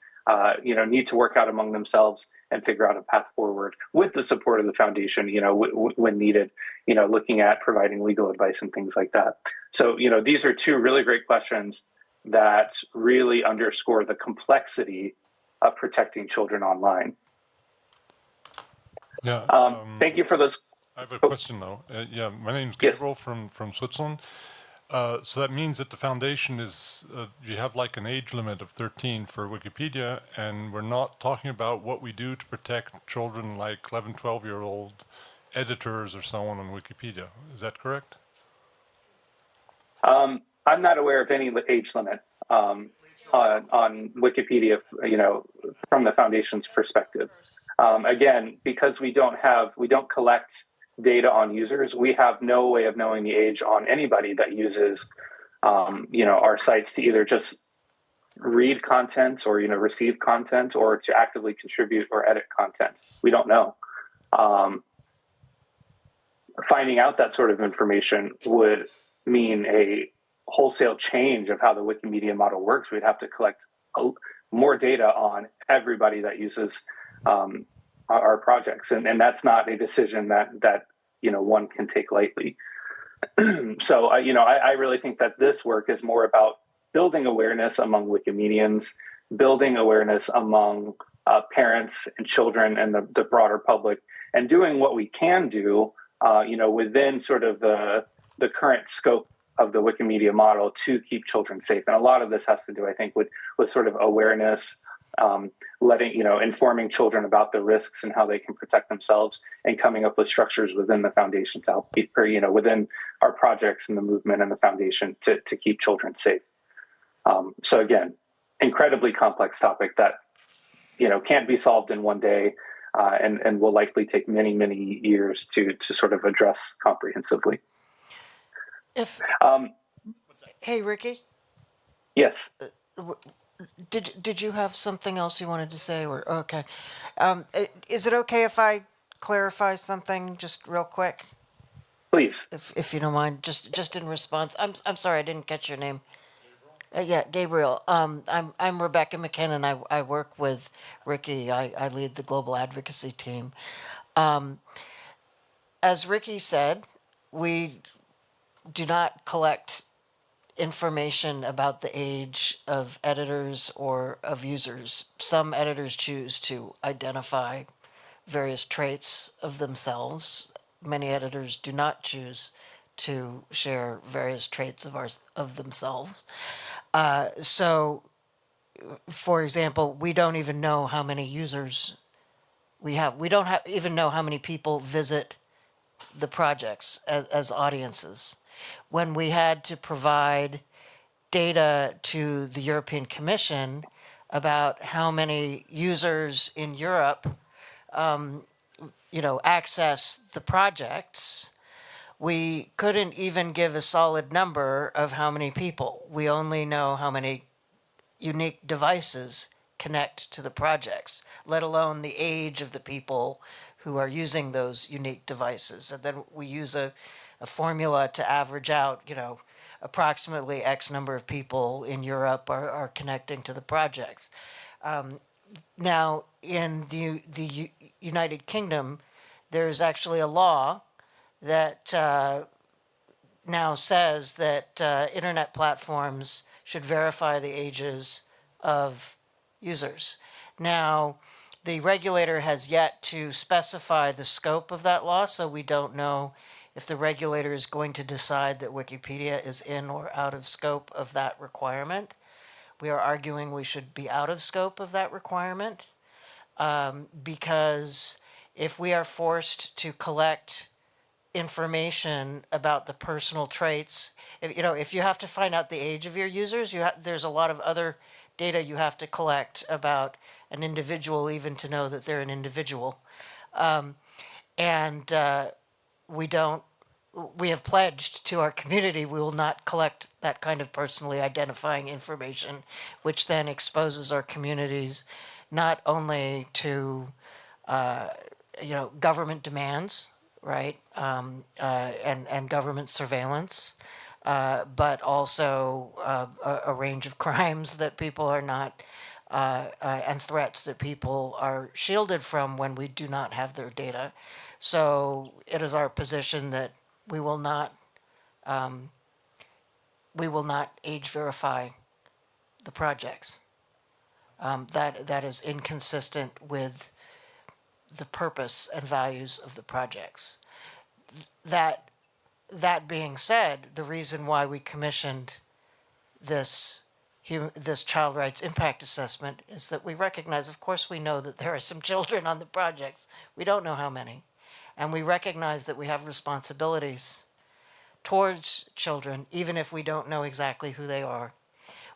need to work out among themselves and figure out a path forward with the support of the foundation, when needed, looking at providing legal advice and things like that. So, these are two really great questions that really underscore the complexity of protecting children online. Yeah. Thank you for those. I have a question though. Yeah, my name's Gabriel from Switzerland. So that means that the foundation is, you have like an age limit of 13 for Wikipedia, and we're not talking about what we do to protect children like 11, 12-year-old editors or so on Wikipedia. Is that correct? I'm not aware of any age limit on Wikipedia, from the foundation's perspective. Again, because we don't collect data on users, we have no way of knowing the age on anybody that uses, our sites to either just read content or, receive content or to actively contribute or edit content. We don't know. Finding out that sort of information would mean a wholesale change of how the Wikimedia model works. We'd have to collect more data on everybody that uses our projects, and that's not a decision that one can take lightly. So I really think that this work is more about building awareness among Wikimedians, building awareness among parents and children and the broader public, and doing what we can do within sort of the current scope of the Wikimedia model to keep children safe. And a lot of this has to do, I think, with sort of awareness, informing children about the risks and how they can protect themselves, and coming up with structures within the foundation to help keep, within our projects and the movement and the foundation to keep children safe. So again, incredibly complex topic that, can't be solved in one day, and will likely take many, many years to sort of address comprehensively. Hey, Ricky. Yes. Did you have something else you wanted to say? Or okay, is it okay if I clarify something just real quick? Please, if you don't mind, just in response. I'm sorry, I didn't catch your name. Yeah, Gabriel. I'm Rebecca McKinnon. I work with Ricky. I lead the global advocacy team. As Ricky said, we do not collect information about the age of editors or of users. Some editors choose to identify various traits of themselves. Many editors do not choose to share various traits of themselves. So, for example, we don't even know how many users we have. We don't even know how many people visit the projects as audiences. When we had to provide data to the European Commission about how many users in Europe, access the projects, we couldn't even give a solid number of how many people. We only know how many unique devices connect to the projects, let alone the age of the people who are using those unique devices. And then we use a formula to average out, approximately X number of people in Europe are connecting to the projects. Now, in the United Kingdom, there's actually a law that now says that internet platforms should verify the ages of users. Now, the regulator has yet to specify the scope of that law, so we don't know if the regulator is going to decide that Wikipedia is in or out of scope of that requirement. We are arguing we should be out of scope of that requirement because if we are forced to collect information about the personal traits, if you have to find out the age of your users, there's a lot of other data you have to collect about an individual even to know that they're an individual. We have pledged to our community we will not collect that kind of personally identifying information, which then exposes our communities not only to government demands, right, and government surveillance, but also a range of crimes that people are not, and threats that people are shielded from when we do not have their data. So it is our position that we will not age verify the projects. That is inconsistent with the purpose and values of the projects. That being said, the reason why we commissioned this child rights impact assessment is that we recognize, of course we know that there are some children on the projects. We don't know how many. And we recognize that we have responsibilities towards children, even if we don't know exactly who they are,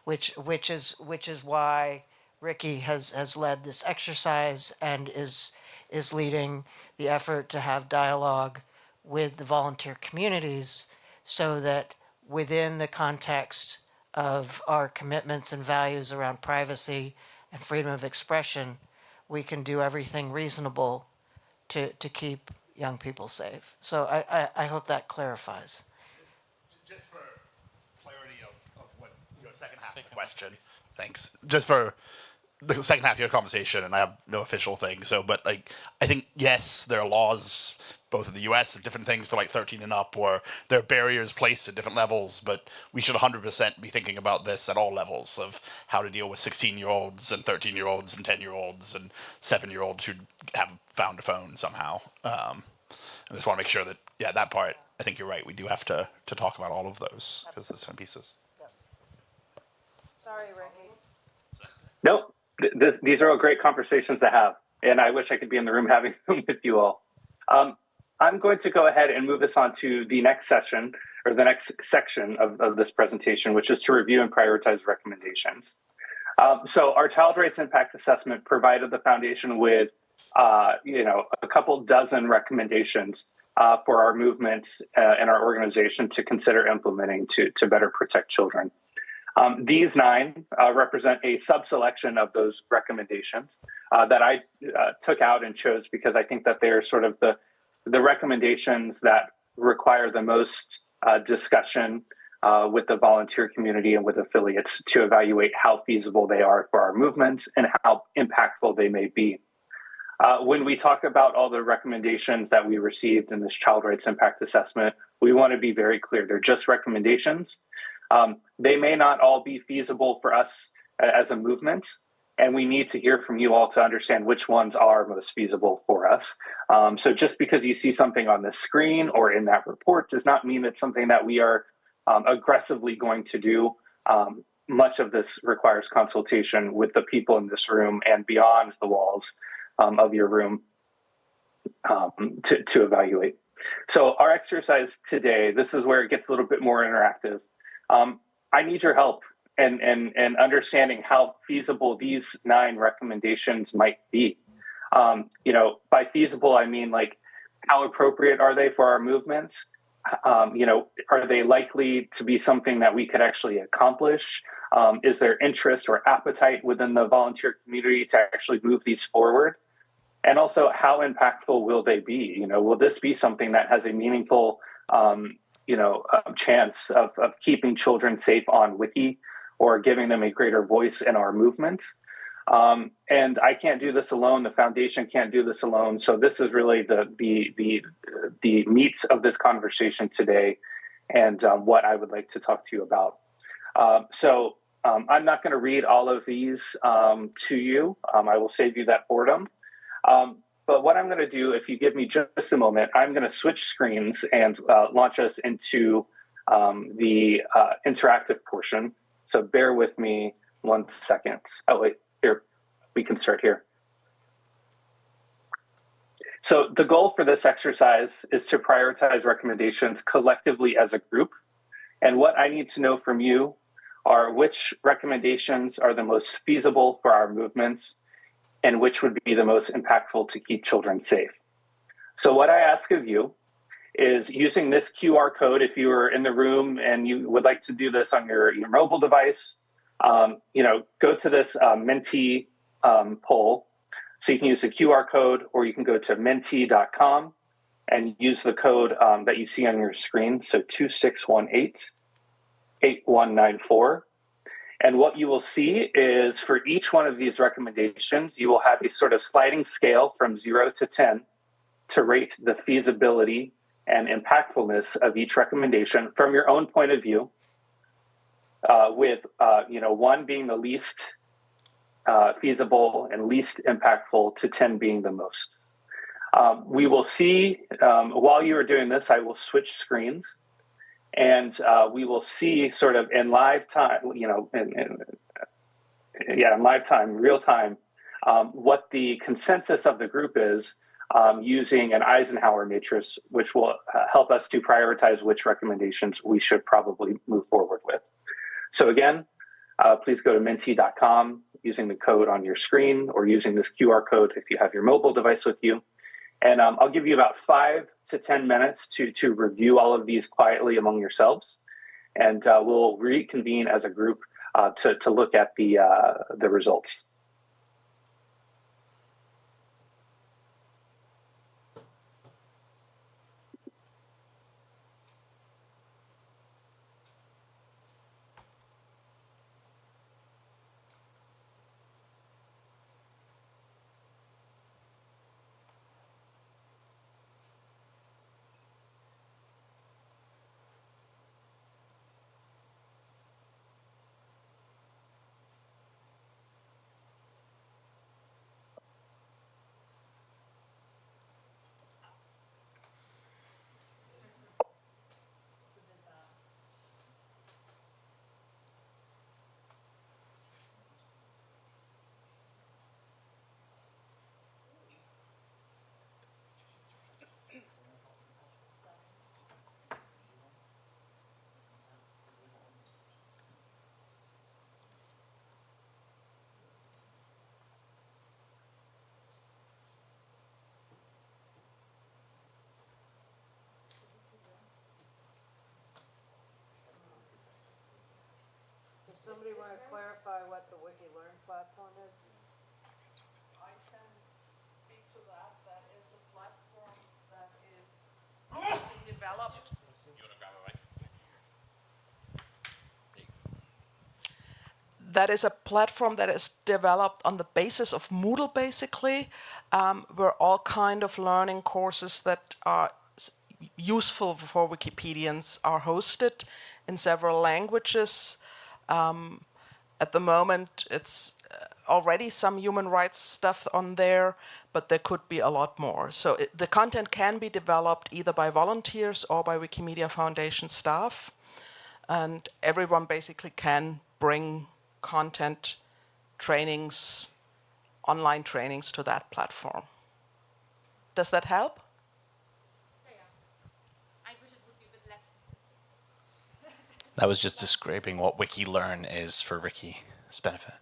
which is why Ricky has led this exercise and is leading the effort to have dialogue with the volunteer communities so that within the context of our commitments and values around privacy and freedom of expression, we can do everything reasonable to keep young people safe. So I hope that clarifies. Just for clarity of what your second half of the question, thanks. Just for the second half of your conversation, and I have no official thing, but I think, yes, there are laws, both in the US and different things for 13 and up, or there are barriers placed at different levels, but we should 100% be thinking about this at all levels of how to deal with 16-year-olds and 13-year-olds and 10-year-olds and 7-year-olds who have found a phone somehow. I just want to make sure that, that part, I think you're right, we do have to talk about all of those, because it's some pieces. Sorry, Ricky. Nope. These are all great conversations to have, and I wish I could be in the room having them with you all. I'm going to go ahead and move us on to the next session, or the next section of this presentation, which is to review and prioritize recommendations. So our Child Rights Impact Assessment provided the foundation with a couple dozen recommendations for our movement and our organization to consider implementing to better protect children. These 9 represent a sub-selection of those recommendations that I took out and chose because I think that they're sort of the recommendations that require the most discussion with the volunteer community and with affiliates to evaluate how feasible they are for our movement and how impactful they may be. When we talk about all the recommendations that we received in this Child Rights Impact Assessment, we want to be very clear. They're just recommendations. They may not all be feasible for us as a movement, and we need to hear from you all to understand which ones are most feasible for us. So just because you see something on the screen or in that report does not mean it's something that we are aggressively going to do. Much of this requires consultation with the people in this room and beyond the walls of your room to evaluate. So our exercise today, this is where it gets a little bit more interactive. I need your help and understanding how feasible these 9 recommendations might be. By feasible, I mean how appropriate are they for our movements? are they likely to be something that we could actually accomplish? Is there interest or appetite within the volunteer community to actually move these forward? And also, how impactful will they be? Will this be something that has a meaningful, chance of keeping children safe on Wiki or giving them a greater voice in our movement? And I can't do this alone. The foundation can't do this alone. So this is really the meat of this conversation today, and what I would like to talk to you about. I'm not going to read all of these to you. I will save you that boredom. But what I'm going to do, if you give me just a moment, I'm going to switch screens and launch us into the interactive portion. So bear with me 1 second. Oh, wait, here, we can start here. So the goal for this exercise is to prioritize recommendations collectively as a group. And what I need to know from you are which recommendations are the most feasible for our movements and which would be the most impactful to keep children safe. So what I ask of you is, using this QR code, if you are in the room and you would like to do this on your mobile device, go to this Menti poll. So you can use the QR code, or you can go to menti.com and use the code that you see on your screen. So 2618-8194. And what you will see is, for each one of these recommendations, you will have a sort of sliding scale from 0 to 10 to rate the feasibility and impactfulness of each recommendation from your own point of view, with 1 being the least feasible and least impactful to 10 being the most. We will see, while you are doing this, I will switch screens. And we will see sort of in live time, in live time, real time, what the consensus of the group is, using an Eisenhower matrix, which will help us to prioritize which recommendations we should probably move forward with. So again, please go to menti.com using the code on your screen, or using this QR code if you have your mobile device with you. And I'll give you about 5 to 10 minutes to review all of these quietly among yourselves. And we'll reconvene as a group to look at the results. Does somebody want to clarify what the WikiLearn platform is? I can speak to that. That is a platform that is being developed. That is a platform that is developed on the basis of Moodle, basically, where all kind of learning courses that are useful for Wikipedians are hosted in several languages. At the moment, it's already some human rights stuff on there, but there could be a lot more. So the content can be developed either by volunteers or by Wikimedia Foundation staff, and everyone basically can bring content, trainings, online trainings to that platform. Does that help? That was just describing what WikiLearn is for Ricky's benefit.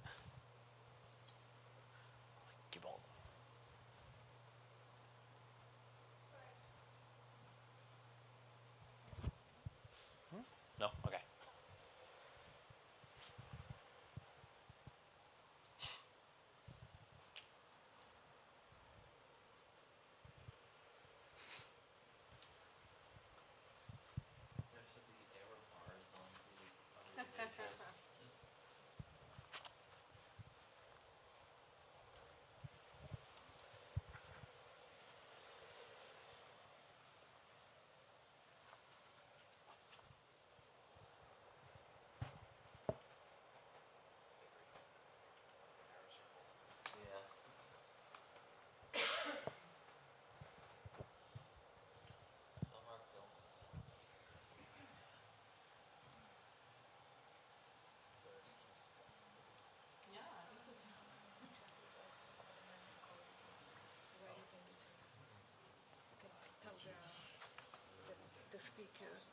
speaker.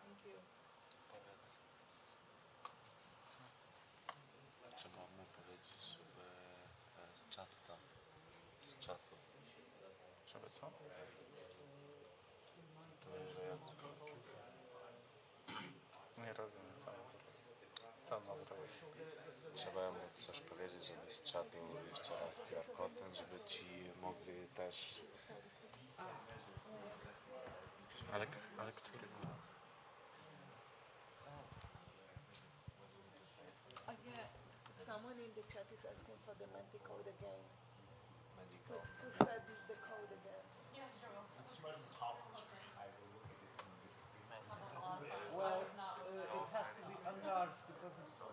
Thank you. Trzeba mu powiedzieć, żeby z czatu tam, z czatu. Żeby co? To że ja na krótkim. Nie rozumiem, co mam zrobić. Trzeba mu coś powiedzieć, żeby z czatu jeszcze raz QR-kodem, żeby ci mogli też... Ale którego? Yeah, someone in the chat is asking for the Menti code again. To set the code again. Yeah, sure. It's right at the top of the screen. Well, it has to be enlarged because it's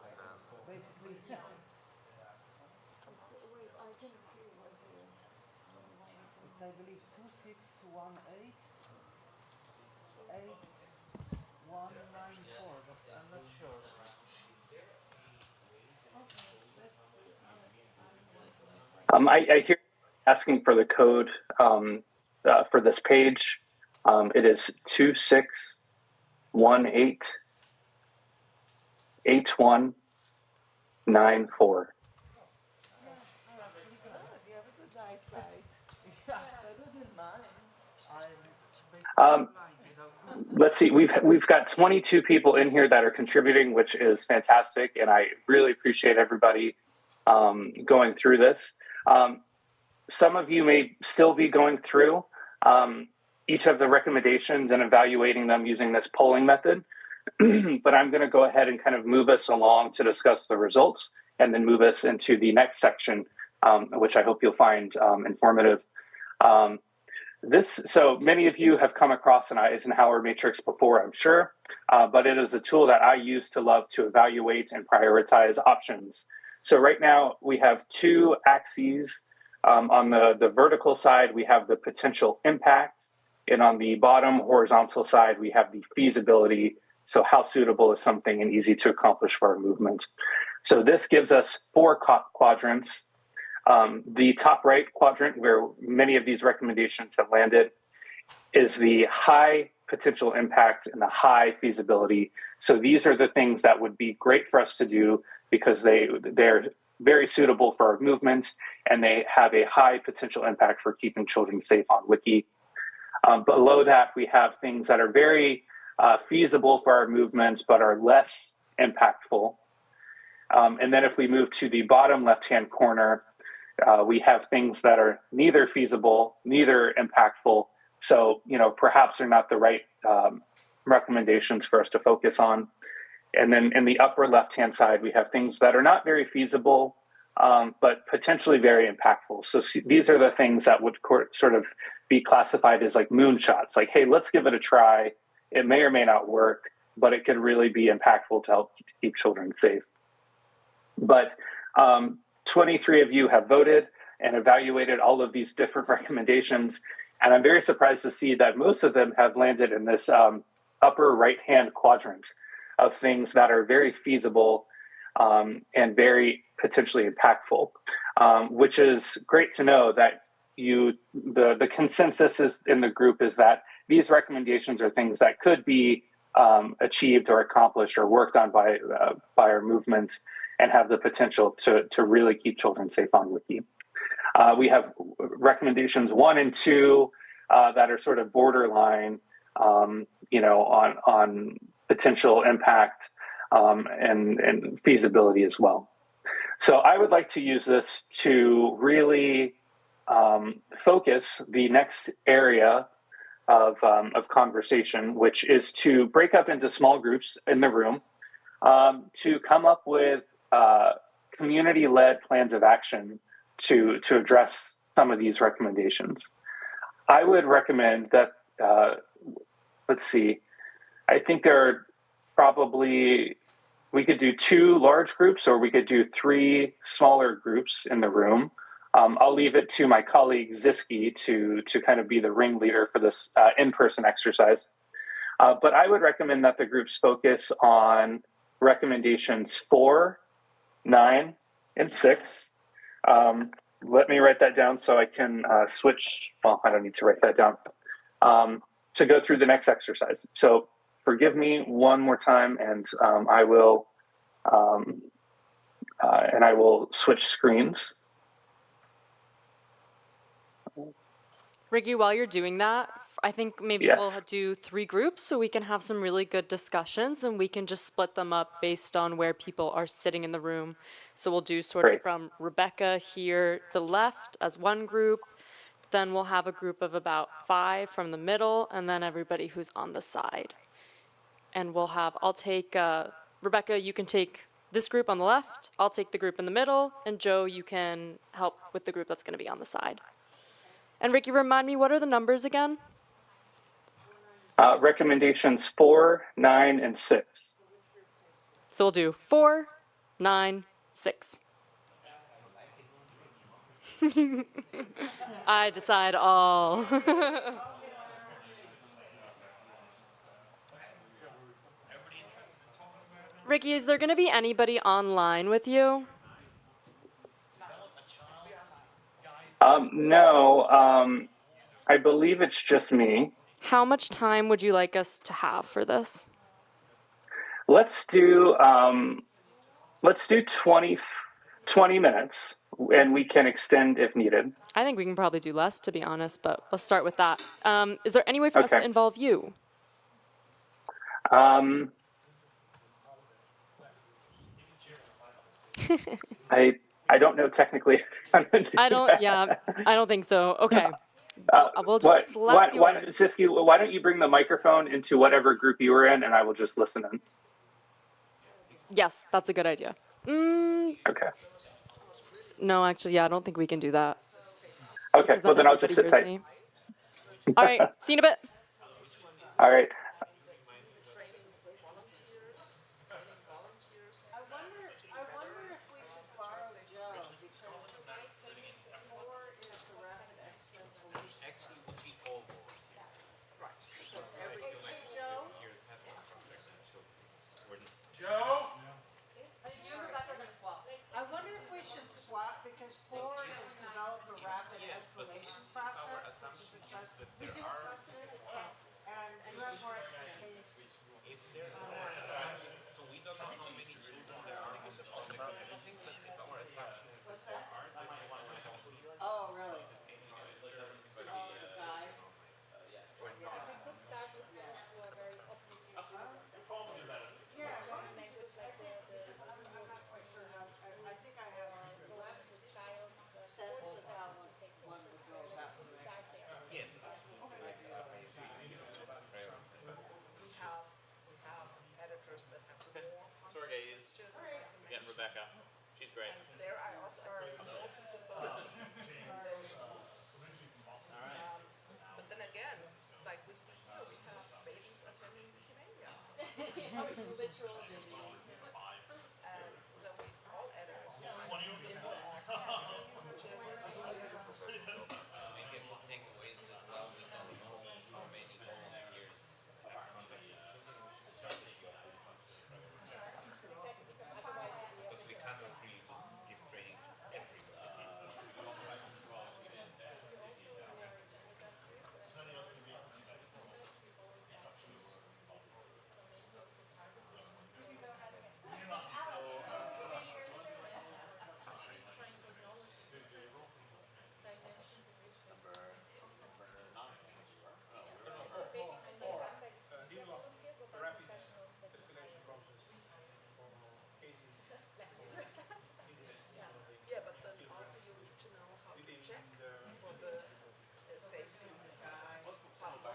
basically... Wait, I can see what It's, I believe, 2618 8194, but I'm not sure. I hear asking for the code for this page. It is 26188194. Let's see. We've got 22 people in here that are contributing, which is fantastic, and I really appreciate everybody going through this. Some of you may still be going through each of the recommendations and evaluating them using this polling method, but I'm going to go ahead and kind of move us along to discuss the results and then move us into the next section, which I hope you'll find informative. So many of you have come across an Eisenhower matrix before, I'm sure, but it is a tool that I use to love to evaluate and prioritize options. So right now we have two axes. On the vertical side, we have the potential impact, and on the bottom horizontal side, we have the feasibility. So how suitable is something and easy to accomplish for our movement? So this gives us four quadrants. The top right quadrant, where many of these recommendations have landed, is the high potential impact and the high feasibility. So these are the things that would be great for us to do because they're very suitable for our movement and they have a high potential impact for keeping children safe on Wiki. Below that, we have things that are very feasible for our movements but are less impactful. And then if we move to the bottom left-hand corner, we have things that are neither feasible, neither impactful. So, perhaps they're not the right recommendations for us to focus on. And then in the upper left-hand side, we have things that are not very feasible, but potentially very impactful. So these are the things that would sort of be classified as like moonshots. Like, hey, let's give it a try. It may or may not work, but it could really be impactful to help keep children safe. But 23 of you have voted and evaluated all of these different recommendations. And I'm very surprised to see that most of them have landed in this upper right-hand quadrant of things that are very feasible and very potentially impactful, which is great to know that the consensus in the group is that these recommendations are things that could be achieved or accomplished or worked on by our movement and have the potential to really keep children safe on Wiki. We have recommendations 1 and 2 that are sort of borderline, on potential impact and feasibility as well. So I would like to use this to really focus the next area of conversation, which is to break up into small groups in the room to come up with community-led plans of action to address some of these recommendations. I would recommend that, I think there are probably, we could do 2 large groups or we could do 3 smaller groups in the room. I'll leave it to my colleague Ziski to kind of be the ringleader for this in-person exercise. But I would recommend that the groups focus on recommendations 4, 9, and 6. Let me write that down so I can switch. Well, I don't need to write that down. to go through the next exercise. So forgive me one more time, and I will switch screens. Ricky, while you're doing that, I think maybe Yes. we'll do 3 groups so we can have some really good discussions, and we can just split them up based on where people are sitting in the room. So we'll do sort of from Rebecca here to the left as one group, then we'll have a group of about 5 from the middle, and then everybody who's on the side. And I'll take, Rebecca, you can take this group on the left, I'll take the group in the middle, and Joe, you can help with the group that's going to be on the side. And Ricky, remind me, what are the numbers again? Recommendations 4, 9, and 6. So we'll do 4, 9, 6. I decide all. Ricky, is there going to be anybody online with you? No, I believe it's just me. How much time would you like us to have for this? Let's do 20 minutes, and we can extend if needed. I think we can probably do less, to be honest, but let's start with that. Is there any way for us to involve you? I don't know technically. I don't think so. Okay. We'll just slap you in. Siski, why don't you bring the microphone into whatever group you were in, and I will just listen in. Yes, that's a good idea. Okay. No, actually, I don't think we can do that. Okay, well then I'll just sit tight. All right, see you in a bit. All right. Joe? I wonder if we should swap because 4 has developed a rapid escalation process. We do and you have more expertise. So we don't know how many children there are in the process. I think that our assumption is What's that? Oh, really? Oh, the guy? I think I have less sense of how one would go about it. Yes. We have editors that have more. Sorry guys. Getting Rebecca. She's great. There I also are dolphins and bones. But then again, like we see here, we have babies attending Wikimania. It's literal babies. And so we all editors Because we cannot really just give training Yeah, but then also you need to know how to check for the safety. How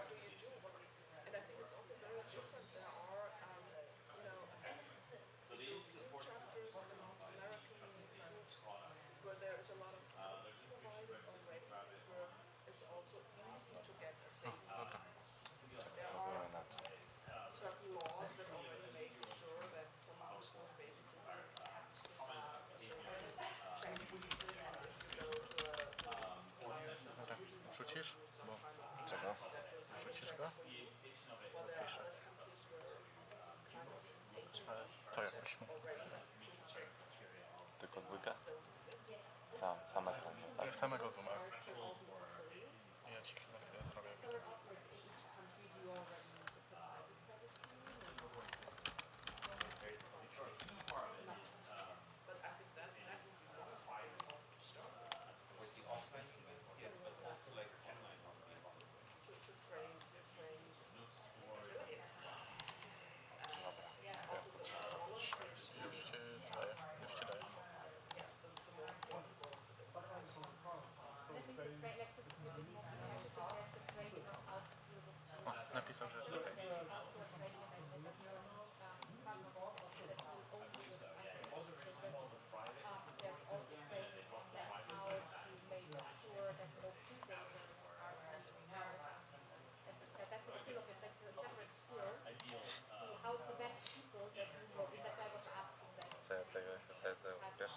do you do? And I think it's also very different. There are, chapters in North American groups where there is a lot of provided already, where it's also easy to get a safety. There are certain laws that already make sure that someone who's not babysitting has to check if you go to a Wrzucisz? Czego? Wrzucisz go? To jakoś tylko 2? Samego. Tak, samego zooma. Ja ci za chwilę zrobię.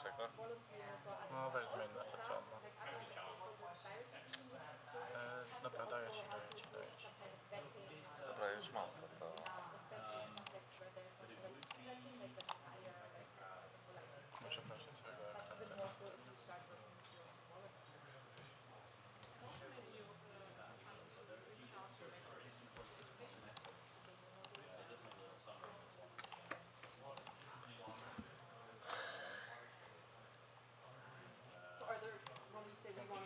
pierwszego. No weź zmień na to co on ma. Dobra, daję ci. Dobra, już mam to. Muszę proszę swojego ekranu. So are there, when we say we want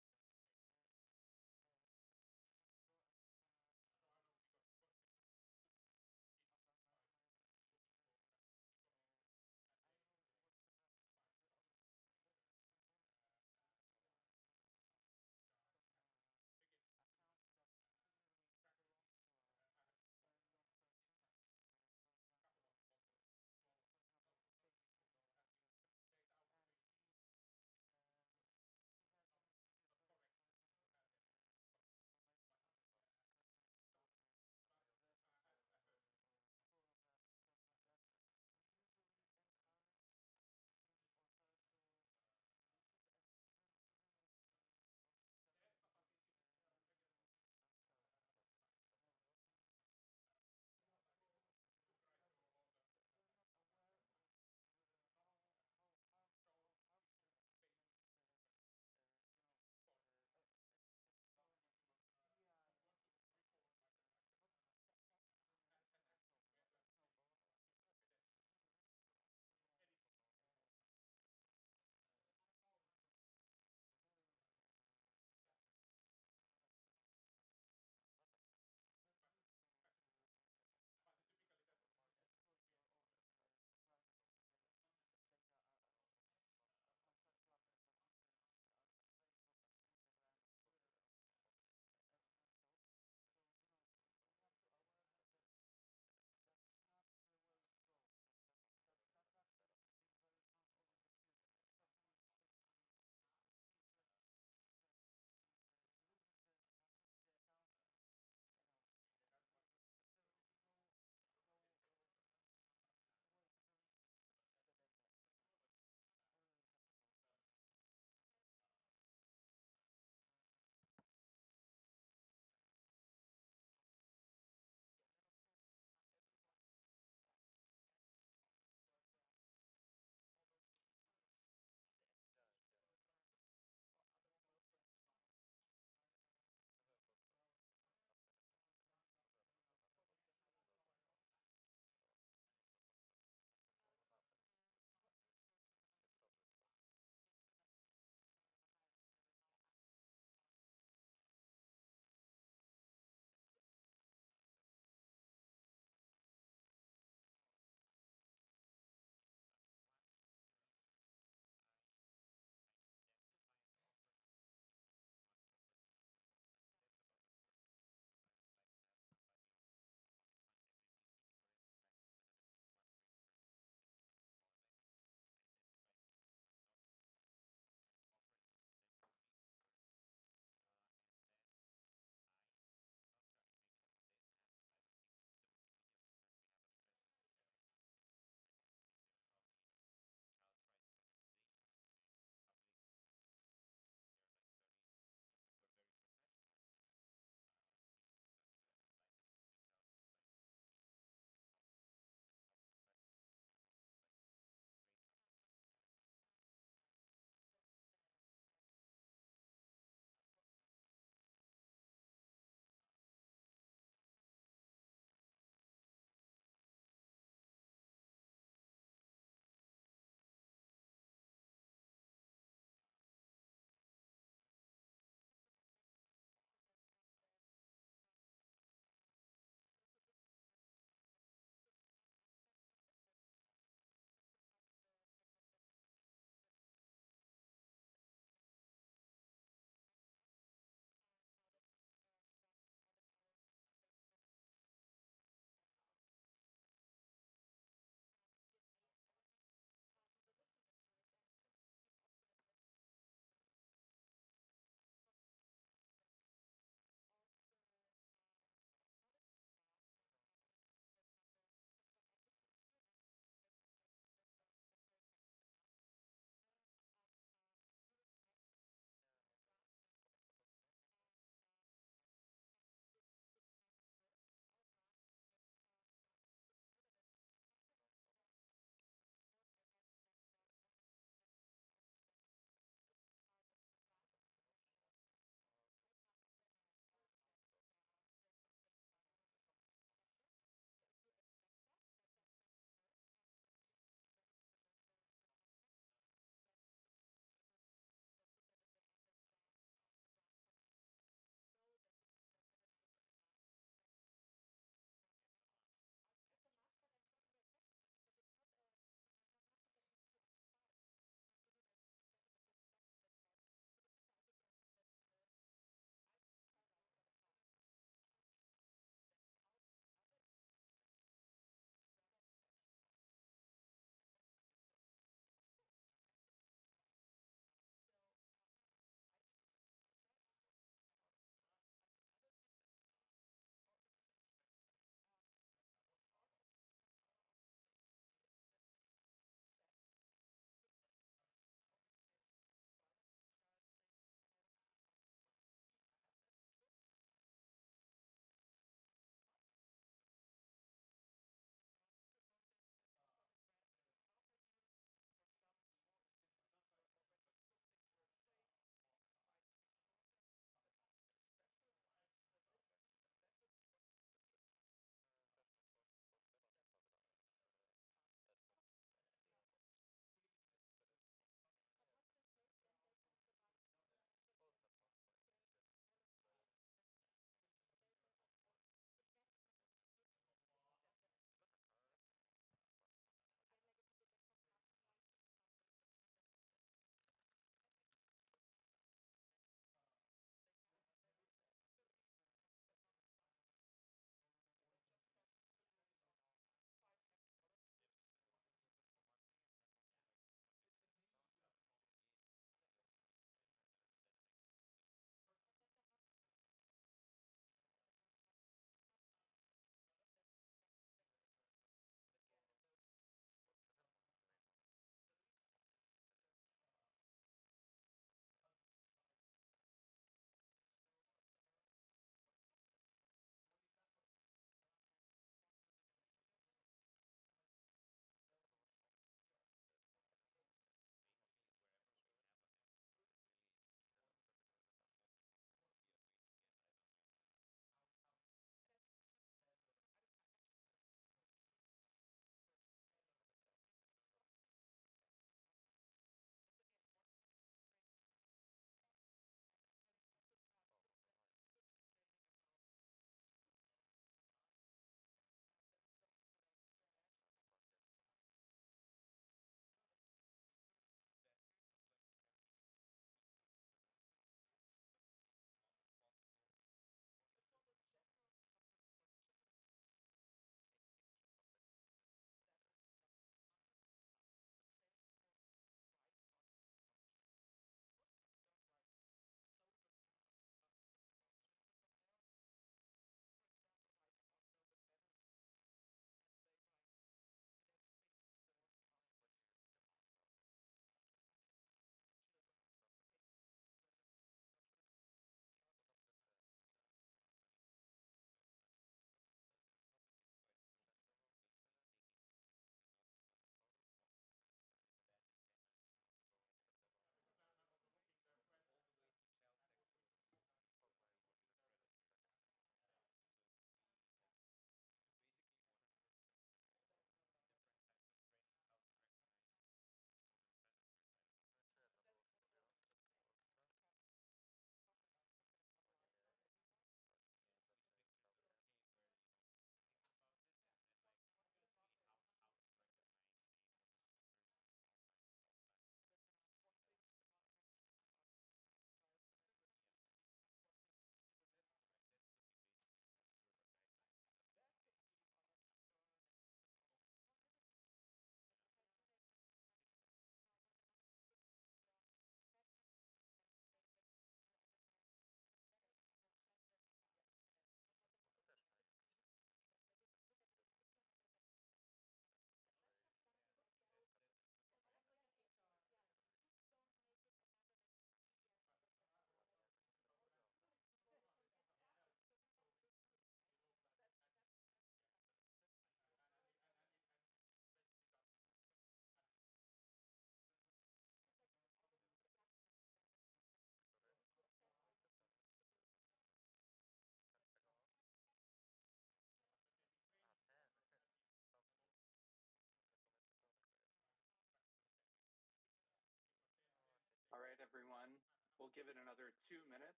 give it another 2 minutes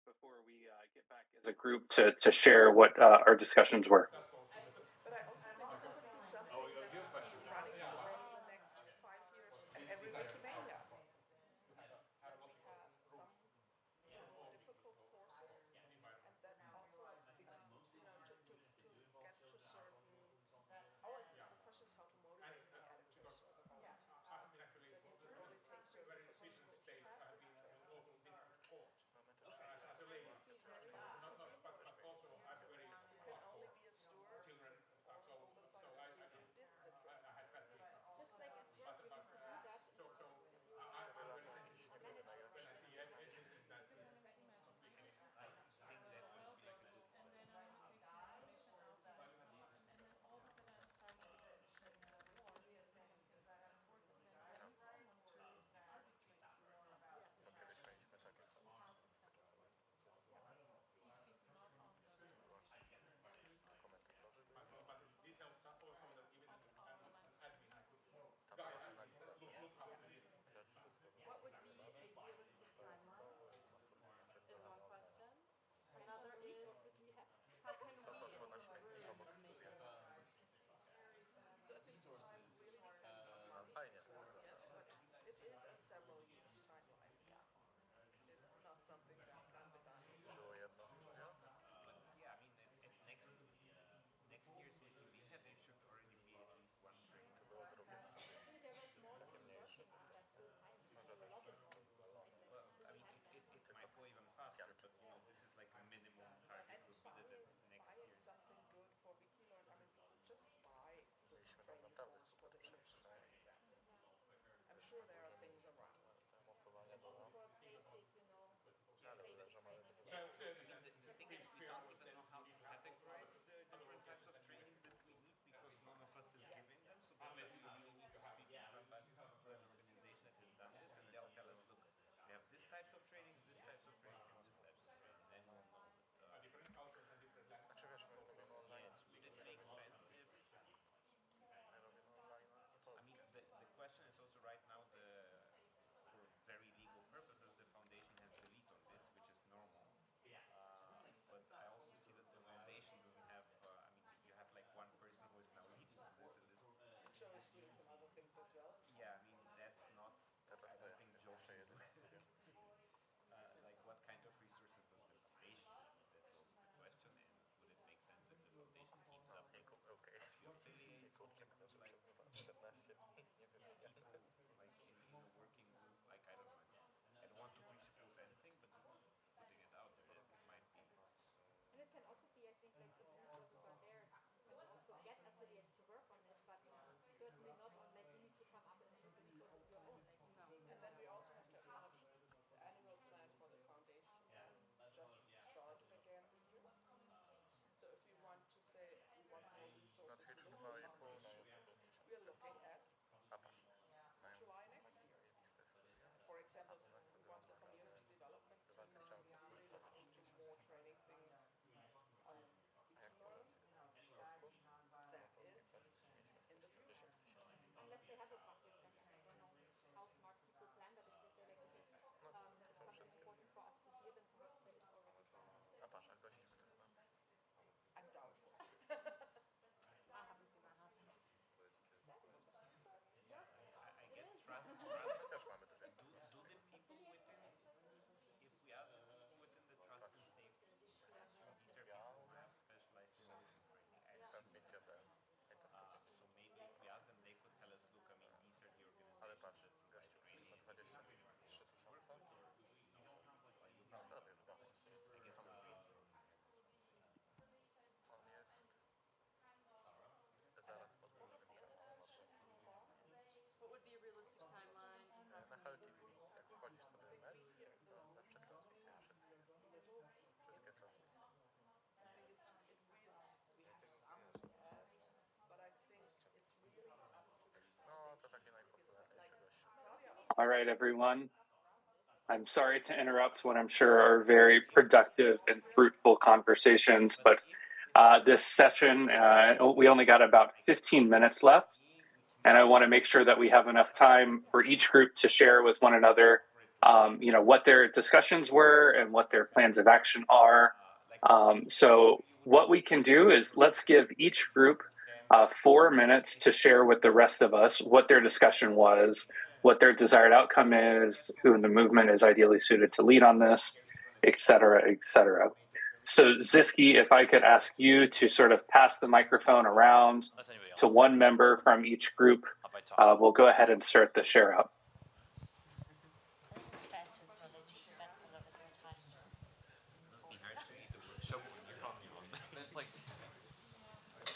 before we get back as a group to share what our discussions were. But I also think it's super something that running for the next 5 years at every Wikimania. That we have some difficult courses, and then also, to get to certain. Always the question is how to motivate the editors or the authors. That you really take certain positions that you have with journals. It would be very you can only be a steward all the time if you did the training. Just like if you do that, What would be a realistic timeline? Is one question. Another is how can we in this room make it happen? So I think time really depends on how but it is a several years timeline. It's not something that can be done. Yeah, I mean, next year's Wikimedia, there should already be at least one training. Well, I mean, it might go even faster, but this is like a minimum target would be that next year. Something good for WikiLearn. I mean, just buy the training course for the first training. I'm sure there are things around. The thing is, we don't even know how to categorize the different types of trainings that we need because none of us is giving them. So basically, we need to speak to somebody, to an organization that has done this, and they'll tell us, look, we have this types of trainings, this types of training, and this types of training. Then we'll know. Different cultures and different languages. Yes, would it make sense if? I mean, the question is also right now for very legal purposes, the foundation has the lead on this, which is normal. But I also see that the foundation doesn't have. I mean, you have like one person who is now leading on this, and this. And Joe is doing some other things as well. Yeah, I mean that's not. I don't think Joe can do it. Like, what kind of resources does the foundation have? That's also the question. And would it make sense if the foundation teams up with a few affiliates, like in a working group? Like, I don't know. I don't want to presuppose anything, but just putting it out there, it might be. And it can also be, I think, that the resources are there. You can also get affiliates to work on it, but certainly not on like you need to come up and do the resources your own. Like no. And then we also have to acknowledge the annual plan for the foundation just started again this year. So if we want to say we want more resources for the foundation, we are looking at July next year. For example, we want the community development team really look into more training things on WikiLearn. That is in the future. Unless they have a budget, then I don't know how smart people plan, but if they say like this is something important for us this year, then perhaps they should already plan. I'm doubtful. I haven't seen that happen. I guess trust. Do the people within, if we ask the people within the trust and safety, these are people who have specialized skills in training. So maybe if we ask them, they could tell us, look, I mean, these are the organizations that provide training. I guess we'll brainstorm. What would be a realistic timeline? But I think it's really All right, everyone. I'm sorry to interrupt what I'm sure are very productive and fruitful conversations, but this session, we only got about 15 minutes left, and I want to make sure that we have enough time for each group to share with one another what their discussions were and what their plans of action are. So what we can do is let's give each group 4 minutes to share with the rest of us what their discussion was, what their desired outcome is, who in the movement is ideally suited to lead on this, et cetera, et cetera. So Ziski, if I could ask you to sort of pass the microphone around to one member from each group, we'll go ahead and start the share out.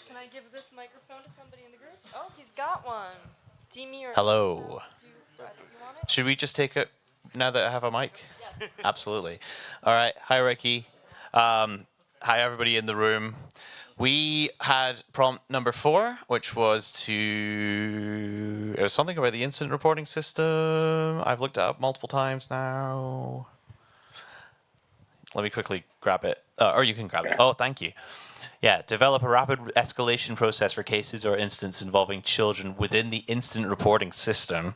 Can I give this microphone to somebody in the group? Oh, he's got one. Demi or Hello. you want it? Should we just take it now that I have a mic? Yes. Absolutely. All right. Hi, Ricky. Hi, everybody in the room. We had prompt number 4, which was it was something about the incident reporting system. I've looked it up multiple times now. Let me quickly grab it. Or you can grab it. Oh, thank you. Yeah, develop a rapid escalation process for cases or incidents involving children within the incident reporting system.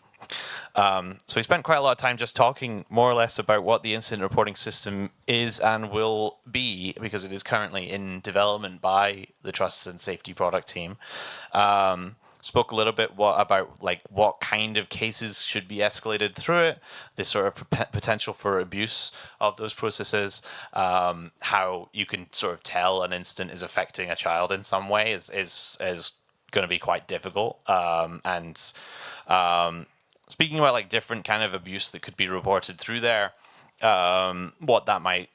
So we spent quite a lot of time just talking more or less about what the incident reporting system is and will be, because it is currently in development by the Trust and Safety product team. Spoke a little bit about what kind of cases should be escalated through it, the sort of potential for abuse of those processes, how you can sort of tell an incident is affecting a child in some way is going to be quite difficult. Speaking about different kind of abuse that could be reported through there, what that might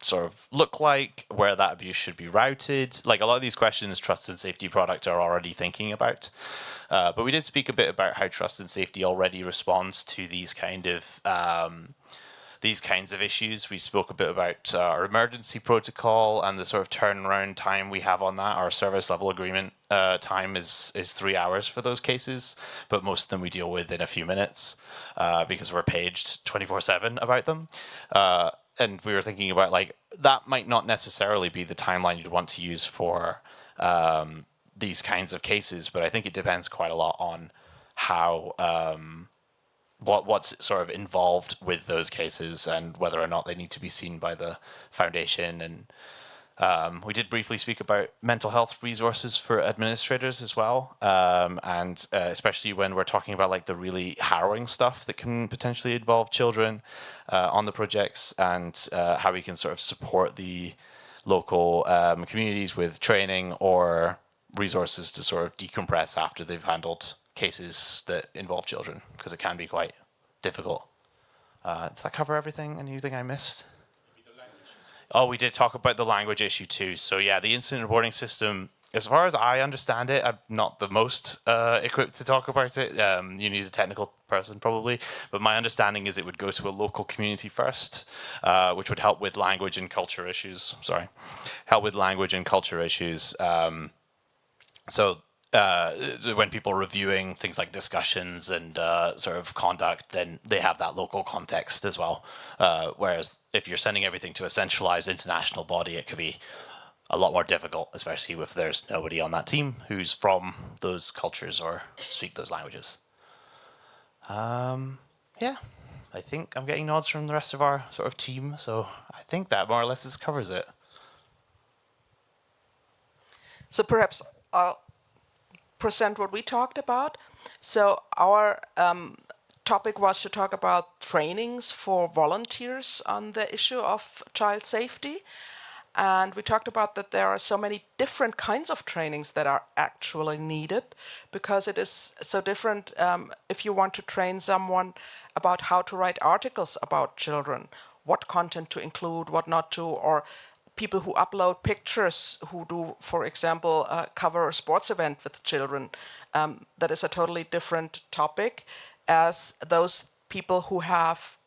sort of look like, where that abuse should be routed. A lot of these questions Trust and Safety product are already thinking about. But we did speak a bit about how Trust and Safety already responds to these kinds of issues. We spoke a bit about our emergency protocol and the sort of turnaround time we have on that. Our service level agreement time is 3 hours for those cases, but most of them we deal with in a few minutes because we're paged 24/7 about them. And we were thinking about that might not necessarily be the timeline you'd want to use for these kinds of cases, but I think it depends quite a lot on how what's sort of involved with those cases and whether or not they need to be seen by the foundation. And we did briefly speak about mental health resources for administrators as well, and especially when we're talking about the really harrowing stuff that can potentially involve children on the projects, and how we can sort of support the local communities with training or resources to sort of decompress after they've handled cases that involve children, because it can be quite difficult. Does that cover everything? Anything I missed? Oh, we did talk about the language issue too. So yeah, the incident reporting system, as far as I understand it, I'm not the most equipped to talk about it. You need a technical person probably, but my understanding is it would go to a local community first, which would help with language and culture issues. So when people are reviewing things like discussions and sort of conduct, then they have that local context as well. Whereas if you're sending everything to a centralized international body, it could be a lot more difficult, especially if there's nobody on that team who's from those cultures or speak those languages. Yeah, I think I'm getting nods from the rest of our sort of team, so I think that more or less covers it. So perhaps I'll present what we talked about. So our topic was to talk about trainings for volunteers on the issue of child safety. And we talked about that there are so many different kinds of trainings that are actually needed, because it is so different if you want to train someone about how to write articles about children, what content to include, what not to, or people who upload pictures, who do, for example, cover a sports event with children. That is a totally different topic as those people who have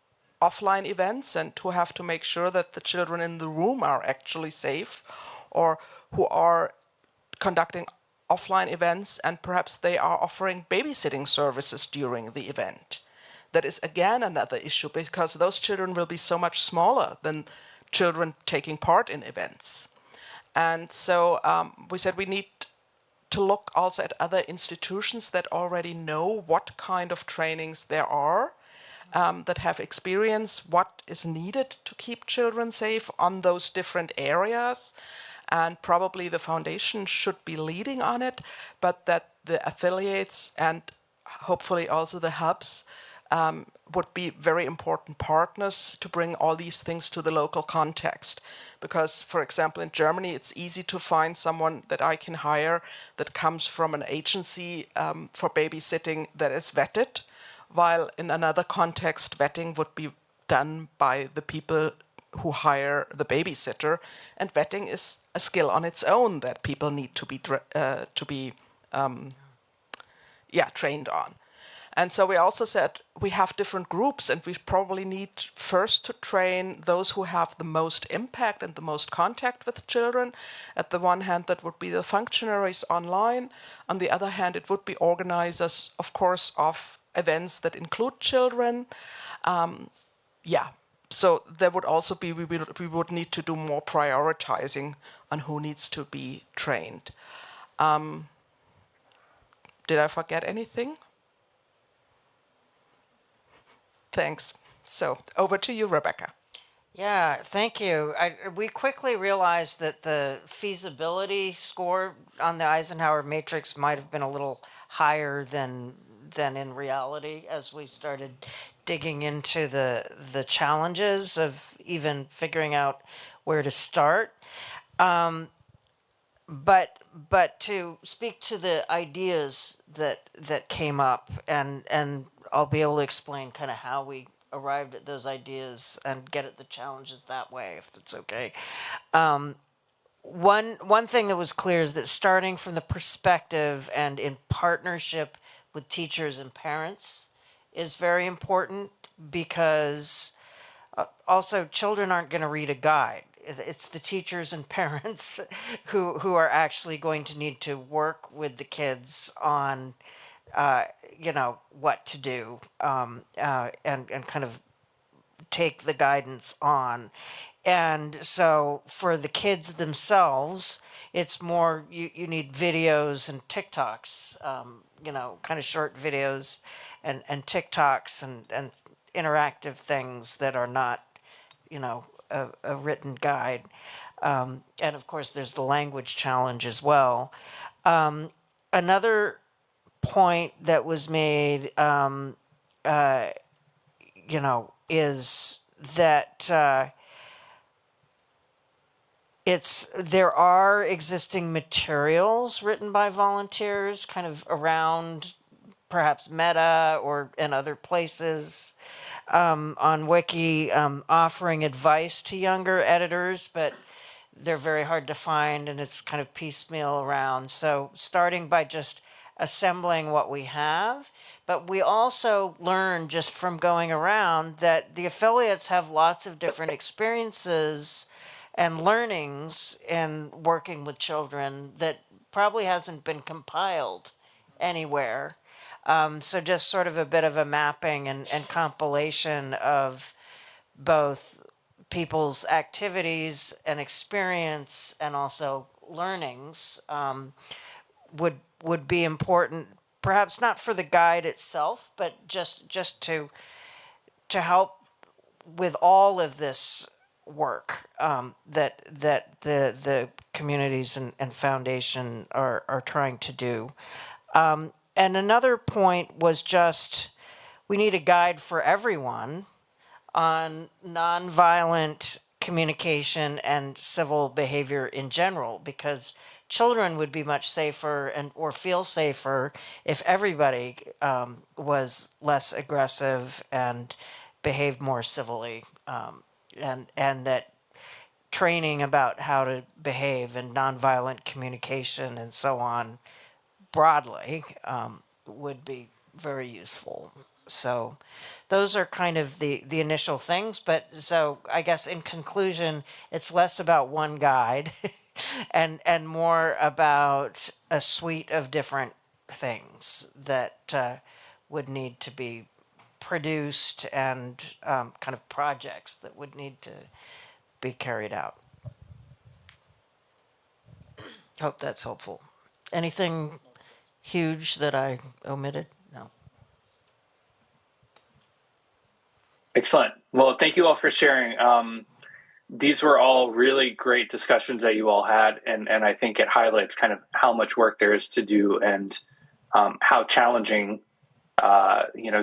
offline events and who have to make sure that the children in the room are actually safe, or who are conducting offline events and perhaps they are offering babysitting services during the event. That is again another issue, because those children will be so much smaller than children taking part in events. And so we said we need to look also at other institutions that already know what kind of trainings there are, that have experience what is needed to keep children safe on those different areas. And probably the foundation should be leading on it, but that the affiliates and hopefully also the hubs would be very important partners to bring all these things to the local context. Because, for example, in Germany, it's easy to find someone that I can hire that comes from an agency for babysitting that is vetted, while in another context, vetting would be done by the people who hire the babysitter, and vetting is a skill on its own that people need to be trained on. And so we also said we have different groups, and we probably need first to train those who have the most impact and the most contact with children. At the one hand, that would be the functionaries online. On the other hand, it would be organizers, of course, of events that include children. So there would also be, we would need to do more prioritizing on who needs to be trained. Did I forget anything? Thanks. So over to you, Rebecca. Yeah, thank you. We quickly realized that the feasibility score on the Eisenhower matrix might have been a little higher than in reality as we started digging into the challenges of even figuring out where to start. But to speak to the ideas that came up, and I'll be able to explain kind of how we arrived at those ideas and get at the challenges that way, if it's okay. One thing that was clear is that starting from the perspective and in partnership with teachers and parents is very important, because also children aren't going to read a guide. It's the teachers and parents who are actually going to need to work with the kids on what to do, and kind of take the guidance on. And so for the kids themselves, it's more you need videos and TikToks, kind of short videos and TikToks and interactive things that are not, a written guide. And of course, there's the language challenge as well. Another point that was made, is that there are existing materials written by volunteers kind of around perhaps Meta or in other places, on Wiki, offering advice to younger editors, but they're very hard to find and it's kind of piecemeal around. So starting by just assembling what we have, but we also learn just from going around that the affiliates have lots of different experiences and learnings in working with children that probably hasn't been compiled anywhere. So just sort of a bit of a mapping and compilation of both people's activities and experience and also learnings would be important, perhaps not for the guide itself, but just to help with all of this work that the communities and foundation are trying to do. And another point was just we need a guide for everyone on nonviolent communication and civil behavior in general, because children would be much safer or feel safer if everybody was less aggressive and behaved more civilly, and that training about how to behave and nonviolent communication and so on broadly would be very useful. So those are kind of the initial things, but so I guess in conclusion, it's less about one guide and more about a suite of different things that would need to be produced and kind of projects that would need to be carried out. Hope that's helpful. Anything huge that I omitted? No. Excellent. Well, thank you all for sharing. These were all really great discussions that you all had, and I think it highlights kind of how much work there is to do and how challenging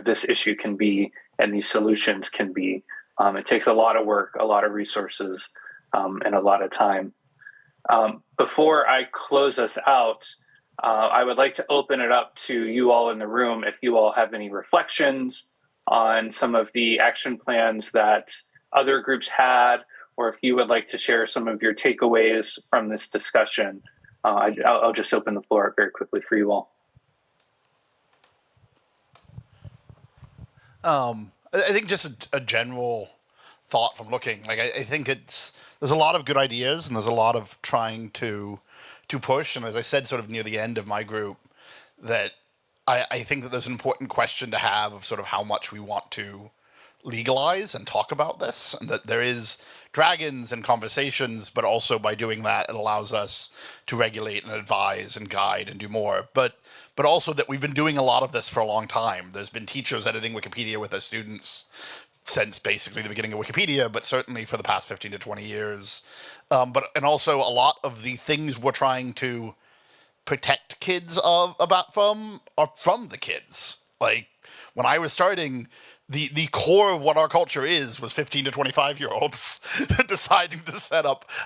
this issue can be and these solutions can be. It takes a lot of work, a lot of resources, and a lot of time. Before I close us out, I would like to open it up to you all in the room if you all have any reflections on some of the action plans that other groups had, or if you would like to share some of your takeaways from this discussion. I'll just open the floor up very quickly for you all. I think just a general thought from looking, like I think there's a lot of good ideas and there's a lot of trying to push. And as I said, sort of near the end of my group, that I think that there's an important question to have of sort of how much we want to legalize and talk about this, and that there is dragons and conversations, but also by doing that, it allows us to regulate and advise and guide and do more. But also that we've been doing a lot of this for a long time. There's been teachers editing Wikipedia with their students since basically the beginning of Wikipedia, but certainly for the past 15 to 20 years. And also a lot of the things we're trying to protect kids are from the kids. Like when I was starting, the core of what our culture was 15 to 25-year-olds deciding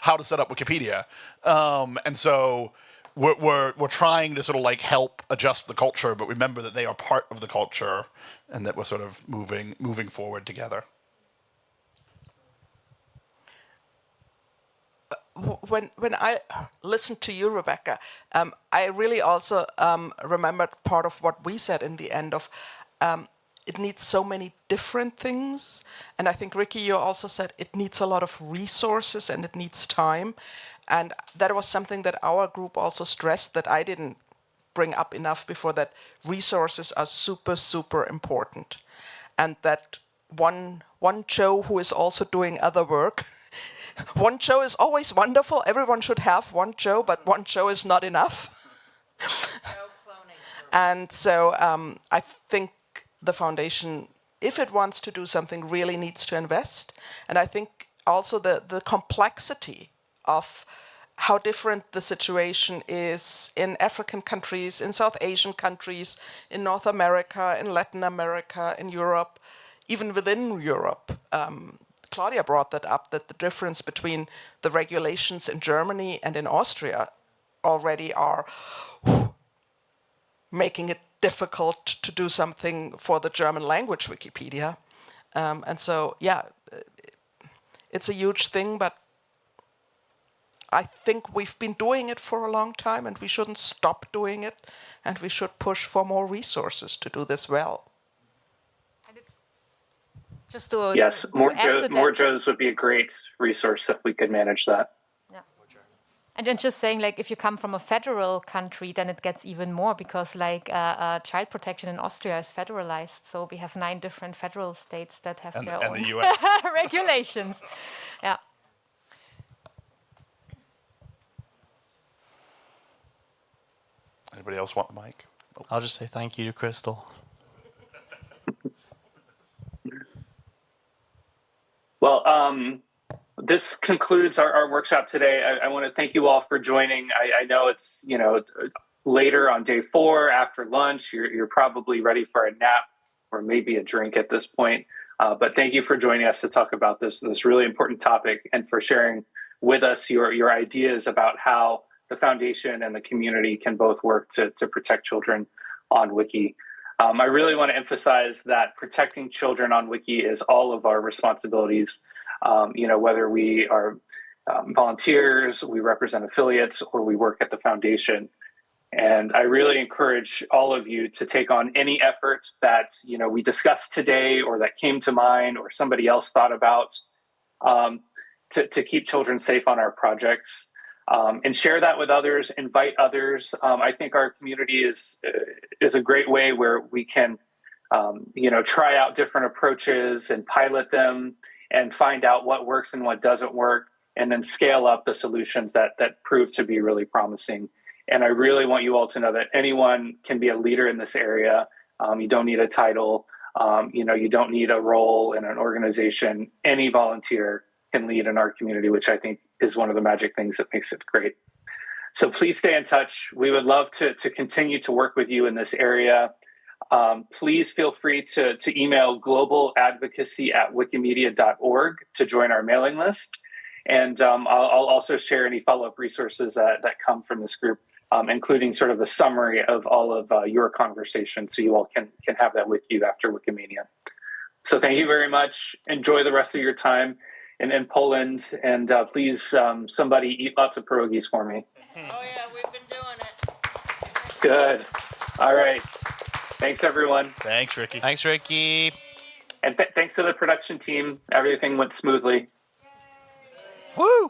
how to set up Wikipedia. And so we're trying to sort of like help adjust the culture, but remember that they are part of the culture and that we're sort of moving forward together. When I listened to you, Rebecca, I really also remembered part of what we said in the end of it needs so many different things. And I think, Ricky, you also said it needs a lot of resources and it needs time. And that was something that our group also stressed that I didn't bring up enough before, that resources are super, super important. And that one Joe who is also doing other work, one Joe is always wonderful. Everyone should have one Joe, but one Joe is not enough. And so I think the foundation, if it wants to do something, really needs to invest. And I think also the complexity of how different the situation is in African countries, in South Asian countries, in North America, in Latin America, in Europe, even within Europe. Claudia brought that up, that the difference between the regulations in Germany and in Austria already are making it difficult to do something for the German language Wikipedia. And so, yeah, it's a huge thing, but I think we've been doing it for a long time and we shouldn't stop doing it, and we should push for more resources to do this well. Just to yes, to more Joes would be a great resource if we could manage that. Yeah. And then just saying, like, if you come from a federal country, then it gets even more, because like child protection in Austria is federalized. So we have 9 different federal states that have their own the US. regulations. Yeah. Anybody else want the mic? Oh. I'll just say thank you to Crystal. Well, this concludes our workshop today. I want to thank you all for joining. I know it's later on day 4 after lunch. You're probably ready for a nap or maybe a drink at this point. But thank you for joining us to talk about this really important topic, and for sharing with us your ideas about how the foundation and the community can both work to protect children on Wiki. I really want to emphasize that protecting children on Wiki is all of our responsibilities, whether we are volunteers, we represent affiliates, or we work at the foundation. And I really encourage all of you to take on any efforts that we discussed today, or that came to mind, or somebody else thought about, to keep children safe on our projects. And share that with others, invite others. I think our community is a great way where we can, try out different approaches and pilot them and find out what works and what doesn't work, and then scale up the solutions that prove to be really promising. And I really want you all to know that anyone can be a leader in this area. You don't need a title. You don't need a role in an organization. Any volunteer can lead in our community, which I think is one of the magic things that makes it great. So please stay in touch. We would love to continue to work with you in this area. Please feel free to email globaladvocacy@wikimedia.org to join our mailing list. And I'll also share any follow-up resources that come from this group, including sort of a summary of all of your conversations, so you all can have that with you after Wikimania. So thank you very much. Enjoy the rest of your time in Poland, and please, somebody eat lots of pierogies for me. Oh yeah, we've been doing it. Good. All right. Thanks, everyone. Thanks, Ricky. Thanks, Ricky. And thanks to the production team. Everything went smoothly. Woo!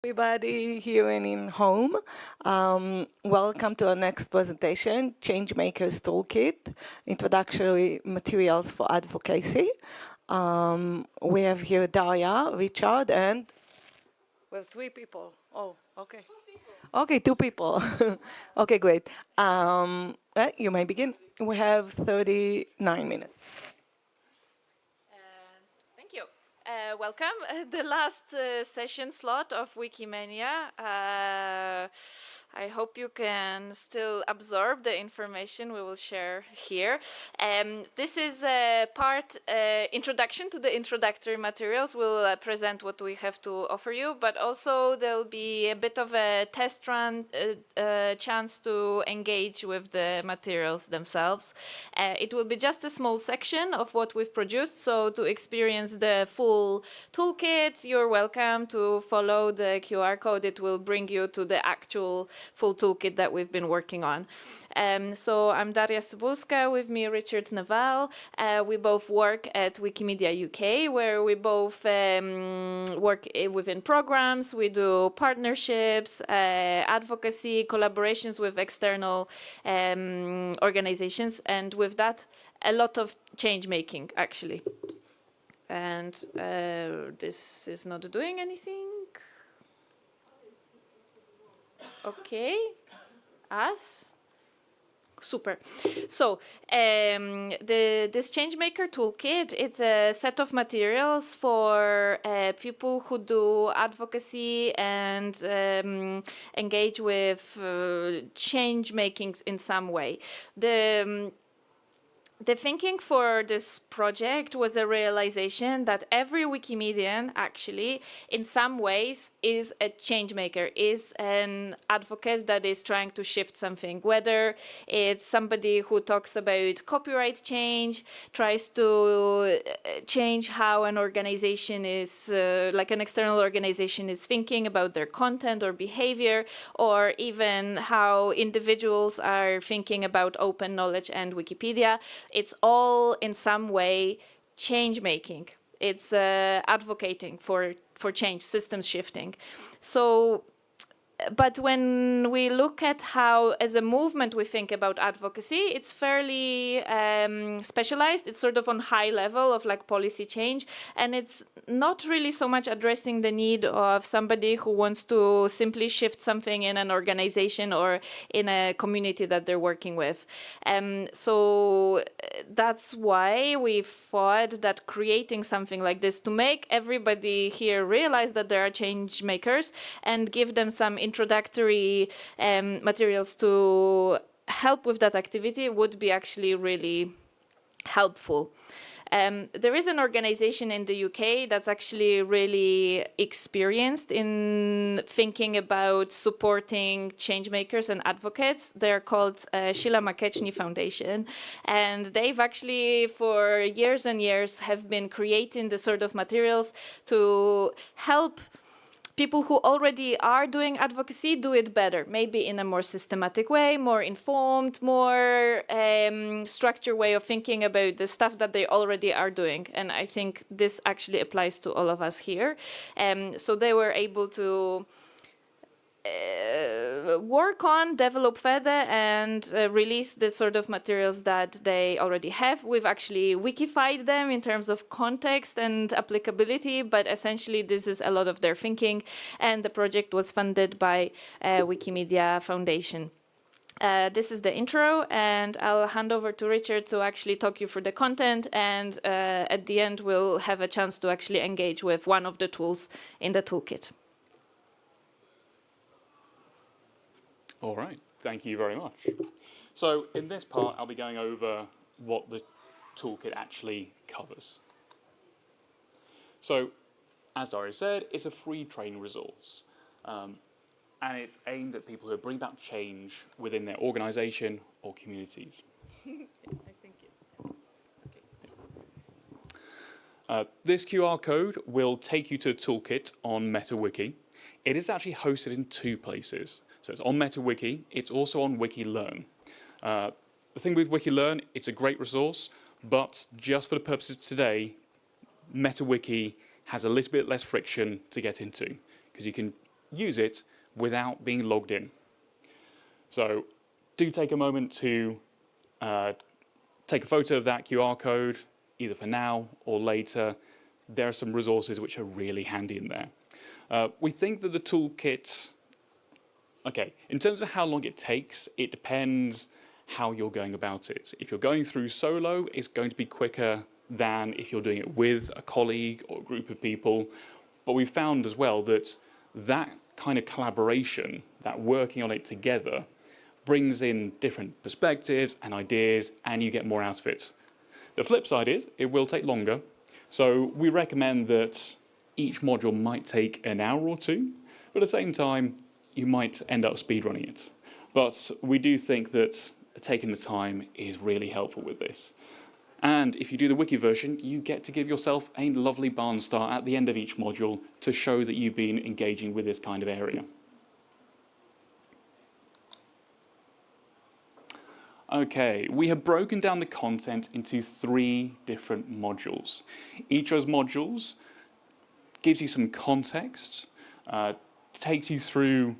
Everybody here and in home, welcome to our next presentation, Changemaker's Toolkit, Introductory Materials for Advocacy. We have here Daria, Richard, and we have 3 people. Oh, okay. Okay, 2 people. Okay, great. You may begin. We have 39 minutes. Thank you. Welcome. The last session slot of Wikimania. I hope you can still absorb the information we will share here. This is a part introduction to the introductory materials. We'll present what we have to offer you, but also there'll be a bit of a test run chance to engage with the materials themselves. It will be just a small section of what we've produced, so to experience the full toolkit, you're welcome to follow the QR code. It will bring you to the actual full toolkit that we've been working on. So I'm Daria Cybulska, with me Richard Naval. We both work at Wikimedia UK, where we both work within programs. We do partnerships, advocacy, collaborations with external organizations, and with that, a lot of change making, actually. And this is not doing anything. Okay, us. Super. So this Changemaker toolkit, it's a set of materials for people who do advocacy and engage with change makings in some way. The thinking for this project was a realization that every Wikimedian actually, in some ways, is a change maker, is an advocate that is trying to shift something, whether it's somebody who talks about copyright change, tries to change how an organization is, like an external organization is thinking about their content or behavior, or even how individuals are thinking about open knowledge and Wikipedia. It's all in some way change making. It's advocating for change, systems shifting. So, but when we look at how, as a movement, we think about advocacy, it's fairly specialized. It's sort of on high level of like policy change, and it's not really so much addressing the need of somebody who wants to simply shift something in an organization or in a community that they're working with. So that's why we thought that creating something like this to make everybody here realize that there are change makers and give them some introductory materials to help with that activity would be actually really helpful. There is an organization in the UK that's actually really experienced in thinking about supporting change makers and advocates. They're called Sheila McKechnie Foundation, and they've actually for years and years have been creating the sort of materials to help people who already are doing advocacy do it better, maybe in a more systematic way, more informed, more structured way of thinking about the stuff that they already are doing. And I think this actually applies to all of us here. So they were able to work on, develop further, and release the sort of materials that they already have. We've actually wikified them in terms of context and applicability, but essentially this is a lot of their thinking, and the project was funded by Wikimedia Foundation. This is the intro, and I'll hand over to Richard to actually talk you through the content, and at the end we'll have a chance to actually engage with one of the tools in the toolkit. All right, thank you very much. So in this part, I'll be going over what the toolkit actually covers. So, as Daria said, it's a free training resource, and it's aimed at people who bring about change within their organization or communities. This QR code will take you to a toolkit on MetaWiki. It is actually hosted in 2 places. So it's on MetaWiki, it's also on WikiLearn. The thing with WikiLearn, it's a great resource, but just for the purposes of today, MetaWiki has a little bit less friction to get into, because you can use it without being logged in. So do take a moment to take a photo of that QR code, either for now or later. There are some resources which are really handy in there. We think that the toolkit, okay, in terms of how long it takes, it depends how you're going about it. If you're going through solo, it's going to be quicker than if you're doing it with a colleague or a group of people. But we've found as well that that kind of collaboration, that working on it together, brings in different perspectives and ideas, and you get more out of it. The flip side is it will take longer. So we recommend that each module might take an hour or two, but at the same time, you might end up speedrunning it. But we do think that taking the time is really helpful with this. And if you do the wiki version, you get to give yourself a lovely barn star at the end of each module to show that you've been engaging with this kind of area. Okay, we have broken down the content into 3 different modules. Each of those modules gives you some context, takes you through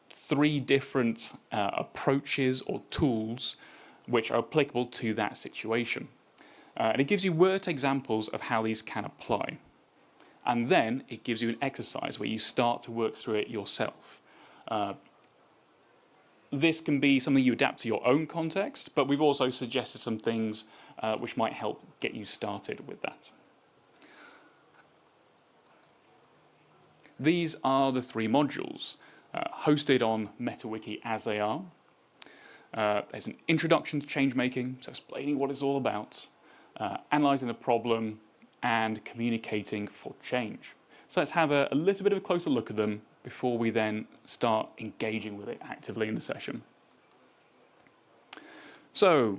3 different approaches or tools which are applicable to that situation. And it gives you word examples of how these can apply. And then it gives you an exercise where you start to work through it yourself. This can be something you adapt to your own context, but we've also suggested some things which might help get you started with that. These are the 3 modules hosted on MetaWiki as they are. There's an introduction to changemaking, so explaining what it's all about, analysing the problem, and communicating for change. So let's have a little bit of a closer look at them before we then start engaging with it actively in the session. So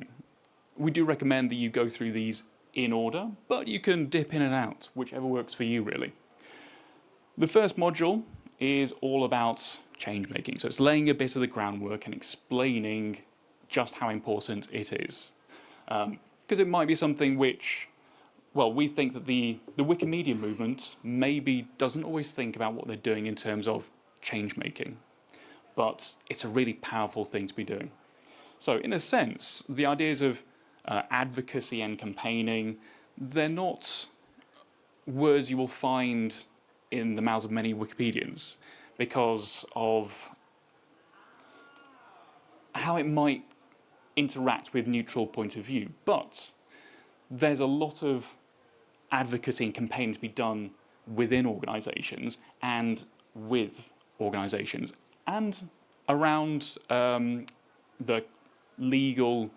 we do recommend that you go through these in order, but you can dip in and out, whichever works for you really. The first module is all about change making. So it's laying a bit of the groundwork and explaining just how important it is. Because it might be something which, well, we think that the Wikimedia movement maybe doesn't always think about what they're doing in terms of change making, but it's a really powerful thing to be doing. So in a sense, the ideas of advocacy and campaigning, they're not words you will find in the mouths of many Wikipedians because of how it might interact with neutral point of view. But there's a lot of advocacy and campaigning to be done within organisations and with organisations and around the legal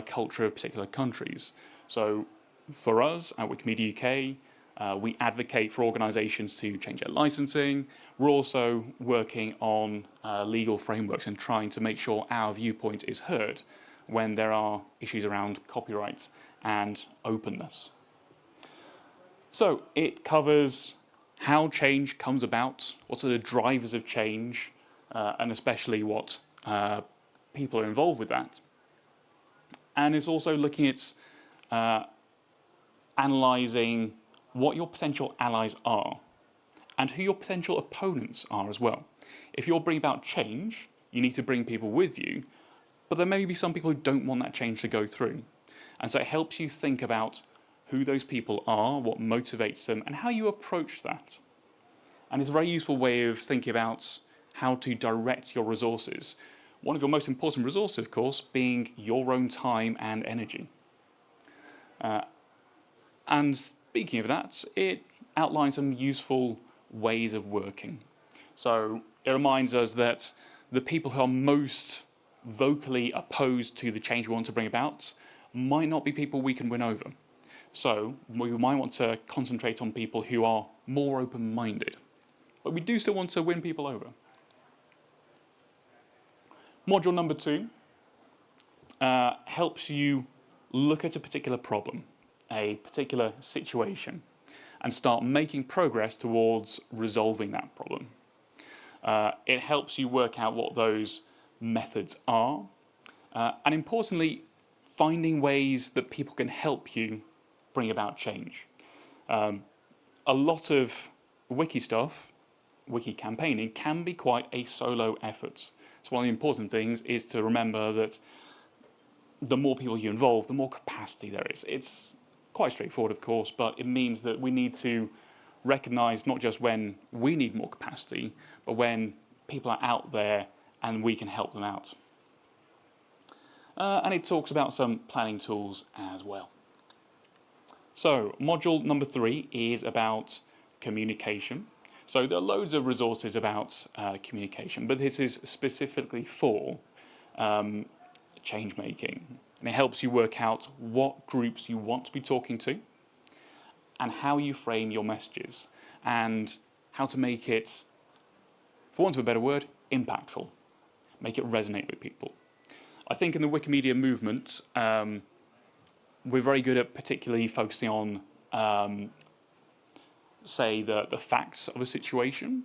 culture of particular countries. So for us at Wikimedia UK, we advocate for organisations to change their licensing. We're also working on legal frameworks and trying to make sure our viewpoint is heard when there are issues around copyright and openness. So it covers how change comes about, what are the drivers of change, and especially what people are involved with that. And it's also looking at analysing what your potential allies are and who your potential opponents are as well. If you're bringing about change, you need to bring people with you, but there may be some people who don't want that change to go through. And so it helps you think about who those people are, what motivates them, and how you approach that. And it's a very useful way of thinking about how to direct your resources. One of your most important resources, of course, being your own time and energy. And speaking of that, it outlines some useful ways of working. So it reminds us that the people who are most vocally opposed to the change we want to bring about might not be people we can win over. So we might want to concentrate on people who are more open-minded. But we do still want to win people over. Module number 2 helps you look at a particular problem, a particular situation, and start making progress towards resolving that problem. It helps you work out what those methods are, and importantly, finding ways that people can help you bring about change. A lot of wiki stuff wiki campaigning can be quite a solo effort. So one of the important things is to remember that the more people you involve, the more capacity there is. It's quite straightforward, of course, but it means that we need to recognize not just when we need more capacity, but when people are out there and we can help them out. And it talks about some planning tools as well. So module number 3 is about communication. So there are loads of resources about communication, but this is specifically for change making. And it helps you work out what groups you want to be talking to and how you frame your messages and how to make it, for want of a better word, impactful. Make it resonate with people. I think in the Wikimedia movement, we're very good at particularly focusing on, say, the facts of a situation,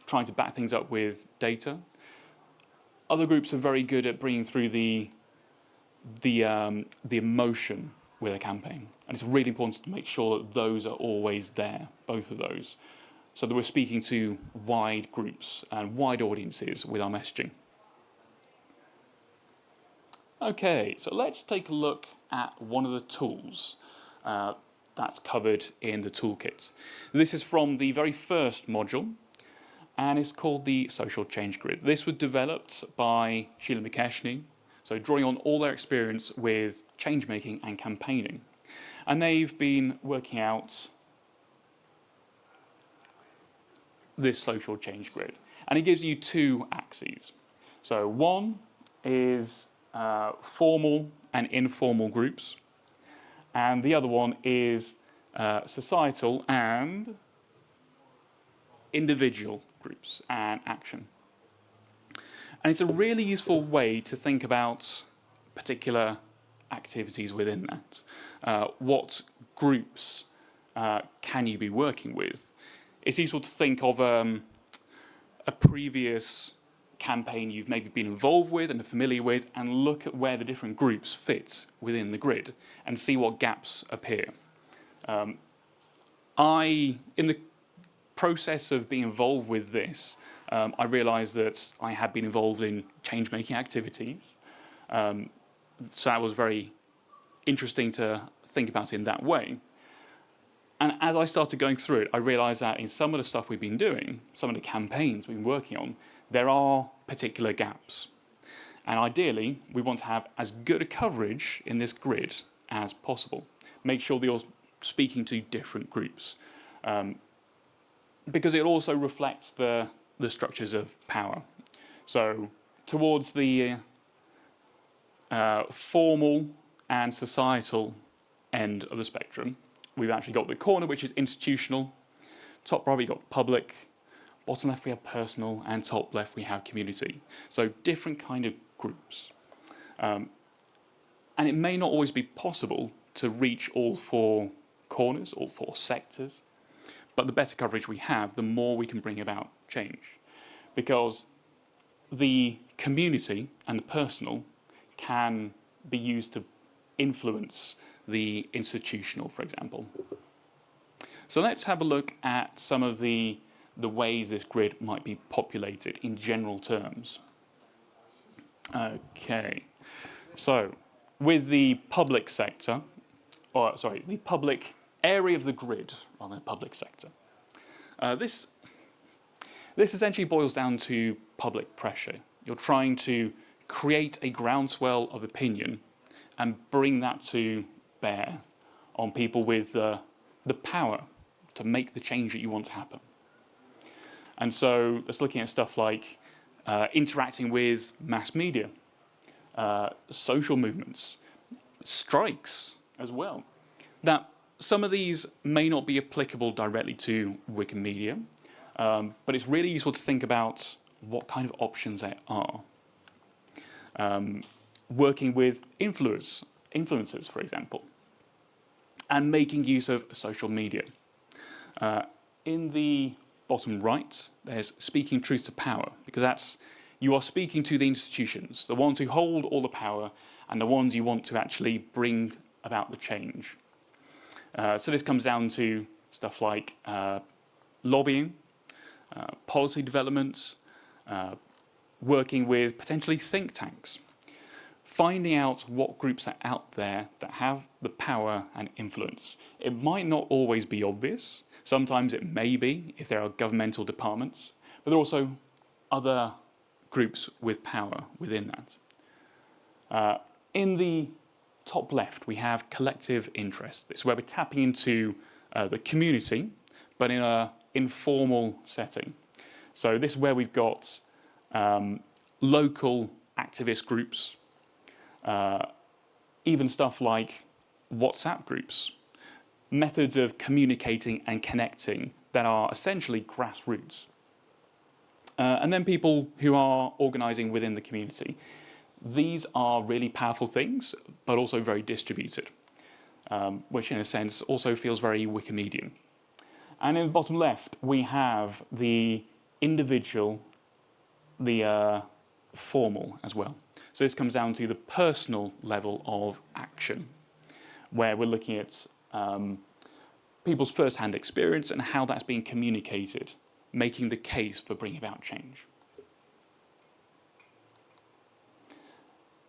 trying to back things up with data. Other groups are very good at bringing through the emotion with a campaign. And it's really important to make sure that those are always there, both of those, so that we're speaking to wide groups and wide audiences with our messaging. Okay, so let's take a look at one of the tools that's covered in the toolkit. This is from the very first module, and it's called the Social Change Grid. This was developed by Sheila McKechnie, so drawing on all their experience with change making and campaigning. And they've been working out this social change grid. And it gives you 2 axes. So one is formal and informal groups, and the other one is societal and individual groups and action. And it's a really useful way to think about particular activities within that. What groups can you be working with? It's useful to think of a previous campaign you've maybe been involved with and are familiar with, and look at where the different groups fit within the grid and see what gaps appear. In the process of being involved with this, I realised that I had been involved in change-making activities. So that was very interesting to think about it in that way. And as I started going through it, I realised that in some of the stuff we've been doing, some of the campaigns we've been working on, there are particular gaps. And ideally, we want to have as good a coverage in this grid as possible. Make sure that you're speaking to different groups. Because it also reflects the structures of power. So towards the formal and societal end of the spectrum, we've actually got the corner, which is institutional. Top right, we've got public. Bottom left, we have personal. And top left, we have community. So different kind of groups. And it may not always be possible to reach all 4 corners, all 4 sectors. But the better coverage we have, the more we can bring about change. Because the community and the personal can be used to influence the institutional, for example. So let's have a look at some of the ways this grid might be populated in general terms. Okay, so with the public sector, or sorry, the public area of the grid on the public sector, this essentially boils down to public pressure. You're trying to create a groundswell of opinion and bring that to bear on people with the power to make the change that you want to happen. And so that's looking at stuff like interacting with mass media, social movements, strikes as well. That some of these may not be applicable directly to Wikimedia, but it's really useful to think about what kind of options there are. Working with influencers, for example, and making use of social media. In the bottom right, there's speaking truth to power, because you are speaking to the institutions, the ones who hold all the power and the ones you want to actually bring about the change. So this comes down to stuff like lobbying, policy development, working with potentially think tanks, finding out what groups are out there that have the power and influence. It might not always be obvious. Sometimes it may be if there are governmental departments, but there are also other groups with power within that. In the top left, we have collective interest. This is where we're tapping into the community, but in an informal setting. So this is where we've got local activist groups, even stuff like WhatsApp groups, methods of communicating and connecting that are essentially grassroots. And then people who are organizing within the community. These are really powerful things, but also very distributed, which in a sense also feels very Wikimedian. And in the bottom left, we have the individual, the formal as well. So this comes down to the personal level of action, where we're looking at people's first-hand experience and how that's being communicated, making the case for bringing about change.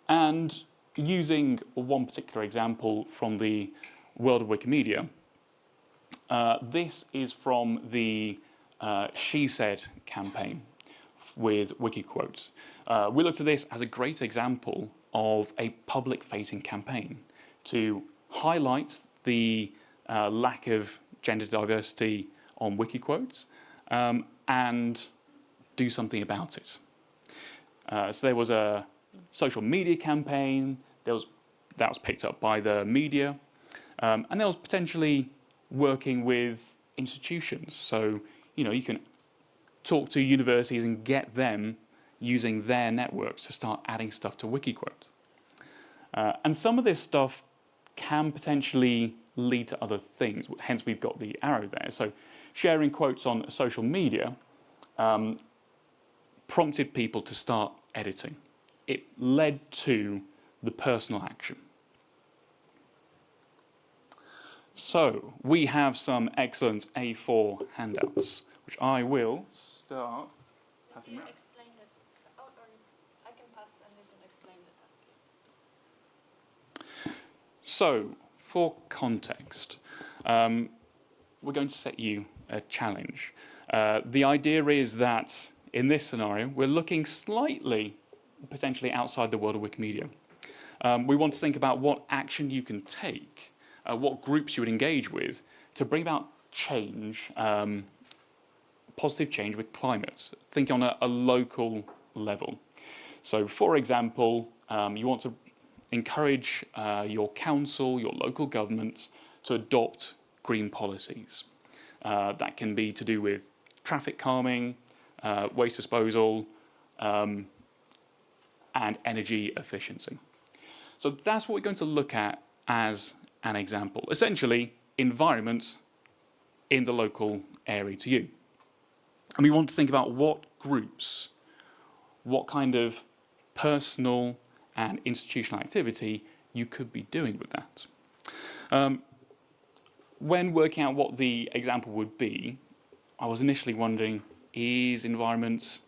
And using one particular example from the world of Wikimedia, this is from the She Said campaign with Wikiquotes. We looked at this as a great example of a public-facing campaign to highlight the lack of gender diversity on Wikiquotes and do something about it. So there was a social media campaign that was picked up by the media, and there was potentially working with institutions. So, you can talk to universities and get them using their networks to start adding stuff to Wikiquote. And some of this stuff can potentially lead to other things, hence we've got the arrow there. So sharing quotes on social media prompted people to start editing. It led to the personal action. So we have some excellent A4 handouts, which I will start passing around. Explain it. Or I can pass and you can explain the task. So, for context, we're going to set you a challenge. The idea is that in this scenario, we're looking slightly potentially outside the world of Wikimedia. We want to think about what action you can take, what groups you would engage with to bring about change, positive change with climate. Think on a local level. So, for example, you want to encourage your council, your local government to adopt green policies. That can be to do with traffic calming, waste disposal, and energy efficiency. So that's what we're going to look at as an example. Essentially, environments in the local area to you. And we want to think about what groups, what kind of personal and institutional activity you could be doing with that. When working out what the example would be, I was initially wondering, is environment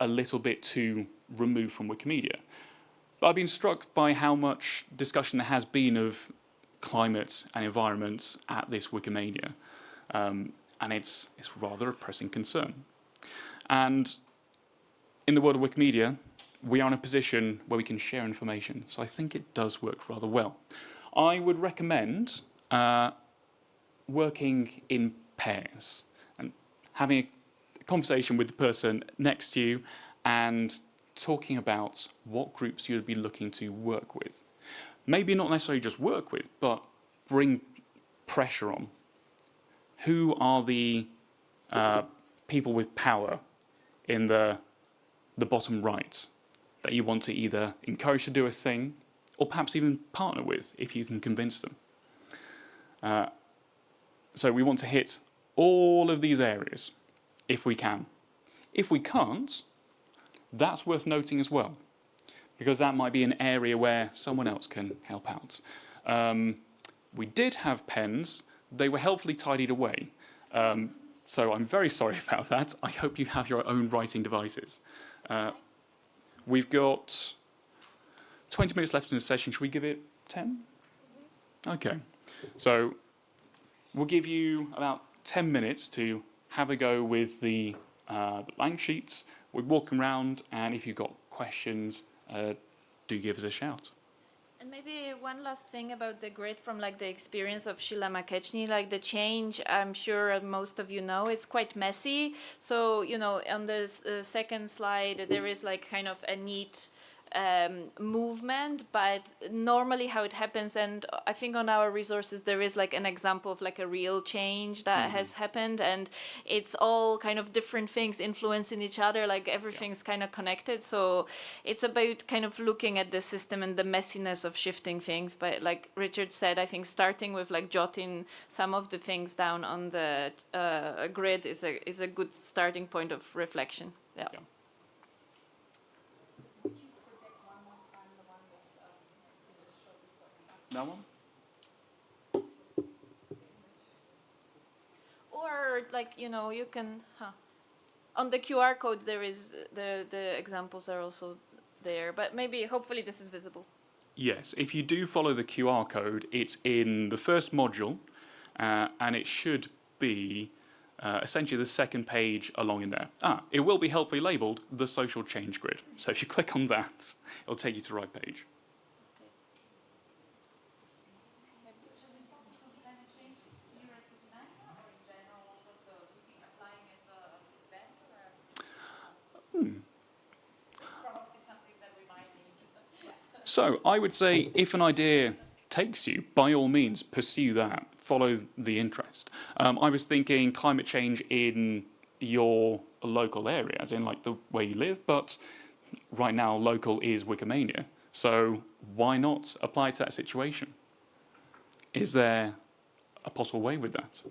a little bit too removed from Wikimedia? But I've been struck by how much discussion there has been of climate and environment at this Wikimania. And it's rather a pressing concern. And in the world of Wikimedia, we are in a position where we can share information. So I think it does work rather well. I would recommend working in pairs and having a conversation with the person next to you and talking about what groups you would be looking to work with. Maybe not necessarily just work with, but bring pressure on. Who are the people with power in the bottom right that you want to either encourage to do a thing or perhaps even partner with if you can convince them? So we want to hit all of these areas if we can. If we can't, that's worth noting as well, because that might be an area where someone else can help out. We did have pens. They were helpfully tidied away. So I'm very sorry about that. I hope you have your own writing devices. We've got 20 minutes left in the session. Should we give it 10? Okay. So we'll give you about 10 minutes to have a go with the blank sheets. We're walking around, and if you've got questions, do give us a shout. And maybe one last thing about the grid from like the experience of Sheila Makechny, like the change, I'm sure most of you know, it's quite messy. So, you know, on the second slide, there is like kind of a neat movement, but normally how it happens, and I think on our resources there is like an example of like a real change that has happened, and it's all kind of different things influencing each other, like everything's kind of connected. So it's about kind of looking at the system and the messiness of shifting things. But like Richard said, I think starting with like jotting some of the things down on the grid is a good starting point of reflection. Yeah. That one? Or like, you know, you can, on the QR code there is, the examples are also there, but maybe, hopefully this is visible. Yes, if you do follow the QR code, it's in the first module, and it should be essentially the second page along in there. It will be helpfully labelled the social change grid. So if you click on that, it'll take you to the right page. So I would say if an idea takes you, by all means, pursue that. Follow the interest. I was thinking climate change in your local area, as in like the way you live, but right now local is Wikimania. So why not apply it to that situation? Is there a possible way with that?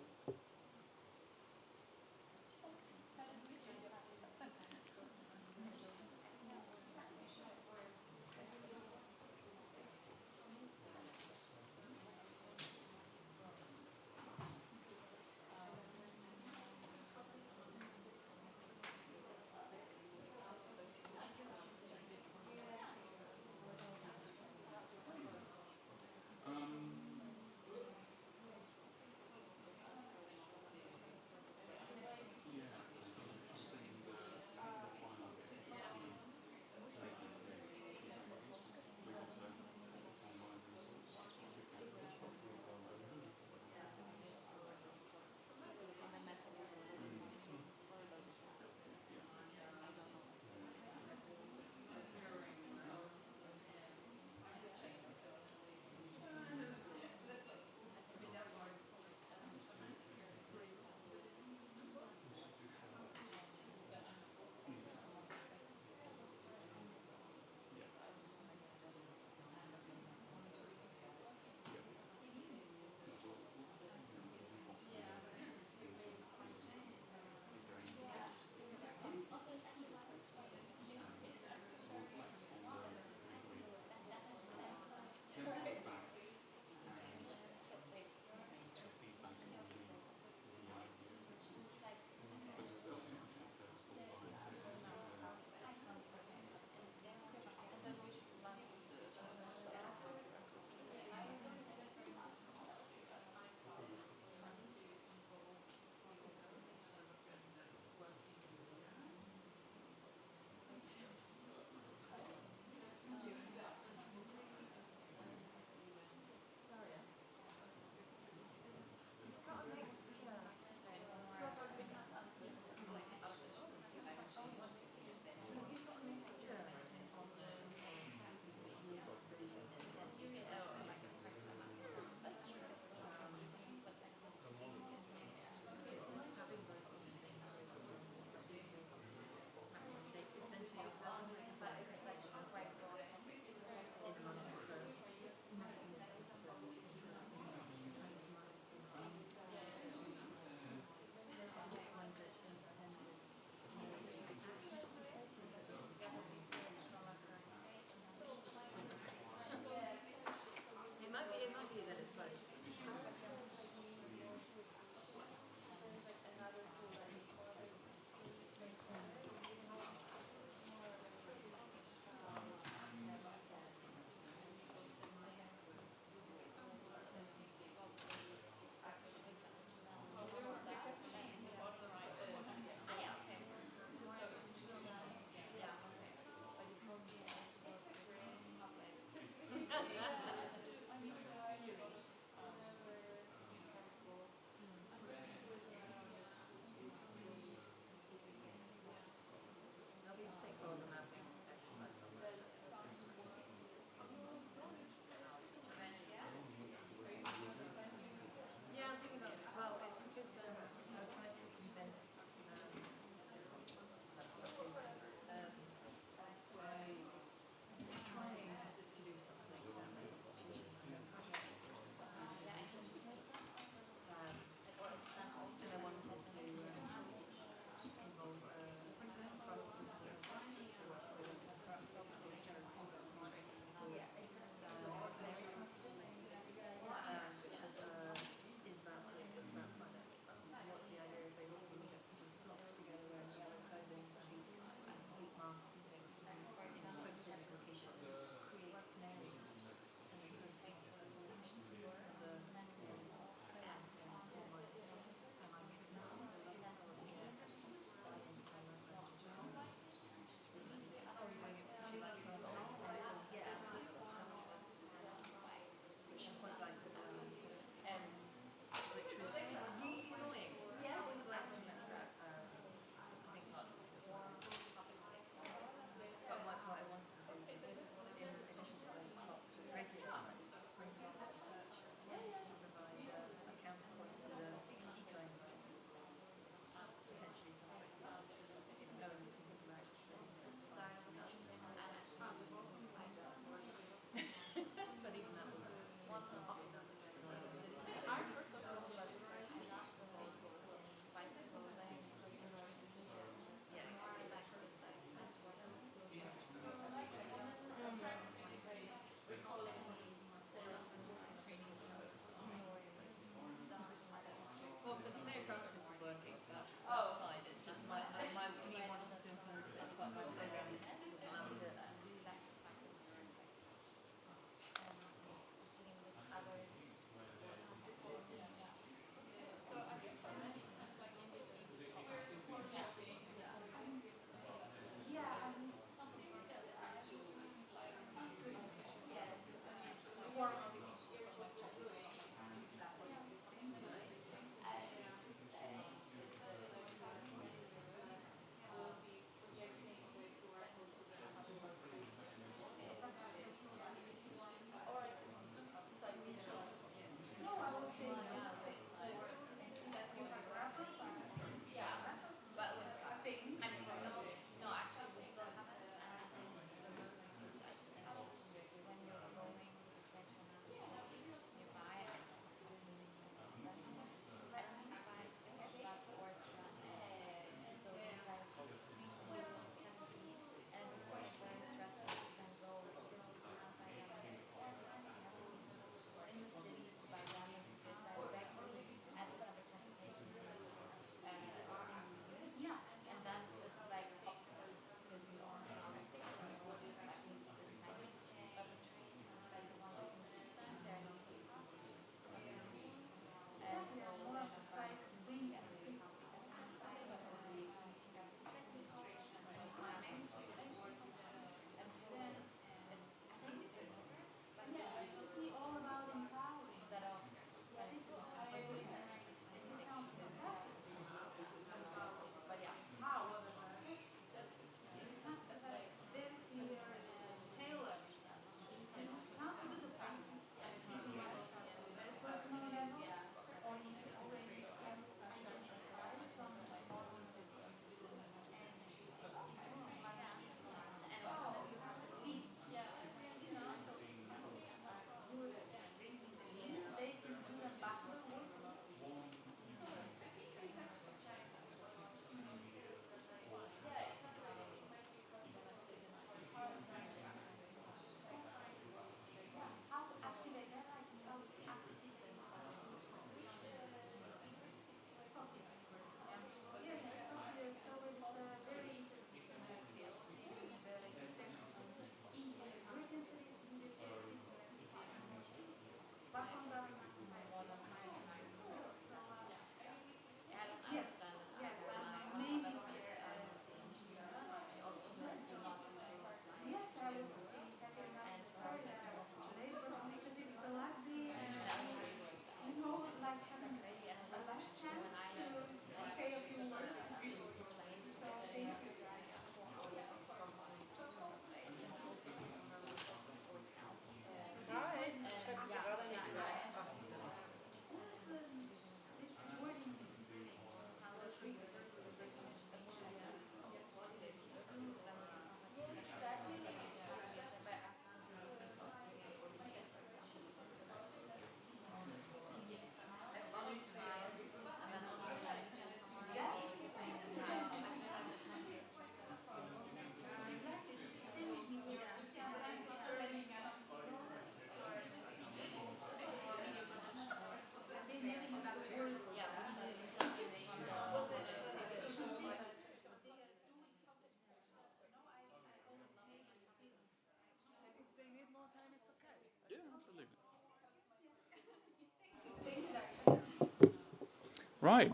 Right.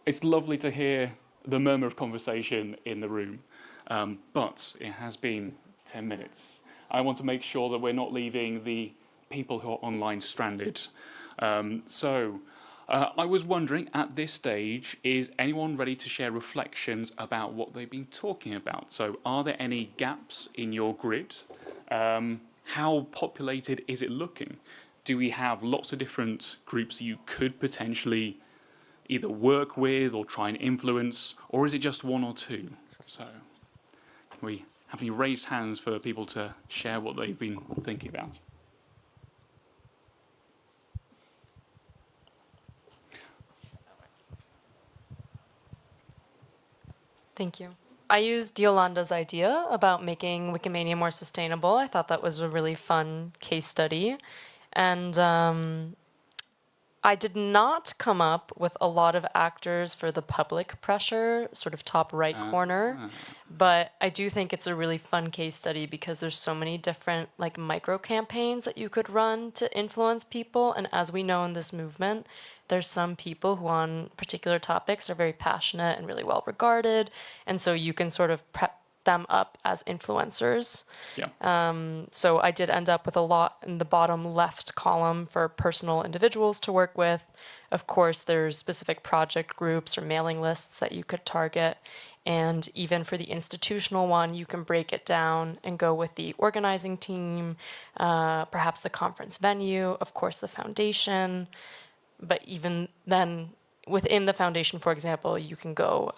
It's lovely to hear the murmur of conversation in the room, but it has been 10 minutes. I want to make sure that we're not leaving the people who are online stranded. I was wondering, at this stage, is anyone ready to share reflections about what they've been talking about? So are there any gaps in your grid? How populated is it looking? Do we have lots of different groups you could potentially either work with or try and influence, or is it just one or two? So can we have any raised hands for people to share what they've been thinking about? Thank you. I used Yolanda's idea about making Wikimania more sustainable. I thought that was a really fun case study. And I did not come up with a lot of actors for the public pressure, sort of top right corner. But I do think it's a really fun case study because there's so many different like micro campaigns that you could run to influence people. And as we know in this movement, there's some people who on particular topics are very passionate and really well regarded. And so you can sort of prep them up as influencers. Yeah. So I did end up with a lot in the bottom left column for personal individuals to work with. Of course, there's specific project groups or mailing lists that you could target. And even for the institutional one, you can break it down and go with the organizing team, perhaps the conference venue, of course, the foundation. But even then, within the foundation, for example, you can go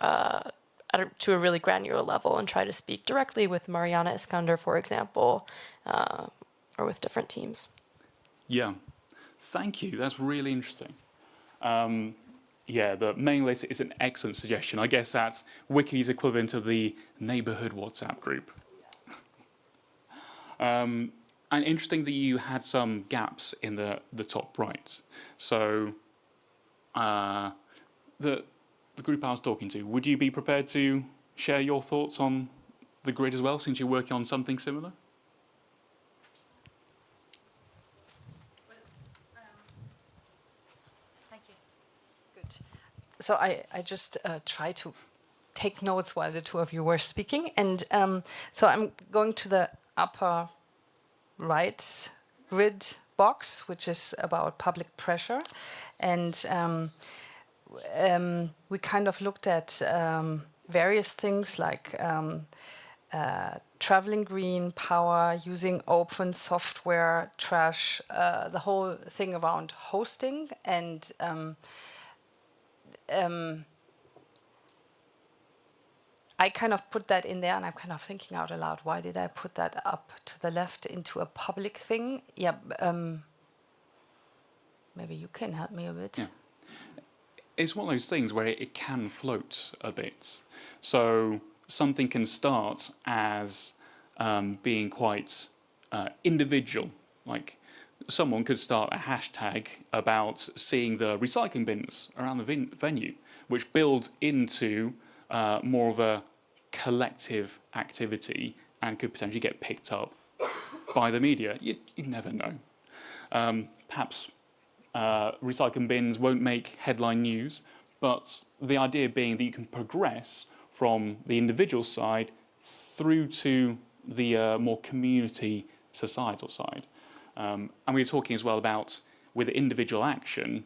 to a really granular level and try to speak directly with Mariana Iskander, for example, or with different teams. Yeah, thank you. That's really interesting. Yeah, the mailing list is an excellent suggestion. I guess that's Wiki's equivalent of the neighborhood WhatsApp group. And interesting that you had some gaps in the top right. So the group I was talking to, would you be prepared to share your thoughts on the grid as well, since you're working on something similar? Thank you. Good. So I just try to take notes while the two of you were speaking. And so I'm going to the upper right grid box, which is about public pressure. And we kind of looked at various things like traveling green, power, using open software, trash, the whole thing around hosting. And I kind of put that in there, and I'm kind of thinking out aloud, why did I put that up to the left into a public thing? Yeah, maybe you can help me a bit. Yeah. It's one of those things where it can float a bit. So something can start as being quite individual. Like someone could start a hashtag about seeing the recycling bins around the venue, which builds into more of a collective activity and could potentially get picked up by the media. You'd never know. Perhaps recycling bins won't make headline news, but the idea being that you can progress from the individual side through to the more community societal side. And we were talking as well about with individual action,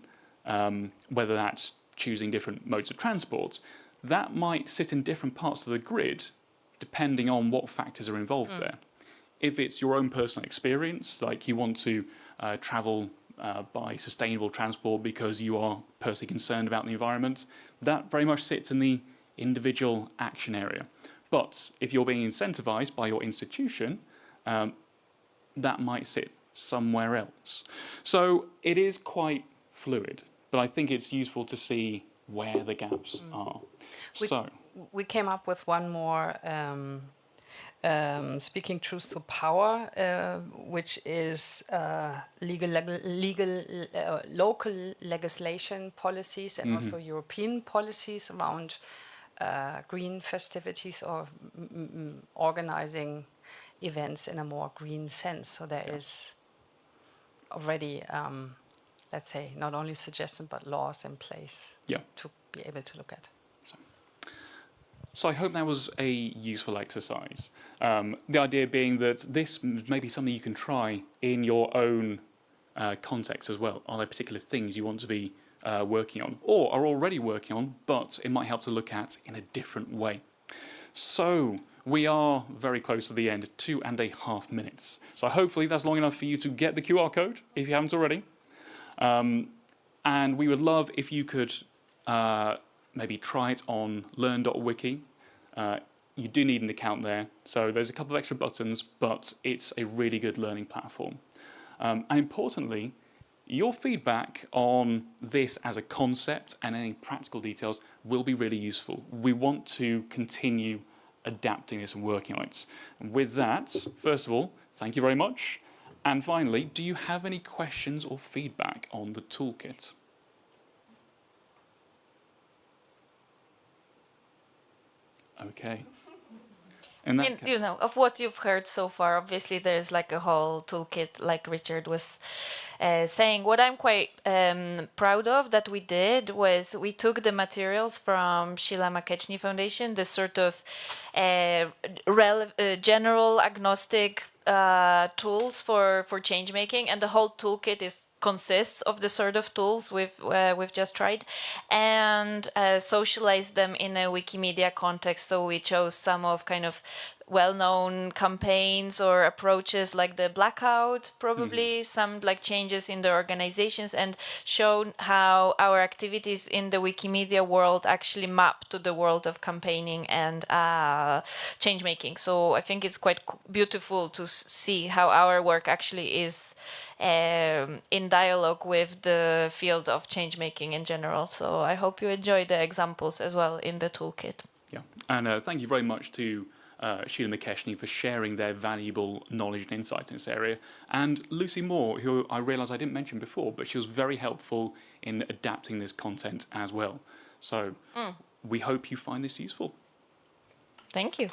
whether that's choosing different modes of transport, that might sit in different parts of the grid depending on what factors are involved there. If it's your own personal experience, like you want to travel by sustainable transport because you are personally concerned about the environment, that very much sits in the individual action area. But if you're being incentivized by your institution, that might sit somewhere else. So it is quite fluid, but I think it's useful to see where the gaps are. We came up with one more speaking truth to power, which is local legislation policies and also European policies around green festivities or organizing events in a more green sense. So there is already, let's say, not only suggestions, but laws in place to be able to look at. So I hope that was a useful exercise. The idea being that this may be something you can try in your own context as well. Are there particular things you want to be working on or are already working on, but it might help to look at in a different way? So we are very close to the end, 2.5 minutes. So hopefully that's long enough for you to get the QR code if you haven't already. And we would love if you could maybe try it on learn.wiki. You do need an account there, so there's a couple of extra buttons, but it's a really good learning platform. And importantly, your feedback on this as a concept and any practical details will be really useful. We want to continue adapting this and working on it. And with that, first of all, thank you very much. And finally, do you have any questions or feedback on the toolkit? Okay. You know, of what you've heard so far, obviously there's like a whole toolkit, like Richard was saying. What I'm quite proud of that we did was we took the materials from Sheila McKechnie Foundation, this sort of general agnostic tools for change making, and the whole toolkit consists of the sort of tools we've just tried, and socialize them in a Wikimedia context. So we chose some of kind of well-known campaigns or approaches like the blackout, probably some like changes in the organizations, and shown how our activities in the Wikimedia world actually map to the world of campaigning and change making. So I think it's quite beautiful to see how our work actually is in dialogue with the field of change making in general. So I hope you enjoy the examples as well in the toolkit. Yeah, and thank you very much to Sheila McKechnie for sharing their valuable knowledge and insight in this area, and Lucy Moore, who I realise I didn't mention before, but she was very helpful in adapting this content as well. So we hope you find this useful. Thank you.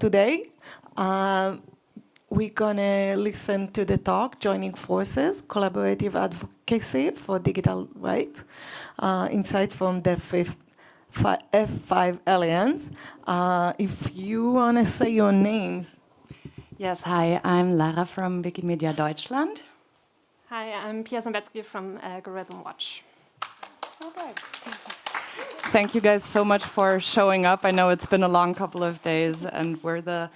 today. We're going to listen to the talk, Joining Forces, Collaborative Advocacy for Digital Rights, insight from the F5 Alliance. If you want to say your names. Yes, hi, I'm Lara from Wikimedia Deutschland. Hi, I'm Pia Zambetsky from Algorithm Watch. Thank you guys so much for showing up. I know it's been a long couple of days and we're the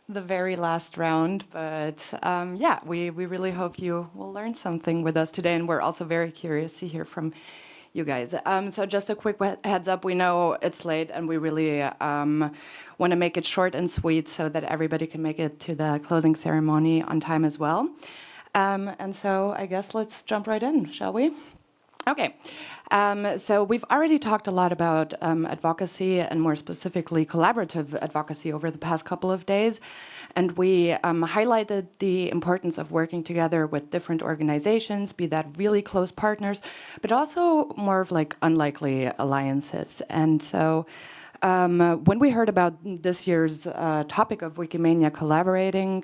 very last round, but yeah, we really hope you will learn something with us today, and we're also very curious to hear from you guys. So just a quick heads up, we know it's late and we really want to make it short and sweet so that everybody can make it to the closing ceremony on time as well. And so I guess let's jump right in, shall we? Okay, so we've already talked a lot about advocacy and more specifically collaborative advocacy over the past couple of days. And we highlighted the importance of working together with different organizations, be that really close partners, but also more of like unlikely alliances. And so when we heard about this year's topic of Wikimania collaborating,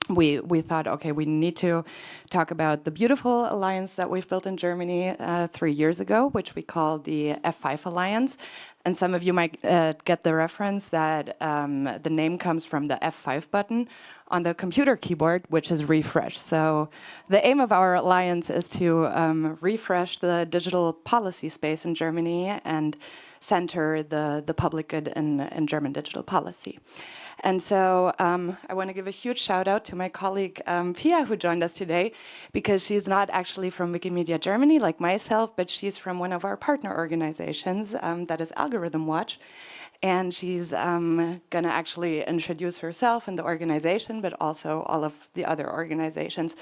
we thought, okay, we need to talk about the beautiful alliance that we've built in Germany 3 years ago, which we call the F5 Alliance. And some of you might get the reference that the name comes from the F5 button on the computer keyboard, which is refresh. So the aim of our alliance is to refresh the digital policy space in Germany and center the public good in German digital policy. And so I want to give a huge shout out to my colleague Pia, who joined us today, because she's not actually from Wikimedia Germany like myself, but she's from one of our partner organizations, that is Algorithm Watch. And she's going to actually introduce herself and the organization, but also all of the other organizations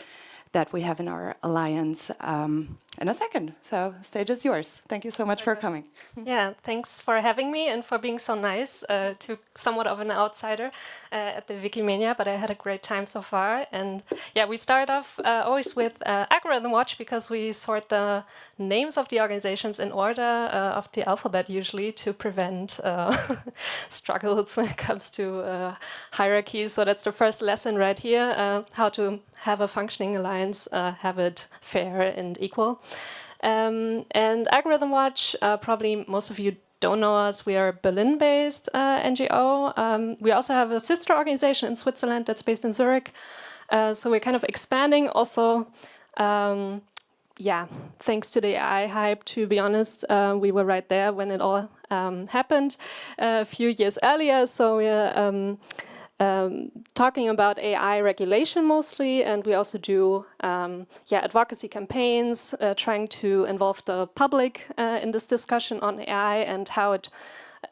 that we have in our alliance in a second. So stage is yours. Thank you so much for coming. Yeah, thanks for having me and for being so nice to somewhat of an outsider at the Wikimania, but I had a great time so far. And yeah, we start off always with Algorithm Watch because we sort the names of the organizations in order of the alphabet usually to prevent struggles when it comes to hierarchies. So that's the first lesson right here, how to have a functioning alliance, have it fair and equal. And Algorithm Watch, probably most of you don't know us. We are a Berlin-based NGO. We also have a sister organization in Switzerland that's based in Zurich. So we're kind of expanding also, yeah, thanks to the AI hype, to be honest. We were right there when it all happened a few years earlier. So we're talking about AI regulation mostly, and we also do advocacy campaigns, trying to involve the public in this discussion on AI and how it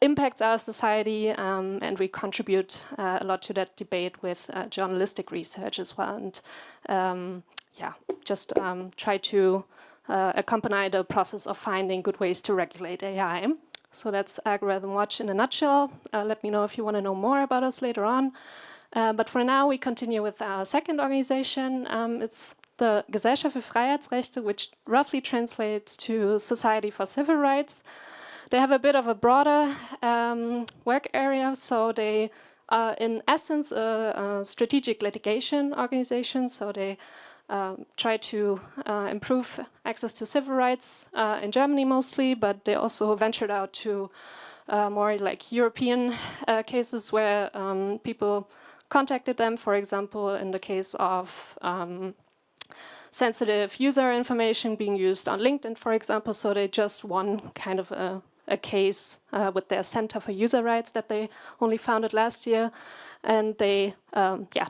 impacts our society, and we contribute a lot to that debate with journalistic research as well, and just try to accompany the process of finding good ways to regulate AI. So that's Algorithm Watch in a nutshell. Let me know if you want to know more about us later on. But for now, we continue with our second organization. It's the Gesellschaft für Freiheitsrechte, which roughly translates to Society for Civil Rights. They have a bit of a broader work area, so they are in essence a strategic litigation organization. So they try to improve access to civil rights in Germany mostly, but they also ventured out to more like European cases where people contacted them, for example, in the case of sensitive user information being used on LinkedIn, for example. So they just won kind of a case with their Center for User Rights that they only founded last year. And they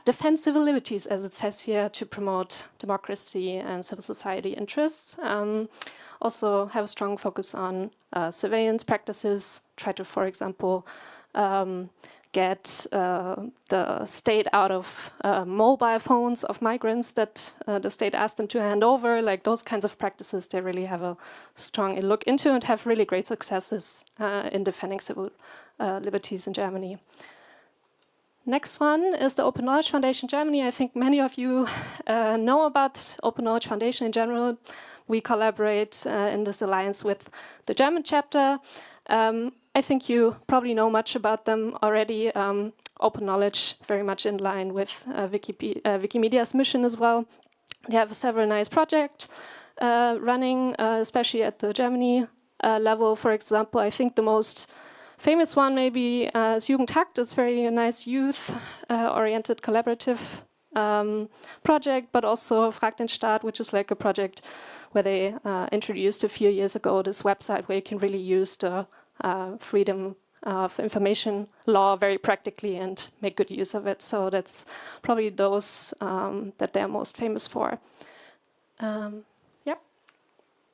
defend civil liberties, as it says here, to promote democracy and civil society interests. Also have a strong focus on surveillance practices, try to, for example, get the state out of mobile phones of migrants that the state asked them to hand over, like those kinds of practices. They really have a strong look into and have really great successes in defending civil liberties in Germany. Next one is the Open Knowledge Foundation Germany. I think many of you know about Open Knowledge Foundation in general. We collaborate in this alliance with the German chapter. I think you probably know much about them already. Open knowledge, very much in line with Wikimedia's mission as well. They have several nice projects running, especially at the Germany level. For example, I think the most famous one maybe is Jugendhakt. It's very nice youth-oriented collaborative project, but also Frag den Staat, which is like a project where they introduced a few years ago this website where you can really use the freedom of information law very practically and make good use of it. So that's probably those that they're most famous for. Yep.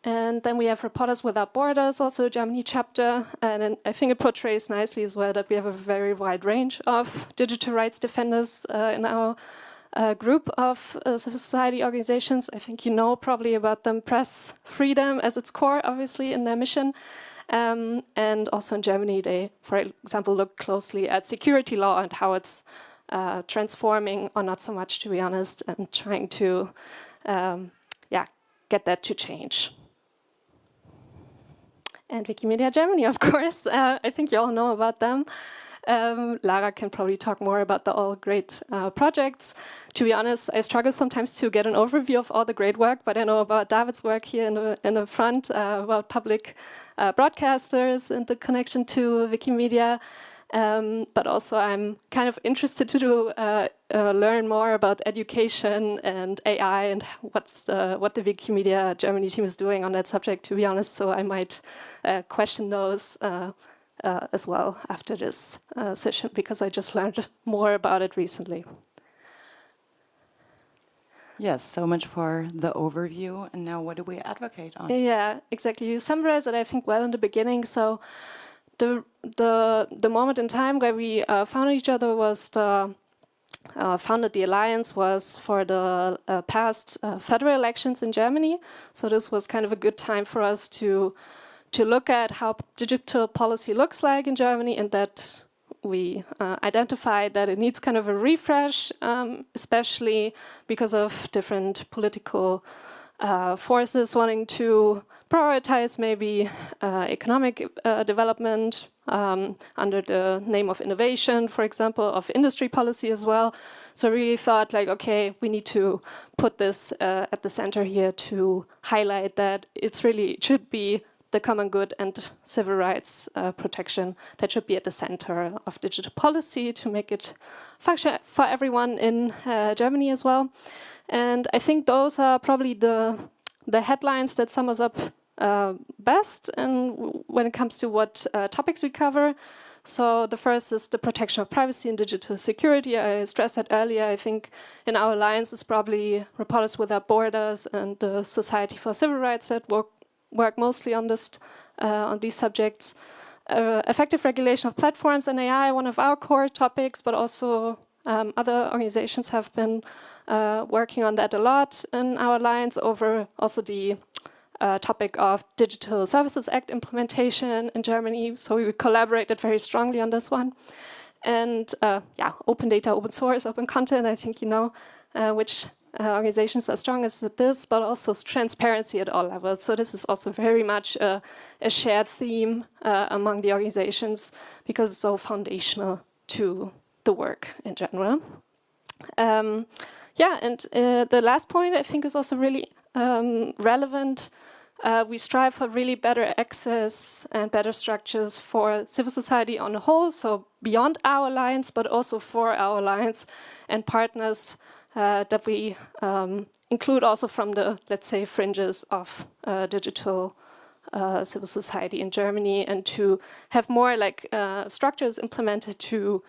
And then we have Reporters Without Borders, also a Germany chapter. And I think it portrays nicely as well that we have a very wide range of digital rights defenders in our group of civil society organizations. I think you know probably about them. Press freedom as its core, obviously, in their mission. And also in Germany, they, for example, look closely at security law and how it's transforming, or not so much, to be honest, and trying to get that to change. And Wikimedia Germany, of course. I think you all know about them. Lara can probably talk more about the all great projects. To be honest, I struggle sometimes to get an overview of all the great work, but I know about David's work here in the front, about public broadcasters and the connection to Wikimedia. But also I'm kind of interested to learn more about education and AI and what the Wikimedia Germany team is doing on that subject, to be honest. So I might question those as well after this session, because I just learned more about it recently. Yes, so much for the overview. And now what do we advocate on? Yeah, exactly. You summarized it, I think, well in the beginning. So the moment in time where we found each other was founded the alliance was for the past federal elections in Germany. So this was kind of a good time for us to look at how digital policy looks like in Germany, and that we identified that it needs kind of a refresh, especially because of different political forces wanting to prioritize maybe economic development under the name of innovation, for example, of industry policy as well. So really thought like, okay, we need to put this at the center here to highlight that it should be the common good and civil rights protection that should be at the center of digital policy to make it function for everyone in Germany as well. And I think those are probably the headlines that sum us up best, and when it comes to what topics we cover. So the first is the protection of privacy and digital security. I stressed that earlier. I think in our alliance is probably Reporters Without Borders and the Society for Civil Rights that work mostly on these subjects. Effective regulation of platforms and AI, one of our core topics, but also other organizations have been working on that a lot in our alliance over also the topic of Digital Services Act implementation in Germany. So we collaborated very strongly on this one. And open data, open source, open content, I think you know which organizations are strongest at this, but also transparency at all levels. So this is also very much a shared theme among the organizations because it's so foundational to the work in general. And the last point I think is also really relevant. We strive for really better access and better structures for civil society on the whole, so beyond our alliance, but also for our alliance and partners that we include also from the, let's say, fringes of digital civil society in Germany, and to have more like structures implemented to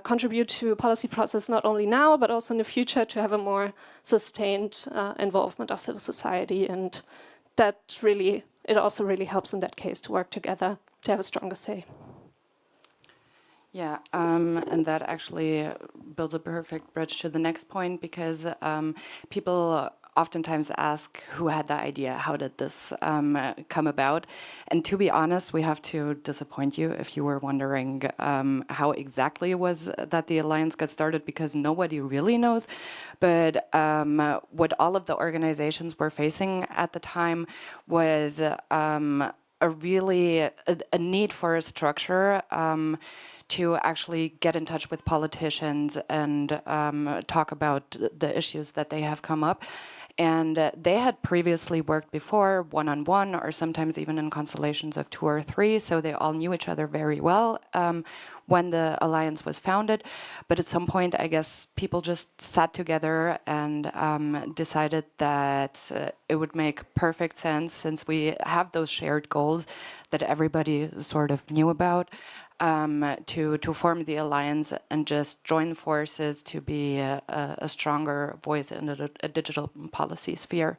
contribute to policy process not only now, but also in the future, to have a more sustained involvement of civil society. And that really, it also really helps in that case to work together, to have a stronger say. Yeah, and that actually builds a perfect bridge to the next point, because people oftentimes ask who had the idea, how did this come about? And to be honest, we have to disappoint you if you were wondering how exactly it was that the Alliance got started, because nobody really knows. But what all of the organizations were facing at the time was a need for a structure to actually get in touch with politicians and talk about the issues that they have come up. And they had previously worked before one-on-one or sometimes even in constellations of 2 or 3, so they all knew each other very well when the alliance was founded. But at some point, I guess, people just sat together and decided that it would make perfect sense, since we have those shared goals that everybody sort of knew about, to form the alliance and just join forces to be a stronger voice in a digital policy sphere.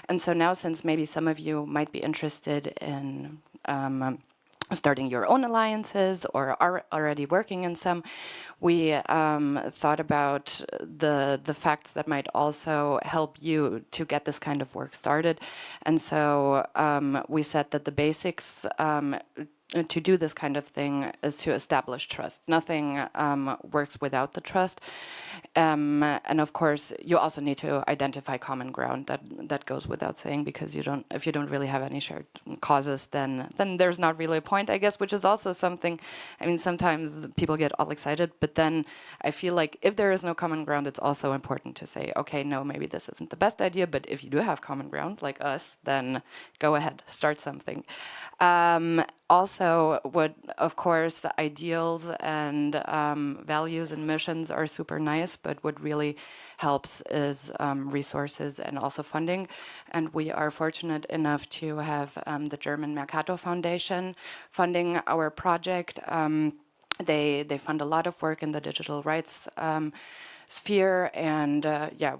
And so now, since maybe some of you might be interested in starting your own alliances or are already working in some, we thought about the facts that might also help you to get this kind of work started. And so we said that the basics to do this kind of thing is to establish trust. Nothing works without the trust. And of course, you also need to identify common ground. That goes without saying, because if you don't really have any shared causes, then there's not really a point, I guess, which is also something. I mean, sometimes people get all excited, but then I feel like if there is no common ground, it's also important to say, okay, no, maybe this isn't the best idea, but if you do have common ground, like us, then go ahead, start something. Also, of course, ideals and values and missions are super nice, but what really helps is resources and also funding. And we are fortunate enough to have the German Mercator Foundation funding our project. They fund a lot of work in the digital rights sphere, and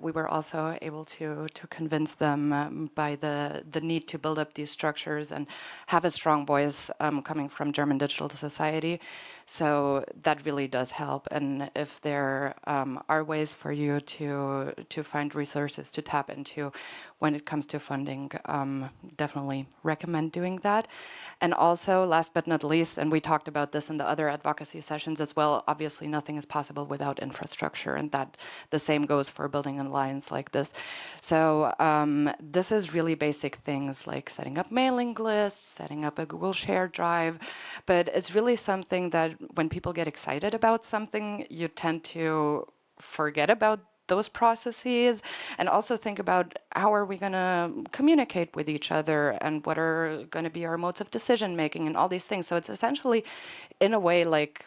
we were also able to convince them by the need to build up these structures and have a strong voice coming from German digital society. So that really does help. And if there are ways for you to find resources to tap into when it comes to funding, definitely recommend doing that. And also, last but not least, and we talked about this in the other advocacy sessions as well, obviously nothing is possible without infrastructure, and that the same goes for building an alliance like this. So this is really basic things like setting up mailing lists, setting up a Google Share Drive, but it's really something that when people get excited about something, you tend to forget about those processes, and also think about how are we going to communicate with each other and what are going to be our modes of decision making and all these things. So it's essentially, in a way, like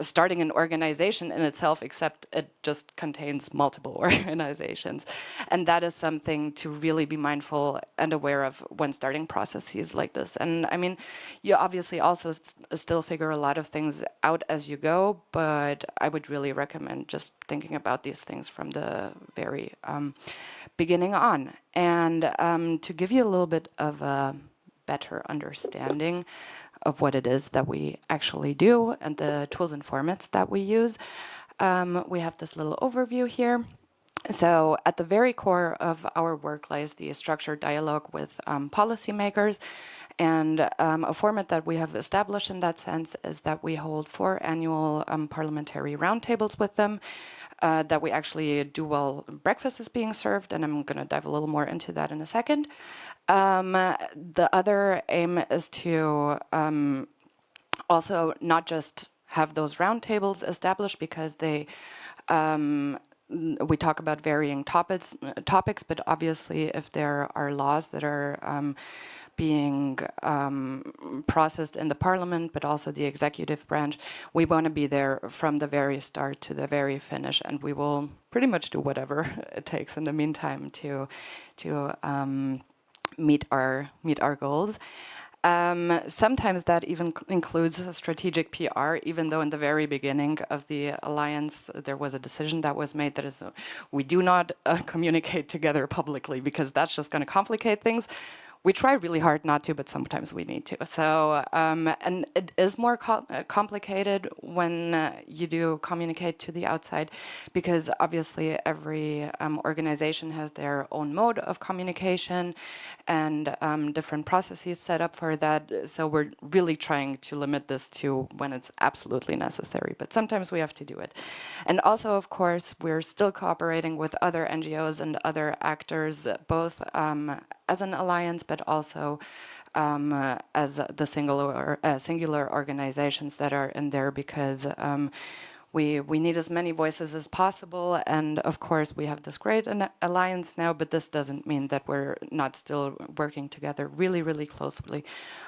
starting an organization in itself, except it just contains multiple organizations. And that is something to really be mindful and aware of when starting processes like this. And I mean, you obviously also still figure a lot of things out as you go, but I would really recommend just thinking about these things from the very beginning on. And to give you a little bit of a better understanding of what it is that we actually do and the tools and formats that we use, we have this little overview here. So at the very core of our work lies the structured dialogue with policymakers. And a format that we have established in that sense is that we hold 4 annual parliamentary roundtables with them that we actually do while breakfast is being served, and I'm going to dive a little more into that in a second. The other aim is to also not just have those roundtables established, because they we talk about varying topics, but obviously if there are laws that are being processed in the parliament, but also the executive branch, we want to be there from the very start to the very finish, and we will pretty much do whatever it takes in the meantime to meet our goals. Sometimes that even includes strategic PR, even though in the very beginning of the alliance there was a decision that was made that is we do not communicate together publicly, because that's just going to complicate things. We try really hard not to, but sometimes we need to. So, and it is more complicated when you do communicate to the outside, because obviously every organization has their own mode of communication and different processes set up for that. So we're really trying to limit this to when it's absolutely necessary, but sometimes we have to do it. And also, of course, we're still cooperating with other NGOs and other actors, both as an alliance, but also as the singular organizations that are in there, because we need as many voices as possible. And of course, we have this great alliance now, but this doesn't mean that we're not still working together really, really closely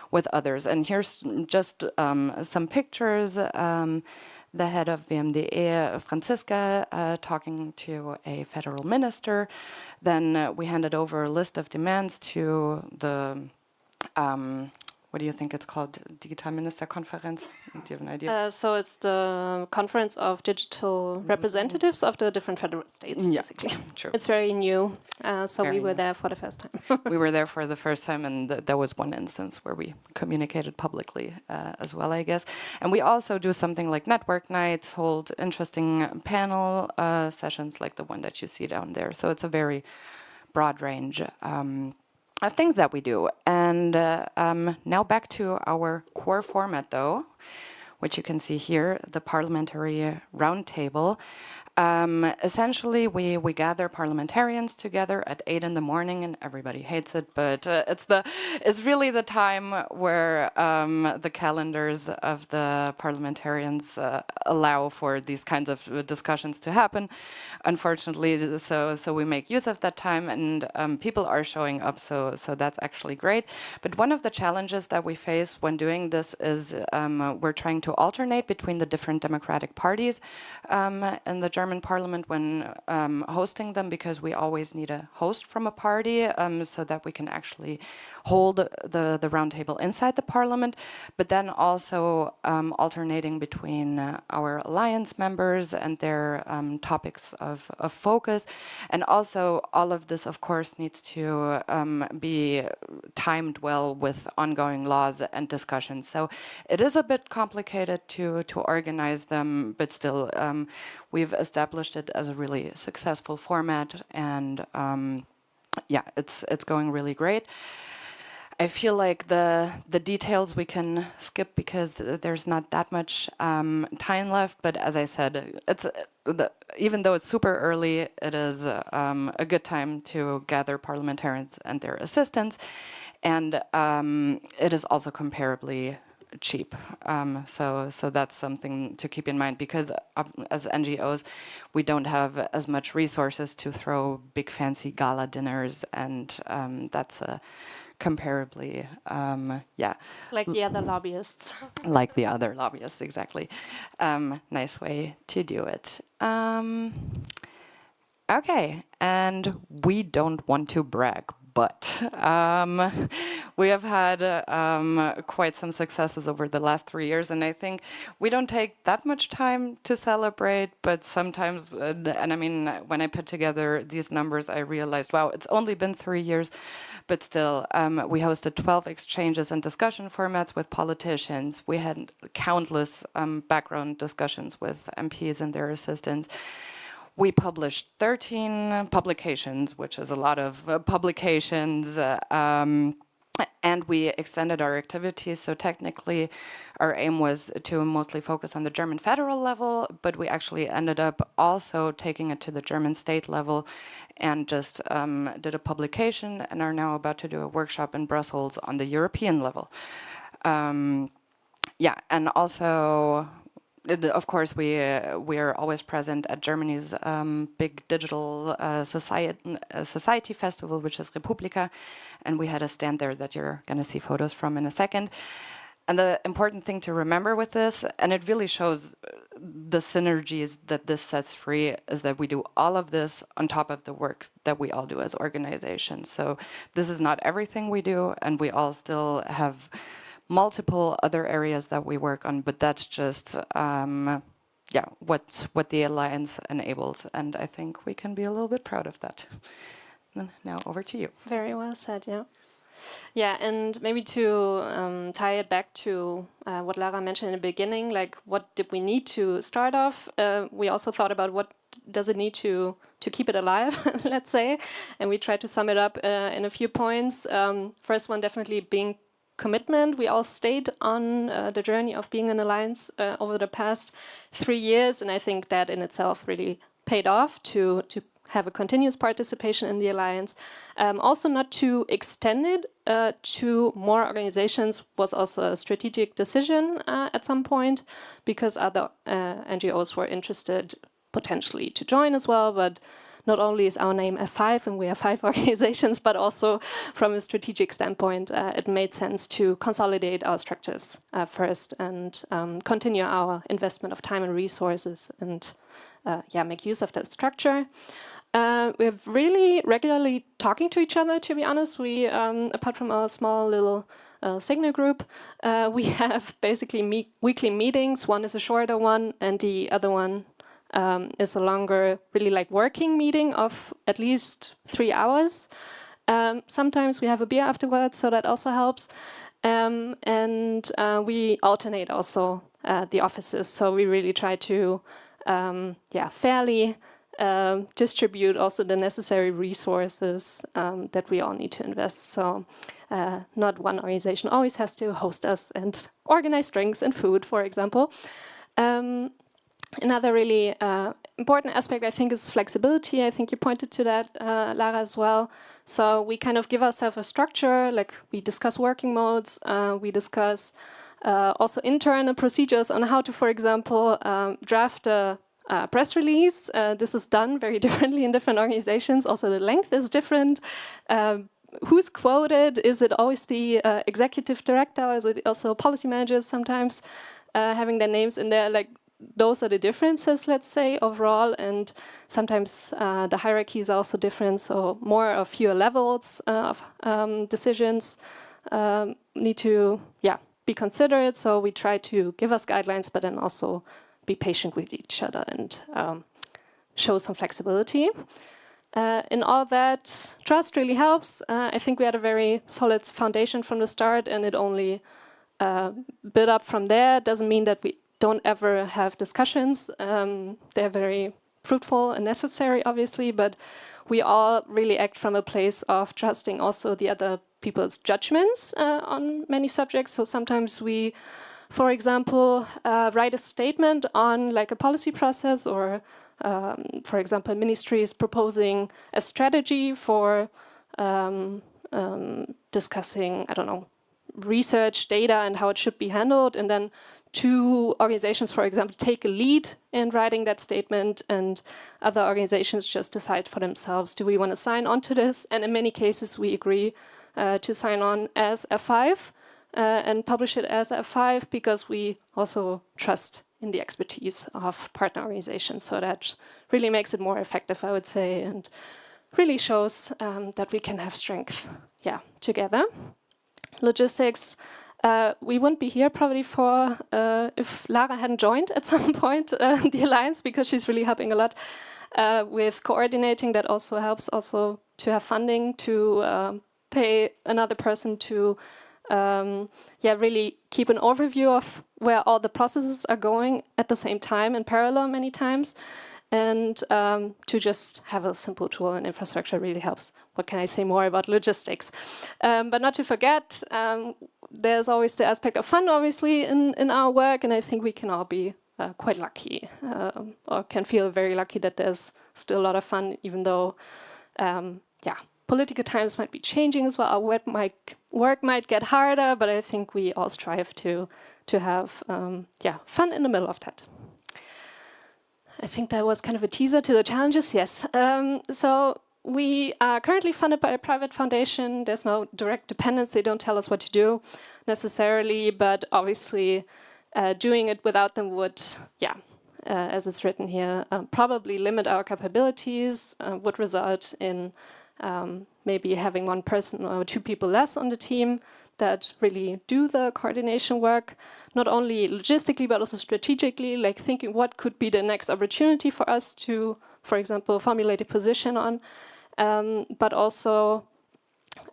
with others. And here's just some pictures. The head of VMDE, Franziska, talking to a federal minister. Then we handed over a list of demands to the, what do you think it's called? Digital Ministerkonferenz? Do you have an idea? So it's the Conference of Digital Representatives of the different federal states, basically. True. It's very new, so Very we were new. there for the first time. We were there for the first time, and there was one instance where we communicated publicly as well, I guess. And we also do something like network nights, hold interesting panel sessions like the one that you see down there. So it's a very broad range of things that we do. And now back to our core format, though, which you can see here, the Parliamentary Roundtable. Essentially, we gather parliamentarians together at 8 in the morning, and everybody hates it, but it's really the time where the calendars of the parliamentarians allow for these kinds of discussions to happen. Unfortunately, so we make use of that time, and people are showing up, so that's actually great. But one of the challenges that we face when doing this is we're trying to alternate between the different democratic parties in the German parliament when hosting them, because we always need a host from a party so that we can actually hold the roundtable inside the parliament, but then also alternating between our alliance members and their topics of focus. And also all of this, of course, needs to be timed well with ongoing laws and discussions. So it is a bit complicated to organize them, but still we've established it as a really successful format, and yeah, it's going really great. I feel like the details we can skip because there's not that much time left. But as I said, even though it's super early, it is a good time to gather parliamentarians and their assistants, and it is also comparably cheap. So that's something to keep in mind, because as NGOs, we don't have as much resources to throw big fancy gala dinners, and that's a comparably, like the other lobbyists. Like the other lobbyists, exactly. Nice way to do it. Okay, and we don't want to brag, but we have had quite some successes over the last 3 years, and I think we don't take that much time to celebrate, but sometimes, and I mean, when I put together these numbers, I realized, wow, it's only been 3 years, but still, we hosted 12 exchanges and discussion formats with politicians. We had countless background discussions with MPs and their assistants. We published 13 publications, which is a lot of publications, and we extended our activities. So technically, our aim was to mostly focus on the German federal level, but we actually ended up also taking it to the German state level and just did a publication and are now about to do a workshop in Brussels on the European level. Yeah, and also, of course, we are always present at Germany's big digital society festival, which is Republika, and we had a stand there that you're going to see photos from in a second. And the important thing to remember with this, and it really shows the synergies that this sets free, is that we do all of this on top of the work that we all do as organizations. So this is not everything we do, and we all still have multiple other areas that we work on, but that's just what the Alliance enables, and I think we can be a little bit proud of that. Now over to you. Very well said, yeah. Yeah, and maybe to tie it back to what Lara mentioned in the beginning, like what did we need to start off? We also thought about what does it need to keep it alive, let's say, and we tried to sum it up in a few points. First one, definitely being commitment. We all stayed on the journey of being an alliance over the past 3 years, and I think that in itself really paid off to have a continuous participation in the alliance. Also not too extended to more organizations was also a strategic decision at some point, because other NGOs were interested potentially to join as well. But not only is our name F5 and we have 5 organizations, but also from a strategic standpoint, it made sense to consolidate our structures first and continue our investment of time and resources and make use of that structure. We're really regularly talking to each other, to be honest. We, apart from our small little Signal group, we have basically weekly meetings. One is a shorter one, and the other one is a longer, really like working meeting of at least 3 hours. Sometimes we have a beer afterwards, so that also helps. And we alternate also the offices, so we really try to fairly distribute also the necessary resources that we all need to invest. So not one organization always has to host us and organize drinks and food, for example. Another really important aspect, I think, is flexibility. I think you pointed to that, Lara, as well. So we kind of give ourselves a structure, like we discuss working modes, we discuss also internal procedures on how to, for example, draft a press release. This is done very differently in different organizations. Also, the length is different. Who's quoted? Is it always the executive director? Is it also policy managers sometimes having their names in there? Like, those are the differences, let's say, overall. And sometimes the hierarchies are also different. So more or fewer levels of decisions need to be considered. So we try to give us guidelines, but then also be patient with each other and show some flexibility. In all that, trust really helps. I think we had a very solid foundation from the start, and it only built up from there. It doesn't mean that we don't ever have discussions. They're very fruitful and necessary, obviously, but we all really act from a place of trusting also the other people's judgments on many subjects. So sometimes we, for example, write a statement on like a policy process, or for example, a ministry is proposing a strategy for discussing, I don't know, research data and how it should be handled, and then 2 organizations, for example, take a lead in writing that statement, and other organizations just decide for themselves, do we want to sign on to this? And in many cases, we agree to sign on as F5 and publish it as F5, because we also trust in the expertise of partner organizations. So that really makes it more effective, I would say, and really shows that we can have strength, together. Logistics. We wouldn't be here probably for if Lara hadn't joined at some point the Alliance, because she's really helping a lot with coordinating. That also helps also to have funding to pay another person to really keep an overview of where all the processes are going at the same time in parallel many times. And to just have a simple tool and infrastructure really helps. What can I say more about logistics? But not to forget, there's always the aspect of fun, obviously, in our work. And I think we can all be quite lucky, or can feel very lucky that there's still a lot of fun, even though, political times might be changing as well. Our work might get harder, but I think we all strive to have fun in the middle of that. I think that was kind of a teaser to the challenges, yes. So we are currently funded by a private foundation. There's no direct dependence. They don't tell us what to do necessarily, but obviously doing it without them would, as it's written here, probably limit our capabilities, would result in maybe having 1 person or 2 people less on the team that really do the coordination work, not only logistically, but also strategically, like thinking what could be the next opportunity for us to, for example, formulate a position on. But also,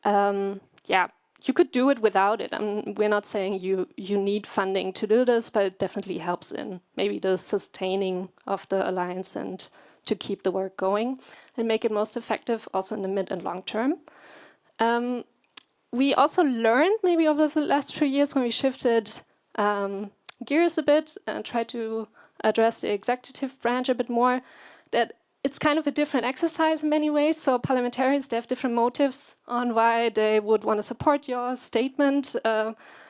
you could do it without it. We're not saying you need funding to do this, but it definitely helps in maybe the sustaining of the Alliance and to keep the work going and make it most effective also in the mid and long term. We also learned maybe over the last few years when we shifted gears a bit and tried to address the executive branch a bit more, that it's kind of a different exercise in many ways. So parliamentarians, they have different motives on why they would want to support your statement.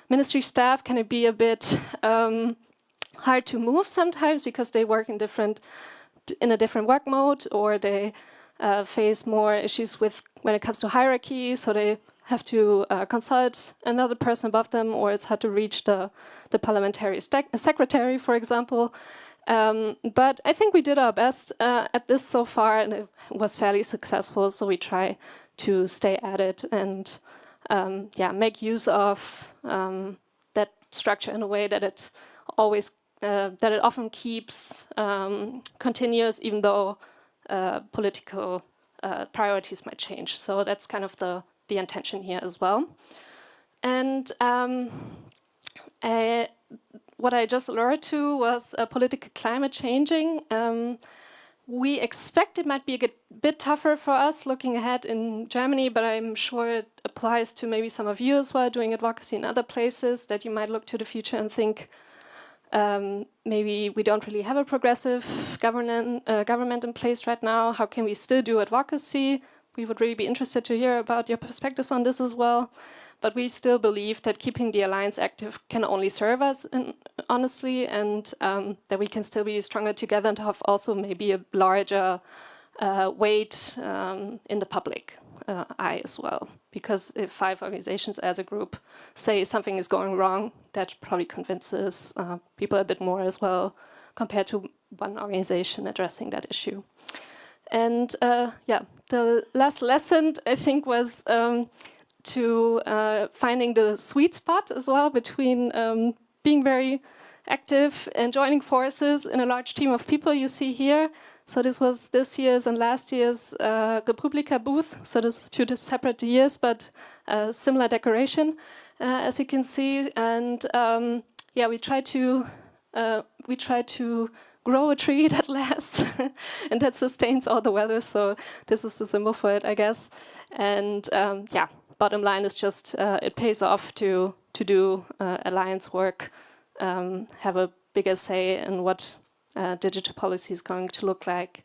Ministry staff can be a bit hard to move sometimes because they work in a different work mode, or they face more issues with when it comes to hierarchy. So they have to consult another person above them, or it's hard to reach the parliamentary secretary, for example. But I think we did our best at this so far, and it was fairly successful. So we try to stay at it and make use of that structure in a way that it often keeps continuous, even though political priorities might change. So that's kind of the intention here as well. And what I just alluded to was political climate changing. We expect it might be a bit tougher for us looking ahead in Germany, but I'm sure it applies to maybe some of you as well doing advocacy in other places, that you might look to the future and think maybe we don't really have a progressive government in place right now. How can we still do advocacy? We would really be interested to hear about your perspectives on this as well. But we still believe that keeping the alliance active can only serve us, honestly, and that we can still be stronger together and have also maybe a larger weight in the public eye as well. Because if 5 organizations as a group say something is going wrong, that probably convinces people a bit more as well, compared to one organization addressing that issue. And the last lesson, I think, was to finding the sweet spot as well between being very active and joining forces in a large team of people you see here. So this was this year's and last year's Republika booth. So this is 2 separate years, but similar decoration, as you can see. And we try to grow a tree that lasts and that sustains all the weather. So this is the symbol for it, I guess. And bottom line is just it pays off to do alliance work, have a bigger say in what digital policy is going to look like,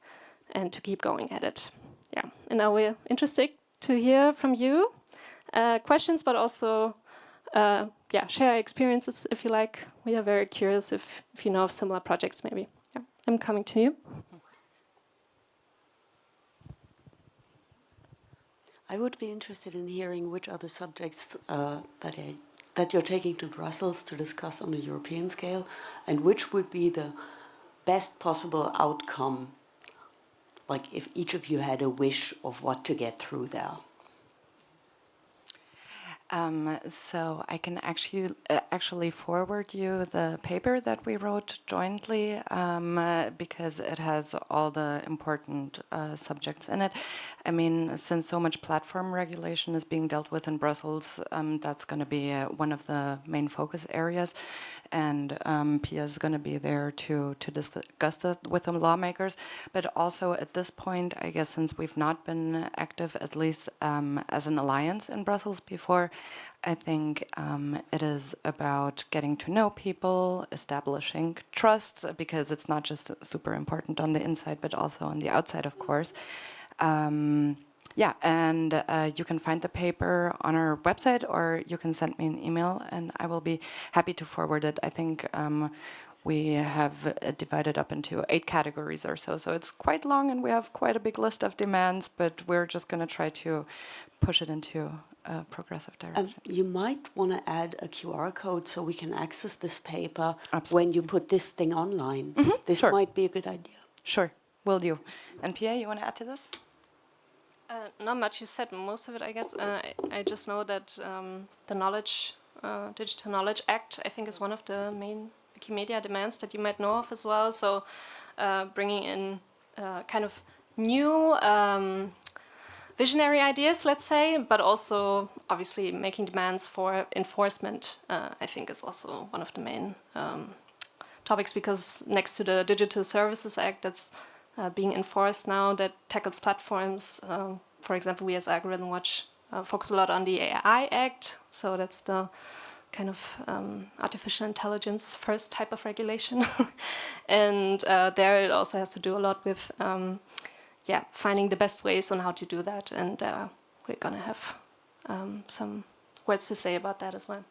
and to keep going at it. Yeah, and now we're interested to hear from you questions, but also share experiences if you like. We are very curious if you know of similar projects, maybe. Yeah, I'm coming to you. I would be interested in hearing which are the subjects that you're taking to Brussels to discuss on a European scale, and which would be the best possible outcome, like if each of you had a wish of what to get through there. So I can actually forward you the paper that we wrote jointly, because it has all the important subjects in it. I mean, since so much platform regulation is being dealt with in Brussels, that's going to be one of the main focus areas. And Pia is going to be there to discuss that with the lawmakers. But also at this point, I guess since we've not been active, at least as an alliance in Brussels before, I think it is about getting to know people, establishing trust, because it's not just super important on the inside, but also on the outside, of course. You can find the paper on our website, or you can send me an email, and I will be happy to forward it. I think we have divided up into 8 categories or so, so it's quite long, and we have quite a big list of demands, but we're just going to try to push it into a progressive direction. You might want to add a QR code so we can access this paper when you put this thing online. This might be a good idea. Sure, will do. And Pia, you want to add to this? Not much. You said most of it, I guess. I just know that the Digital Knowledge Act, I think, is one of the main Wikimedia demands that you might know of as well. So bringing in kind of new visionary ideas, let's say, but also obviously making demands for enforcement, I think, is also one of the main topics, because next to the Digital Services Act that's being enforced now, that tackles platforms. For example, we as Algorithm Watch focus a lot on the AI Act, so that's the kind of artificial intelligence first type of regulation. And there it also has to do a lot with yeah, finding the best ways on how to do that. And we're going to have some words to say about that as well.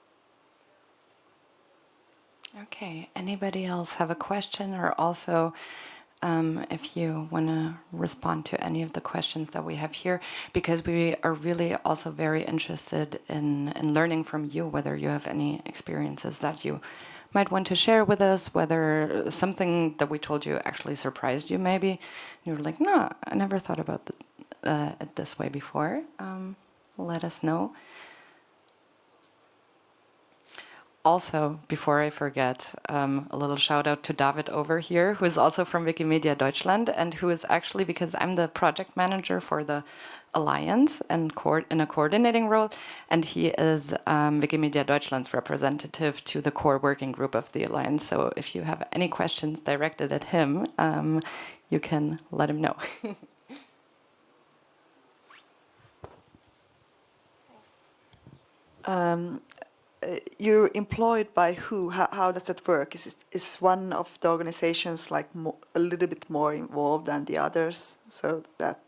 Okay, anybody else have a question, or also if you want to respond to any of the questions that we have here, because we are really also very interested in learning from you, whether you have any experiences that you might want to share with us, whether something that we told you actually surprised you maybe. You were like, no, I never thought about it this way before. Let us know. Also, before I forget, a little shout out to David over here, who is also from Wikimedia Deutschland, and who is actually, because I'm the project manager for the Alliance and in a coordinating role, and he is Wikimedia Deutschland's representative to the core working group of the Alliance. So if you have any questions directed at him, you can let him know. You're employed by who? How does that work? Is one of the organizations like a little bit more involved than the others, so that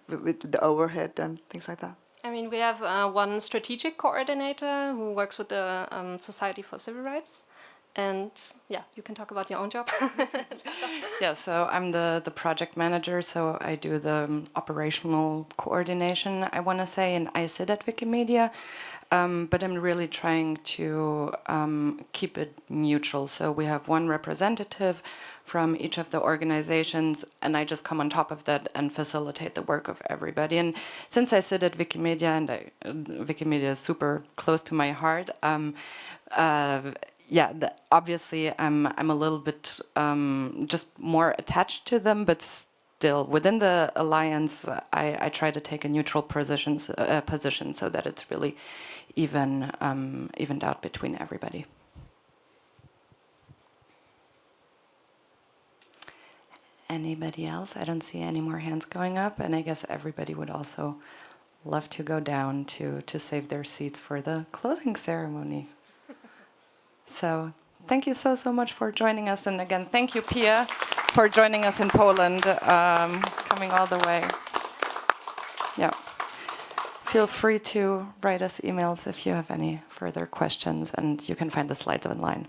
with the overhead and things like that? I mean, we have one strategic coordinator who works with the Society for Civil Rights. And yeah, you can talk about your own job. Yeah, so I'm the project manager, so I do the operational coordination, I want to say, and I sit at Wikimedia. But I'm really trying to keep it neutral. So we have one representative from each of the organizations, and I just come on top of that and facilitate the work of everybody. And since I sit at Wikimedia, and Wikimedia is super close to my heart, obviously I'm a little bit just more attached to them, but still within the alliance, I try to take a neutral position so that it's really evened out between everybody. Anybody else? I don't see any more hands going up, and I guess everybody would also love to go down to save their seats for the closing ceremony. So thank you so much for joining us, and again, thank you, Pia, for joining us in Poland, coming all the way. Yeah. Feel free to write us emails if you have any further questions, and you can find the slides online.